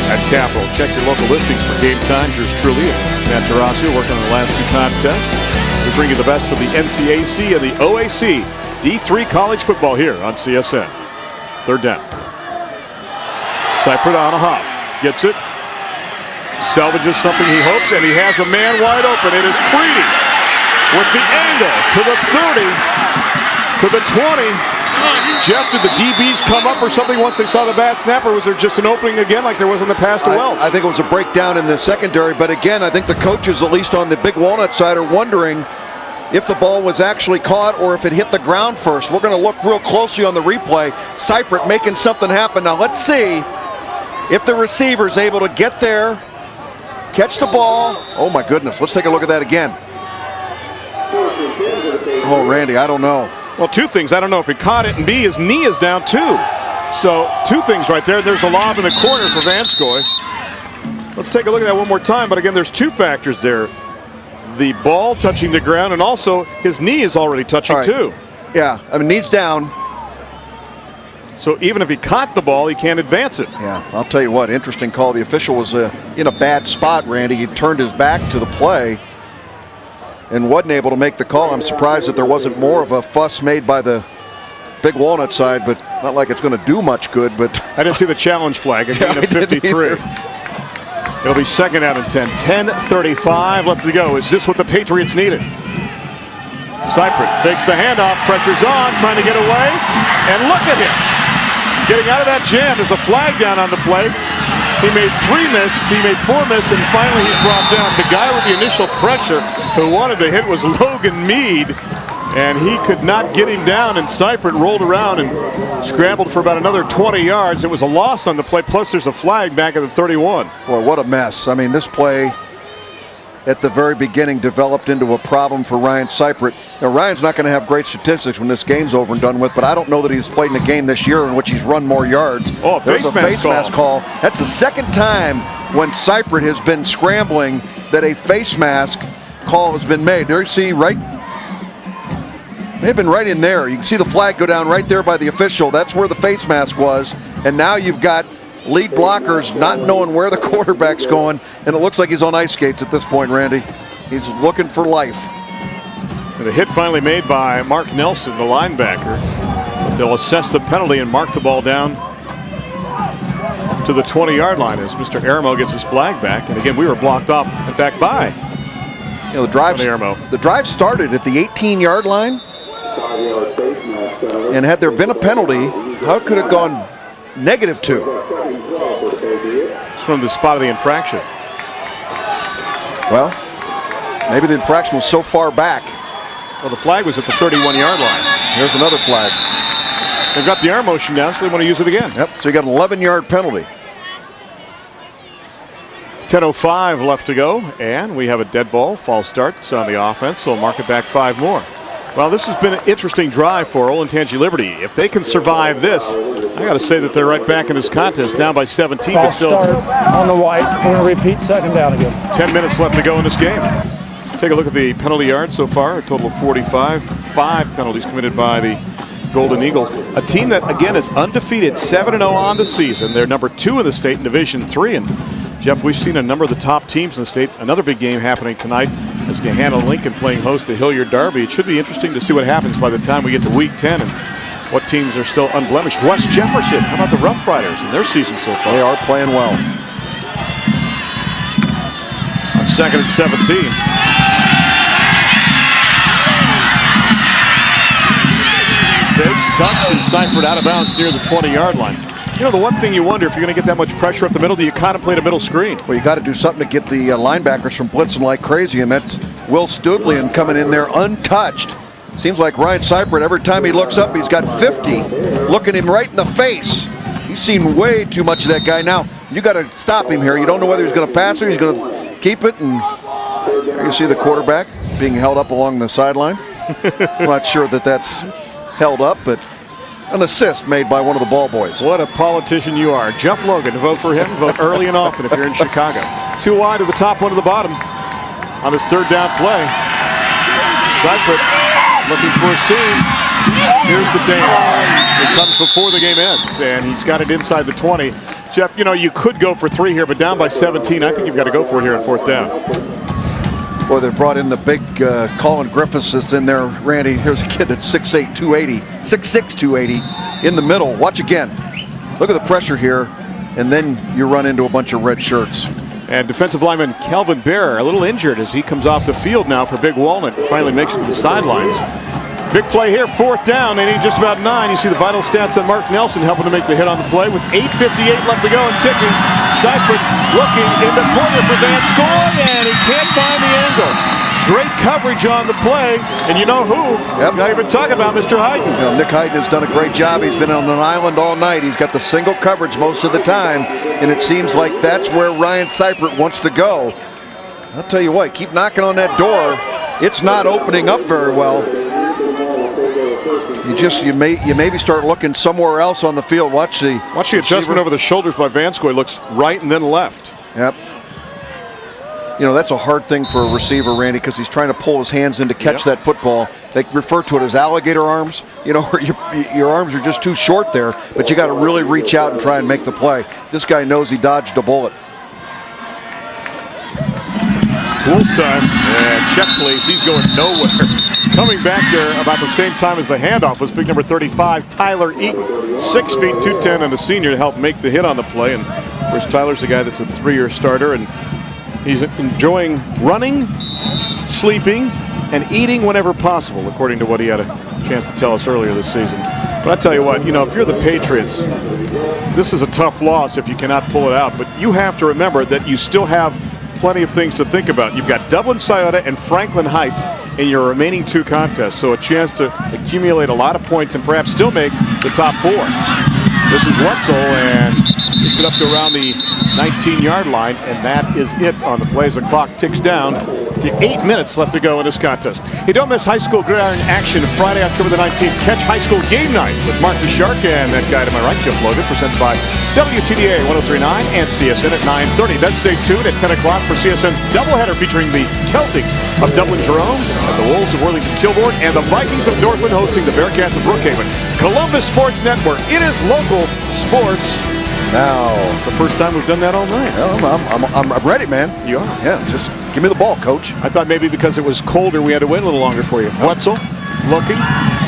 at Capitol. Check your local listings for game times. Yours truly, Matt Tarasio, working on the last 2 contests. We bring you the best of the NCAC and the OAC D3 college football here on CSN. Third down. Cypher on a hop. Gets it. Salvages something he hopes, and he has a man wide open. It is Creedy with the angle to the 30, to the 20. Jeff, did the DBs come up or something once they saw the bad snap, or was there just an opening again like there was in the past to Welch? I think it was a breakdown in the secondary, but again, I think the coaches, at least on the Big Walnut side, are wondering if the ball was actually caught or if it hit the ground first. We're going to look real closely on the replay. Cypher making something happen. Now let's see if the receiver's able to get there, catch the ball. Oh my goodness, let's take a look at that again. Oh, Randy, I don't know. Well, 2 things. I don't know if he caught it, and B, his knee is down too. So 2 things right there. There's a lob in the corner for Vanskoy. Let's take a look at that one more time. But again, there's 2 factors there. The ball touching the ground, and also his knee is already touching too. Yeah, I mean, knee's down. So even if he caught the ball, he can't advance it. Yeah, I'll tell you what, interesting call. The official was in a bad spot, Randy. He turned his back to the play and wasn't able to make the call. I'm surprised that there wasn't more of a fuss made by the Big Walnut side, but not like it's going to do much good. But I didn't see the challenge flag. Again, at 53. It'll be 2nd down and 10. 10:35 left to go. Is this what the Patriots needed? Cypher fakes the handoff, pressure's on, trying to get away, and look at him. Getting out of that jam. There's a flag down on the play. He made 3 miss, he made 4 miss, and finally he's brought down. The guy with the initial pressure who wanted to hit was Logan Mead, and he could not get him down, and Cypher rolled around and scrambled for about another 20 yards. It was a loss on the play, plus there's a flag back at the 31. Boy, what a mess. I mean, this play at the very beginning developed into a problem for Ryan Cypher. Now, Ryan's not going to have great statistics when this game's over and done with, but I don't know that he's played in a game this year in which he's run more yards. Oh, There's a face mask call. That's the 2nd time when Cypher has been scrambling that a face mask call has been made. There you see, right? They've been right in there. You can see the flag go down right there by the official. That's where the face mask was. And now you've got lead blockers not knowing where the quarterback's going, and it looks like he's on ice skates at this point, Randy. He's looking for life. And the hit finally made by Mark Nelson, the linebacker. But they'll assess the penalty and mark the ball down to the 20-yard line as Mr. Aramo gets his flag back. And again, we were blocked off, in fact, by the drive started at the 18-yard line. And had there been a penalty, how could it have gone -2? It's from the spot of the infraction. Well, maybe the infraction was so far back. Well, the flag was at the 31-yard line. Here's another flag. They've got the arm motion down, so they want to use it again. Yep, so you got an 11-yard penalty. 10:05 left to go, and we have a dead ball. False start on the offense, so we'll mark it back 5 more. Well, this has been an interesting drive for Olentangy Liberty. If they can survive this, I got to say that they're right back in this contest, down by 17. False start on the white. We're going to repeat 2nd down again. 10 minutes left to go in this game. Take a look at the penalty yards so far, a total of 45. 5 penalties committed by the Golden Eagles. A team that, again, is undefeated, 7-0 on the season. They're number 2 in the state in Division 3. And, Jeff, we've seen a number of the top teams in the state. Another big game happening tonight is Gahanna Lincoln playing host to Hilliard Darby. It should be interesting to see what happens by the time we get to Week 10 and what teams are still unblemished. West Jefferson, how about the Rough Riders in their season so far? They are playing well. On 2nd and 17. Fakes, tucks, and Cypher out of bounds near the 20-yard line. You know, the one thing you wonder, if you're going to get that much pressure up the middle, do you contemplate a middle screen? Well, you got to do something to get the linebackers from blitzing like crazy, and that's Will Studlian coming in there untouched. Seems like Ryan Cypher, every time he looks up, he's got 50 looking him right in the face. He's seen way too much of that guy. Now, you got to stop him here. You don't know whether he's going to pass or he's going to keep it, and there you see the quarterback being held up along the sideline. I'm not sure that that's held up, but an assist made by one of the ball boys. What a politician you are. Jeff Logan, to vote for him, vote early and often if you're in Chicago. 2 wide to the top, 1 to the bottom on this 3rd down play. Cypher looking for a seam. Here's the dance. It comes before the game ends, and he's got it inside the 20. Jeff, you know, you could go for 3 here, but down by 17, I think you've got to go for it here on 4th down. Boy, they brought in the big Colin Griffiths that's in there, Randy. Here's a kid that's 6'8", 280, 6'6", 280 in the middle. Watch again. Look at the pressure here, and then you run into a bunch of red shirts. And defensive lineman Kelvin Bear a little injured as he comes off the field now for Big Walnut and finally makes it to the sidelines. Big play here, 4th down. They need just about 9. You see the vital stats on Mark Nelson helping to make the hit on the play with 8:58 left to go and ticking. Seifert looking in the corner for Van Scoy, and he can't find the angle. Great coverage on the play, and you know who? Yep. Now you've been talking about Mr. Hyden. You know, Nick Hyden has done a great job. He's been on an island all night. He's got the single coverage most of the time, and it seems like that's where Ryan Seifert wants to go. I'll tell you what, keep knocking on that door. It's not opening up very well. You maybe start looking somewhere else on the field. Watch the adjustment over the shoulders by Van Scoy. Looks right and then left. Yep. You know, that's a hard thing for a receiver, Randy, because he's trying to pull his hands in to catch that football. They refer to it as alligator arms, you know, where your arms are just too short there, but you got to really reach out and try and make the play. This guy knows he dodged a bullet. It's Wolf time, and check please, he's going nowhere. Coming back there about the same time as the handoff was big number 35, Tyler Eaton, 6 feet 210 and a senior to help make the hit on the play. And of course, Tyler's the guy that's a 3-year starter, and he's enjoying running, sleeping, and eating whenever possible, according to what he had a chance to tell us earlier this season. But I tell you what, you know, if you're the Patriots, this is a tough loss if you cannot pull it out. But you have to remember that you still have plenty of things to think about. You've got Dublin-Scioto and Franklin Heights in your remaining 2 contests, so a chance to accumulate a lot of points and perhaps still make the top 4. This is Wetzel, and gets it up to around the 19-yard line, and that is it on the play as the clock ticks down to 8 minutes left to go in this contest. Hey, don't miss high school gridiron action Friday, October the 19th. Catch high school game night with Martha Shark and that guy to my right, Jeff Logan, presented by WTDA 103.9 and CSN at 9:30. Then stay tuned at 10 o'clock for CSN's doubleheader featuring the Celtics of Dublin-Jerome, the Wolves of Worthington-Kilbourne, and the Vikings of Northland hosting the Bearcats of Brookhaven. Columbus Sports Network. It is local sports. Now, it's the first time we've done that all night. I'm ready, man. You are? Yeah, just give me the ball, coach. I thought maybe because it was colder we had to wait a little longer for you. Wetzel looking,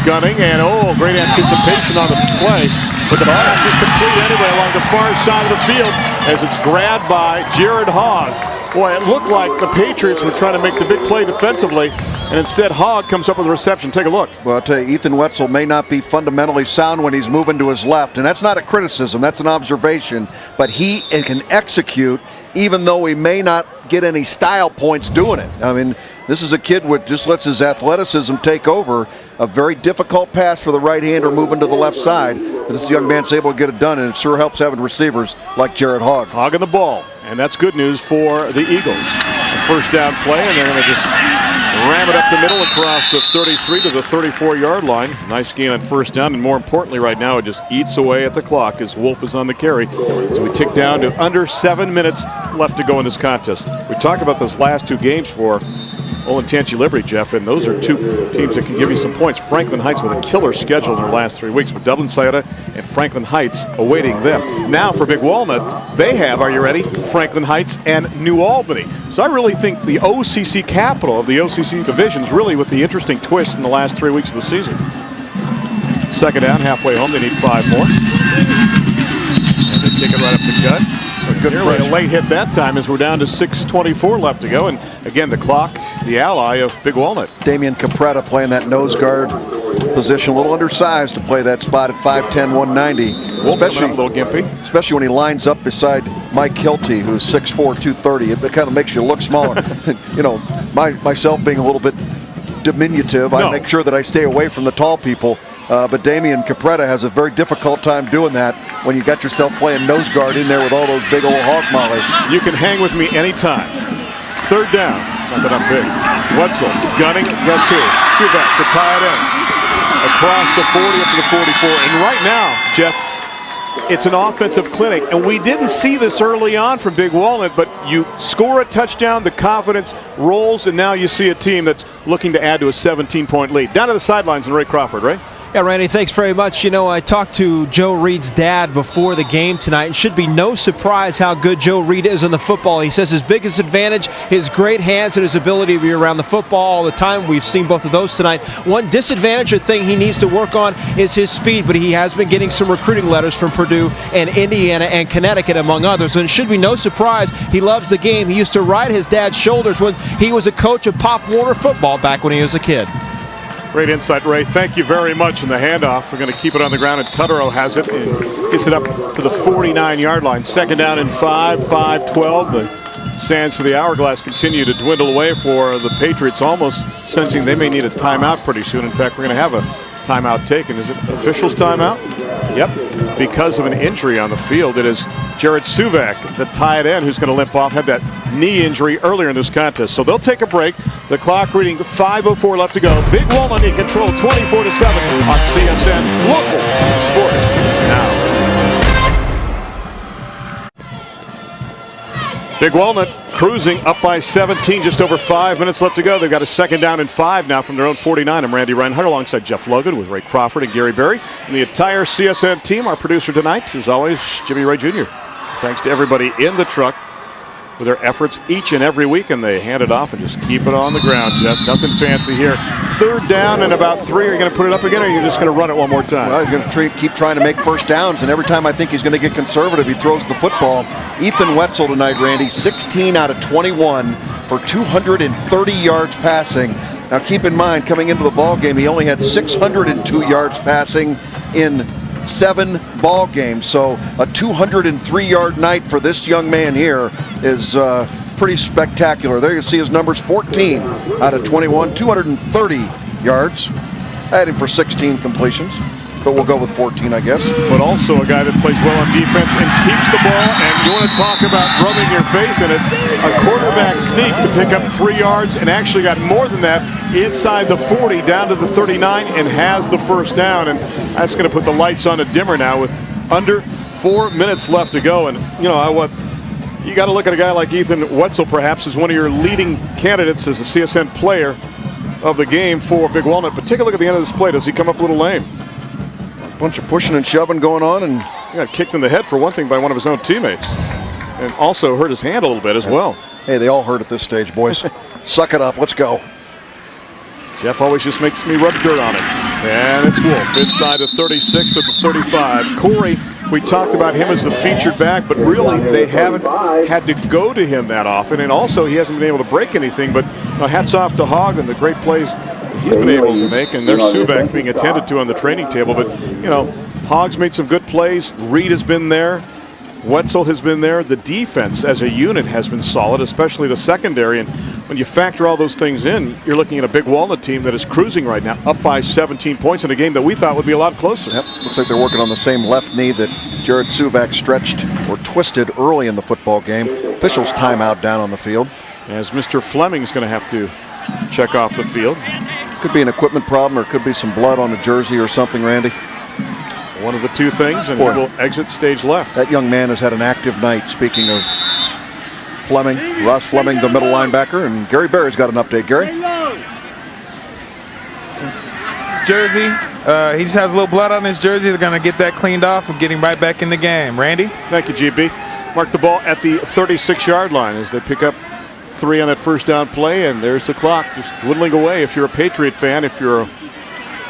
gunning, and great anticipation on the play. But the pass is complete anyway along the far side of the field as it's grabbed by Jared Hogg. Boy, it looked like the Patriots were trying to make the big play defensively, and instead Hogg comes up with a reception. Take a look. Well, I'll tell you, Ethan Wetzel may not be fundamentally sound when he's moving to his left, and that's not a criticism, that's an observation, but he can execute even though he may not get any style points doing it. I mean, this is a kid who just lets his athleticism take over. A very difficult pass for the right-hander moving to the left side, but this young man's able to get it done, and it sure helps having receivers like Jared Hogg. Hogg in the ball, and that's good news for the Eagles. A first down play, and they're going to just ram it up the middle across the 33 to the 34-yard line. Nice gain on first down, and more importantly right now, it just eats away at the clock as Wolf is on the carry. So we tick down to under 7 minutes left to go in this contest. We talked about those last 2 games for Olentangy Liberty, Jeff, and those are 2 teams that can give you some points. Franklin Heights with a killer schedule in their last 3 weeks, but Dublin-Scioto and Franklin Heights awaiting them. Now for Big Walnut, they have, are you ready, Franklin Heights and New Albany. So I really think the OCC capital of the OCC division is really with the interesting twist in the last 3 weeks of the season. Second down, halfway home, they need 5 more. And they take it right up the gut. Good a late hit that time as we're down to 6:24 left to go. And again, the clock, the ally of Big Walnut. Damian Capretta playing that nose guard position, a little undersized to play that spot at 5'10", 190. Especially a little gimpy. Especially when he lines up beside Mike Hilty, who's 6'4", 230. It kind of makes you look smaller. You know, myself being a little bit diminutive, I make sure that I stay away from the tall people. But Damian Capretta has a very difficult time doing that when you got yourself playing nose guard in there with all those big old hog mollies. You can hang with me anytime. Third down. Not that I'm big. Wetzel gunning. Guess who? Shuvac to tie it in. Across the 40 up to the 44. And right now, Jeff, it's an offensive clinic. And we didn't see this early on from Big Walnut, but you score a touchdown, the confidence rolls, and now you see a team that's looking to add to a 17-point lead. Down to the sidelines and Ray Crawford, right? Yeah, Randy, thanks very much. You know, I talked to Joe Reed's dad before the game tonight, and should be no surprise how good Joe Reed is on the football. He says his biggest advantage, his great hands and his ability to be around the football all the time. We've seen both of those tonight. One disadvantage or thing he needs to work on is his speed, but he has been getting some recruiting letters from Purdue and Indiana and Connecticut, among others. And it should be no surprise he loves the game. He used to ride his dad's shoulders when he was a coach of Pop Warner football back when he was a kid. Great insight, Ray. Thank you very much. And the handoff, we're going to keep it on the ground, and Tutterow has it and gets it up to the 49-yard line. Second down and 5-12. The sands for the hourglass continue to dwindle away for the Patriots, almost sensing they may need a timeout pretty soon. In fact, we're going to have a timeout taken. Is it officials' timeout? Yep. Because of an injury on the field, it is Jared Suvak, the tight end, who's going to limp off. Had that knee injury earlier in this contest. So they'll take a break. The clock reading 5:04 left to go. Big Walnut in control, 24-7 on CSN Local Sports Now. Big Walnut cruising up by 17, just over 5 minutes left to go. They've got a second down and 5 now from their own 49. I'm Randy Reinhardt alongside Jeff Logan with Ray Crawford and Gary Berry and the entire CSN team. Our producer tonight, as always, Jimmy Ray Jr. Thanks to everybody in the truck for their efforts each and every week, and they hand it off and just keep it on the ground, Jeff. Nothing fancy here. Third down and about 3. Are you going to put it up again, or are you just going to run it one more time? Well, he's going to keep trying to make first downs, and every time I think he's going to get conservative, he throws the football. Ethan Wetzel tonight, Randy, 16 out of 21 for 230 yards passing. Now keep in mind, coming into the ball game, he only had 602 yards passing in 7 ball games. So a 203-yard night for this young man here is pretty spectacular. There you see his numbers, 14 out of 21, 230 yards. I had him for 16 completions, but we'll go with 14, I guess. But also a guy that plays well on defense and keeps the ball. And you want to talk about rubbing your face in it. A quarterback sneak to pick up 3 yards and actually got more than that inside the 40 down to the 39 and has the first down. And that's going to put the lights on a dimmer now with under 4 minutes left to go. And you know what? You got to look at a guy like Ethan Wetzel perhaps as one of your leading candidates as a CSN player of the game for Big Walnut. But take a look at the end of this play. Does he come up a little lame? Bunch of pushing and shoving going on, and he got kicked in the head for one thing by one of his own teammates, and also hurt his hand a little bit as well. Hey, they all hurt at this stage, boys. Suck it up. Let's go. Jeff always just makes me rub dirt on it. And it's Wolf inside the 36 to the 35. Corey, we talked about him as the featured back, but really they haven't had to go to him that often. And also he hasn't been able to break anything, but hats off to Hogg and the great plays he's been able to make. And there's Suvak being attended to on the training table. But, Hogg's made some good plays. Reed has been there. Wetzel has been there. The defense as a unit has been solid, especially the secondary. And when you factor all those things in, you're looking at a Big Walnut team that is cruising right now, up by 17 points in a game that we thought would be a lot closer. Yep. Looks like they're working on the same left knee that Jared Suvak stretched or twisted early in the football game. Officials timeout down on the field. As Mr. Fleming's going to have to check off the field. Could be an equipment problem or could be some blood on a jersey or something, Randy. One of the two things, and he will exit stage left. That young man has had an active night. Speaking of Fleming, Ross Fleming, the middle linebacker, and Gary Berry's got an update. Gary? Jersey, he just has a little blood on his jersey. They're going to get that cleaned off and get him right back in the game. Randy? Thank you, GB. Mark the ball at the 36-yard line as they pick up 3 on that first down play, and there's the clock just dwindling away. If you're a Patriot fan, if you're a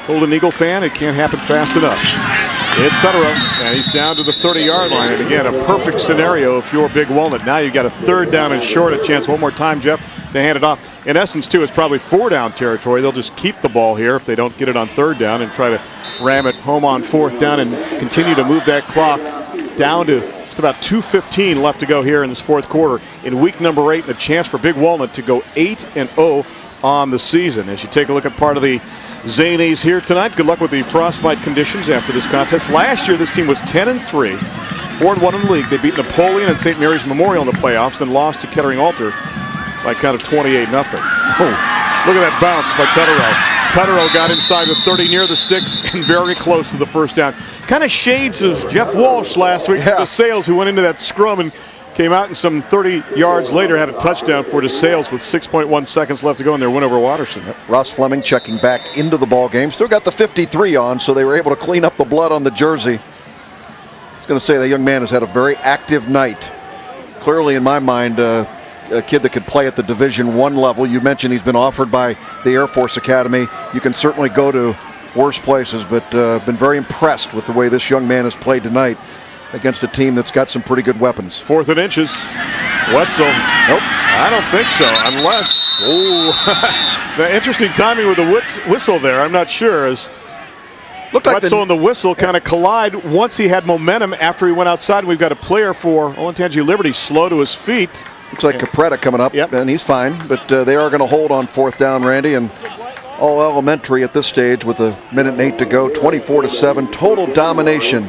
Golden Eagle fan, it can't happen fast enough. It's Tutterow, and he's down to the 30-yard line. And again, a perfect scenario if you're Big Walnut. Now you've got a third down and short, a chance one more time, Jeff, to hand it off. In essence, too, it's probably 4-down territory. They'll just keep the ball here if they don't get it on third down and try to ram it home on fourth down and continue to move that clock down to just about 2:15 left to go here in this fourth quarter in week number 8, and a chance for Big Walnut to go 8-0 on the season. As you take a look at part of the Zanies here tonight, good luck with the frostbite conditions after this contest. Last year, this team was 10-3, 4-1 in the league. They beat Napoleon and St. Mary's Memorial in the playoffs, then lost to Kettering Alter by a count of 28-0. Oh, look at that bounce by Tutterow. Tutterow got inside the 30 near the sticks and very close to the first down. Kind of shades of Jeff Walsh last week, the Sales, who went into that scrum and came out and some 30 yards later had a touchdown for DeSales with 6.1 seconds left to go in their win over Watterson. Ross Fleming checking back into the ball game. Still got the 53 on, so they were able to clean up the blood on the jersey. I was going to say that young man has had a very active night. Clearly, in my mind, a kid that could play at the Division I level. You mentioned he's been offered by the Air Force Academy. You can certainly go to worse places, but been very impressed with the way this young man has played tonight against a team that's got some pretty good weapons. 4th and inches. Wetzel. Nope, I don't think so, unless... Oh, the interesting timing with the whistle there. I'm not sure. As looked like Wetzel and the whistle kind of collide once he had momentum after he went outside. We've got a player for Olentangy Liberty slow to his feet. Looks like Capretta coming up, yep. And he's fine. But they are going to hold on 4th down, Randy, and all elementary at this stage with 1:08 to go. 24-7, total domination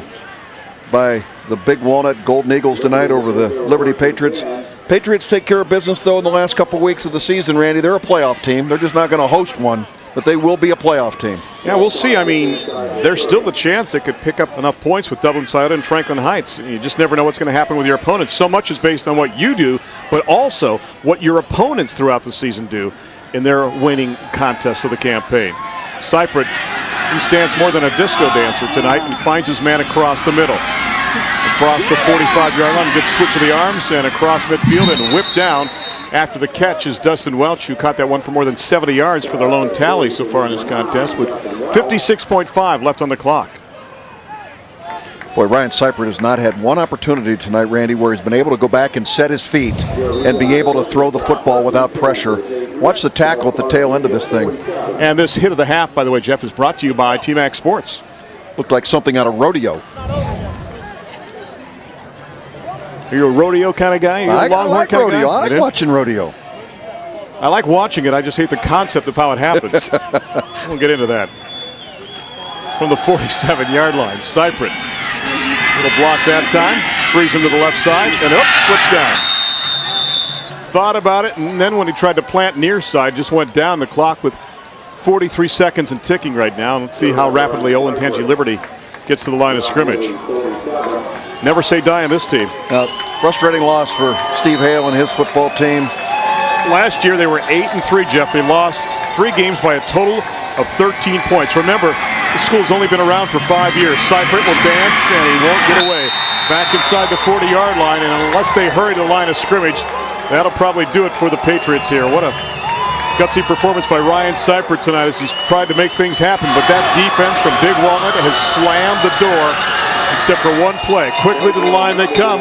by the Big Walnut Golden Eagles tonight over the Liberty Patriots. Patriots take care of business, though, in the last couple of weeks of the season, Randy. They're a playoff team. They're just not going to host one, but they will be a playoff team. Yeah, we'll see. I mean, there's still the chance they could pick up enough points with Dublin Scioto and Franklin Heights. You just never know what's going to happen with your opponents. So much is based on what you do, but also what your opponents throughout the season do in their winning contests of the campaign. Cypriot, he stands more than a disco dancer tonight and finds his man across the middle. Across the 45-yard line, good switch of the arms and across midfield and whipped down after the catch is Dustin Welch, who caught that one for more than 70 yards for their lone tally so far in this contest with 56.5 left on the clock. Boy, Ryan Cypriot has not had one opportunity tonight, Randy, where he's been able to go back and set his feet and be able to throw the football without pressure. Watch the tackle at the tail end of this thing. And this hit of the half, by the way, Jeff, is brought to you by T-Max Sports. Looked like something out of rodeo. Are you a rodeo kind of guy? I like rodeo. I like watching rodeo. I like watching it. I just hate the concept of how it happens. We'll get into that. From the 47-yard line, Cypriot. Little block that time. Frees him to the left side, and slips down. Thought about it, and then when he tried to plant near side, just went down the clock with 43 seconds and ticking right now. Let's see how rapidly Olentangy Liberty gets to the line of scrimmage. Never say die on this team. Frustrating loss for Steve Hale and his football team. Last year they were 8-3, Jeff. They lost 3 games by a total of 13 points. Remember, the school's only been around for 5 years. Cypriot will dance and he won't get away. Back inside the 40-yard line, and unless they hurry to the line of scrimmage, that'll probably do it for the Patriots here. What a gutsy performance by Ryan Cypriot tonight as he's tried to make things happen, but that defense from Big Walnut has slammed the door except for one play. Quickly to the line they come.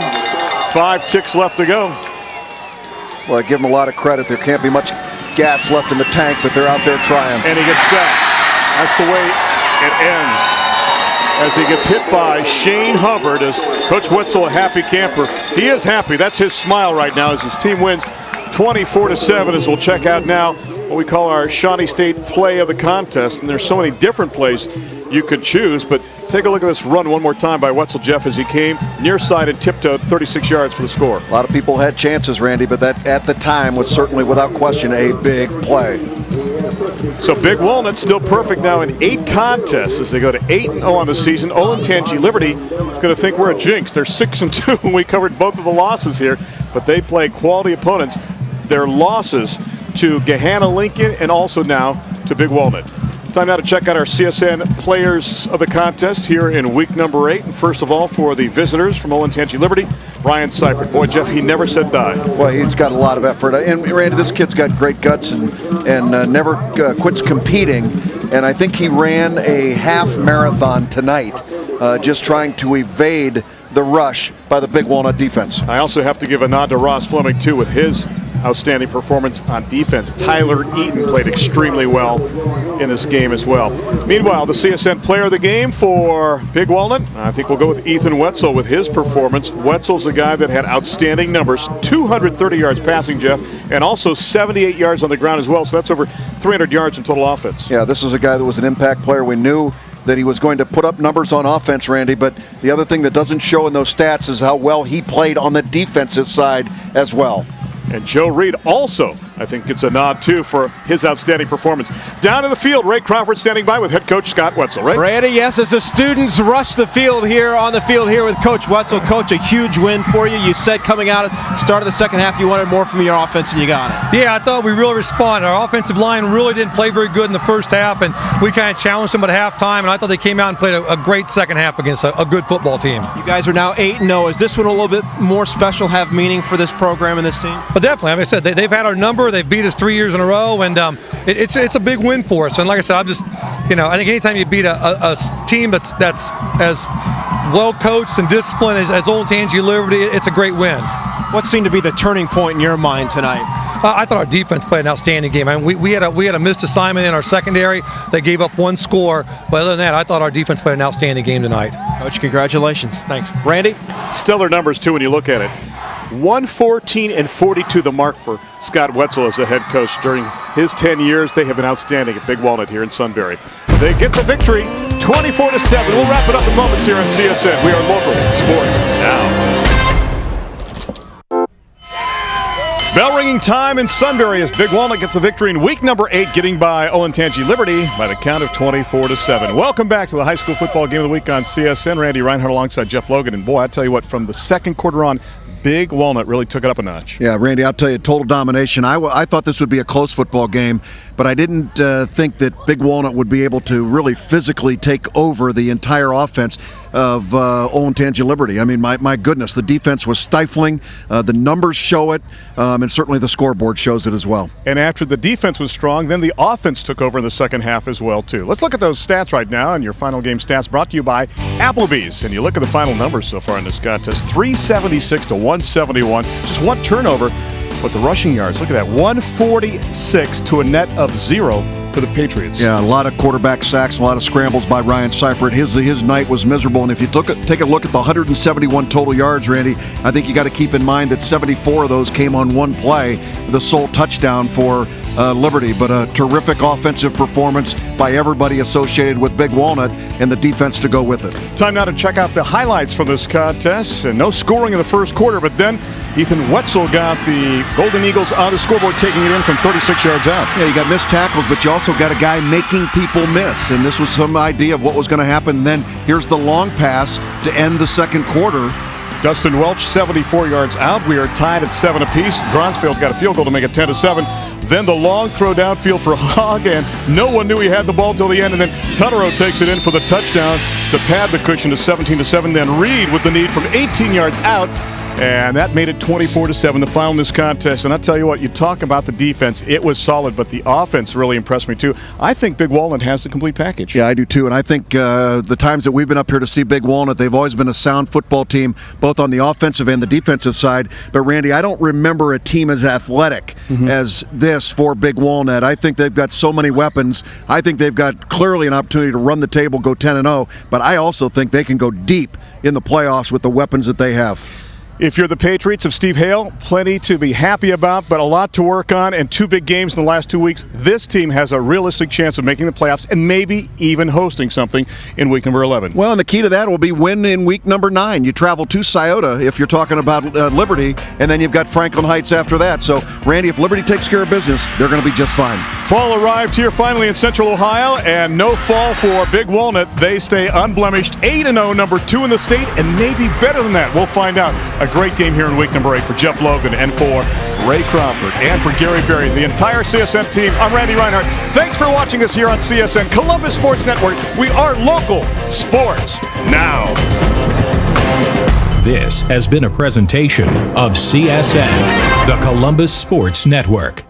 5 ticks left to go. Well, I give them a lot of credit. There can't be much gas left in the tank, but they're out there trying. And he gets sacked. That's the way it ends. As he gets hit by Shane Hubbard, as Coach Wetzel a happy camper. He is happy. That's his smile right now as his team wins 24-7, as we'll check out now what we call our Shawnee State play of the contest. And there's so many different plays you could choose, but take a look at this run one more time by Wetzel, Jeff, as he came near side and tiptoed 36 yards for the score. A lot of people had chances, Randy, but that at the time was certainly without question a big play. So Big Walnut still perfect now in 8 contests as they go to 8-0 on the season. Olentangy Liberty is going to think we're a jinx. They're 6-2 and we covered both of the losses here, but they play quality opponents. Their losses to Gahanna Lincoln and also now to Big Walnut. Time now to check out our CSN players of the contest here in week number 8. And first of all, for the visitors from Olentangy Liberty, Ryan Cypriot. Boy, Jeff, he never said die. Well, he's got a lot of effort. And Randy, this kid's got great guts and never quits competing. And I think he ran a half marathon tonight just trying to evade the rush by the Big Walnut defense. I also have to give a nod to Ross Fleming, too, with his outstanding performance on defense. Tyler Eaton played extremely well in this game as well. Meanwhile, the CSN player of the game for Big Walnut, I think we'll go with Ethan Wetzel with his performance. Wetzel's a guy that had outstanding numbers, 230 yards passing, Jeff, and also 78 yards on the ground as well, so that's over 300 yards in total offense. Yeah, this is a guy that was an impact player. We knew that he was going to put up numbers on offense, Randy, but the other thing that doesn't show in those stats is how well he played on the defensive side as well. And Joe Reed also I think it's a nod, too, for his outstanding performance. Down to the field, Ray Crawford standing by with head coach Scott Wetzel. Ray? Randy, yes, as the students rush the field here, on the field here with Coach Wetzel. Coach, a huge win for you. You said coming out at the start of the second half you wanted more from your offense, and you got it. Yeah, I thought we really responded. Our offensive line really didn't play very good in the first half, and we kind of challenged them at halftime, and I thought they came out and played a great second half against a good football team. You guys are now 8-0. Is this one a little bit more special, have meaning for this program and this team? But definitely, like I said, they've had our number. They've beat us 3 years in a row, and it's a big win for us. And like I said, I think anytime you beat a team that's as well coached and disciplined as Olentangy Liberty, it's a great win. What seemed to be the turning point in your mind tonight? I thought our defense played an outstanding game. I mean, we had a missed assignment in our secondary that gave up one score, but other than that, I thought our defense played an outstanding game tonight. Coach, congratulations. Thanks. Randy? Stellar numbers, too, when you look at it. 114-42, the mark for Scott Wetzel as the head coach. During his 10 years, they have been outstanding at Big Walnut here in Sunbury. They get the victory, 24-7. We'll wrap it up in moments here on CSN. We are local sports now. Bell ringing time in Sunbury as Big Walnut gets the victory in week number 8, getting by Olentangy Liberty by the count of 24-7. Welcome back to the high school football game of the week on CSN. Randy Reinhardt alongside Jeff Logan. And boy, I tell you what, from the second quarter on, Big Walnut really took it up a notch. Yeah, Randy, I'll tell you, total domination. I thought this would be a close football game, but I didn't think that Big Walnut would be able to really physically take over the entire offense of Olentangy Liberty. I mean, my goodness, the defense was stifling. The numbers show it, and certainly the scoreboard shows it as well. And after the defense was strong, then the offense took over in the second half as well, too. Let's look at those stats right now, and your final game stats brought to you by Applebee's. And you look at the final numbers so far in this contest, 376 to 171, just one turnover, but the rushing yards, look at that, 146 to a net of 0 for the Patriots. Yeah, a lot of quarterback sacks, a lot of scrambles by Ryan Seifert. His night was miserable, and if you take a look at the 171 total yards, Randy, I think you got to keep in mind that 74 of those came on one play, the sole touchdown for Liberty. But a terrific offensive performance by everybody associated with Big Walnut, and the defense to go with it. Time now to check out the highlights from this contest. And no scoring in the first quarter, but then Ethan Wetzel got the Golden Eagles on the scoreboard, taking it in from 36 yards out. Yeah, you got missed tackles, but you also got a guy making people miss, and this was some idea of what was going to happen. And then here's the long pass to end the second quarter. Dustin Welch, 74 yards out. We are tied at 7 apiece. Dronsfield got a field goal to make it 10-7. Then the long throw downfield for Hogg, and no one knew he had the ball till the end. And then Tutterow takes it in for the touchdown to pad the cushion to 17-7. Then Reed with the need from 18 yards out. And that made it 24-7, the final in this contest. And I'll tell you what, you talk about the defense, it was solid, but the offense really impressed me too. I think Big Walnut has the complete package. Yeah, I do too. And I think the times that we've been up here to see Big Walnut, they've always been a sound football team, both on the offensive and the defensive side. But Randy, I don't remember a team as athletic as this for Big Walnut. I think they've got so many weapons. I think they've got clearly an opportunity to run the table, go 10-0. But I also think they can go deep in the playoffs with the weapons that they have. If you're the Patriots of Steve Hale, plenty to be happy about, but a lot to work on, and 2 big games in the last 2 weeks. This team has a realistic chance of making the playoffs and maybe even hosting something in week number 11. Well, and the key to that will be win in week number 9. You travel to Scioto if you're talking about Liberty, and then you've got Franklin Heights after that. So, Randy, if Liberty takes care of business, they're going to be just fine. Fall arrived here finally in Central Ohio, and no fall for Big Walnut. They stay unblemished, 8-0, number 2 in the state, and maybe better than that. We'll find out. A great game here in week number 8 for Jeff Logan and for Ray Crawford and for Gary Berry, the entire CSN team. I'm Randy Reinhardt. Thanks for watching us here on CSN Columbus Sports Network. We are local sports now. This has been a presentation of CSN, the Columbus Sports Network.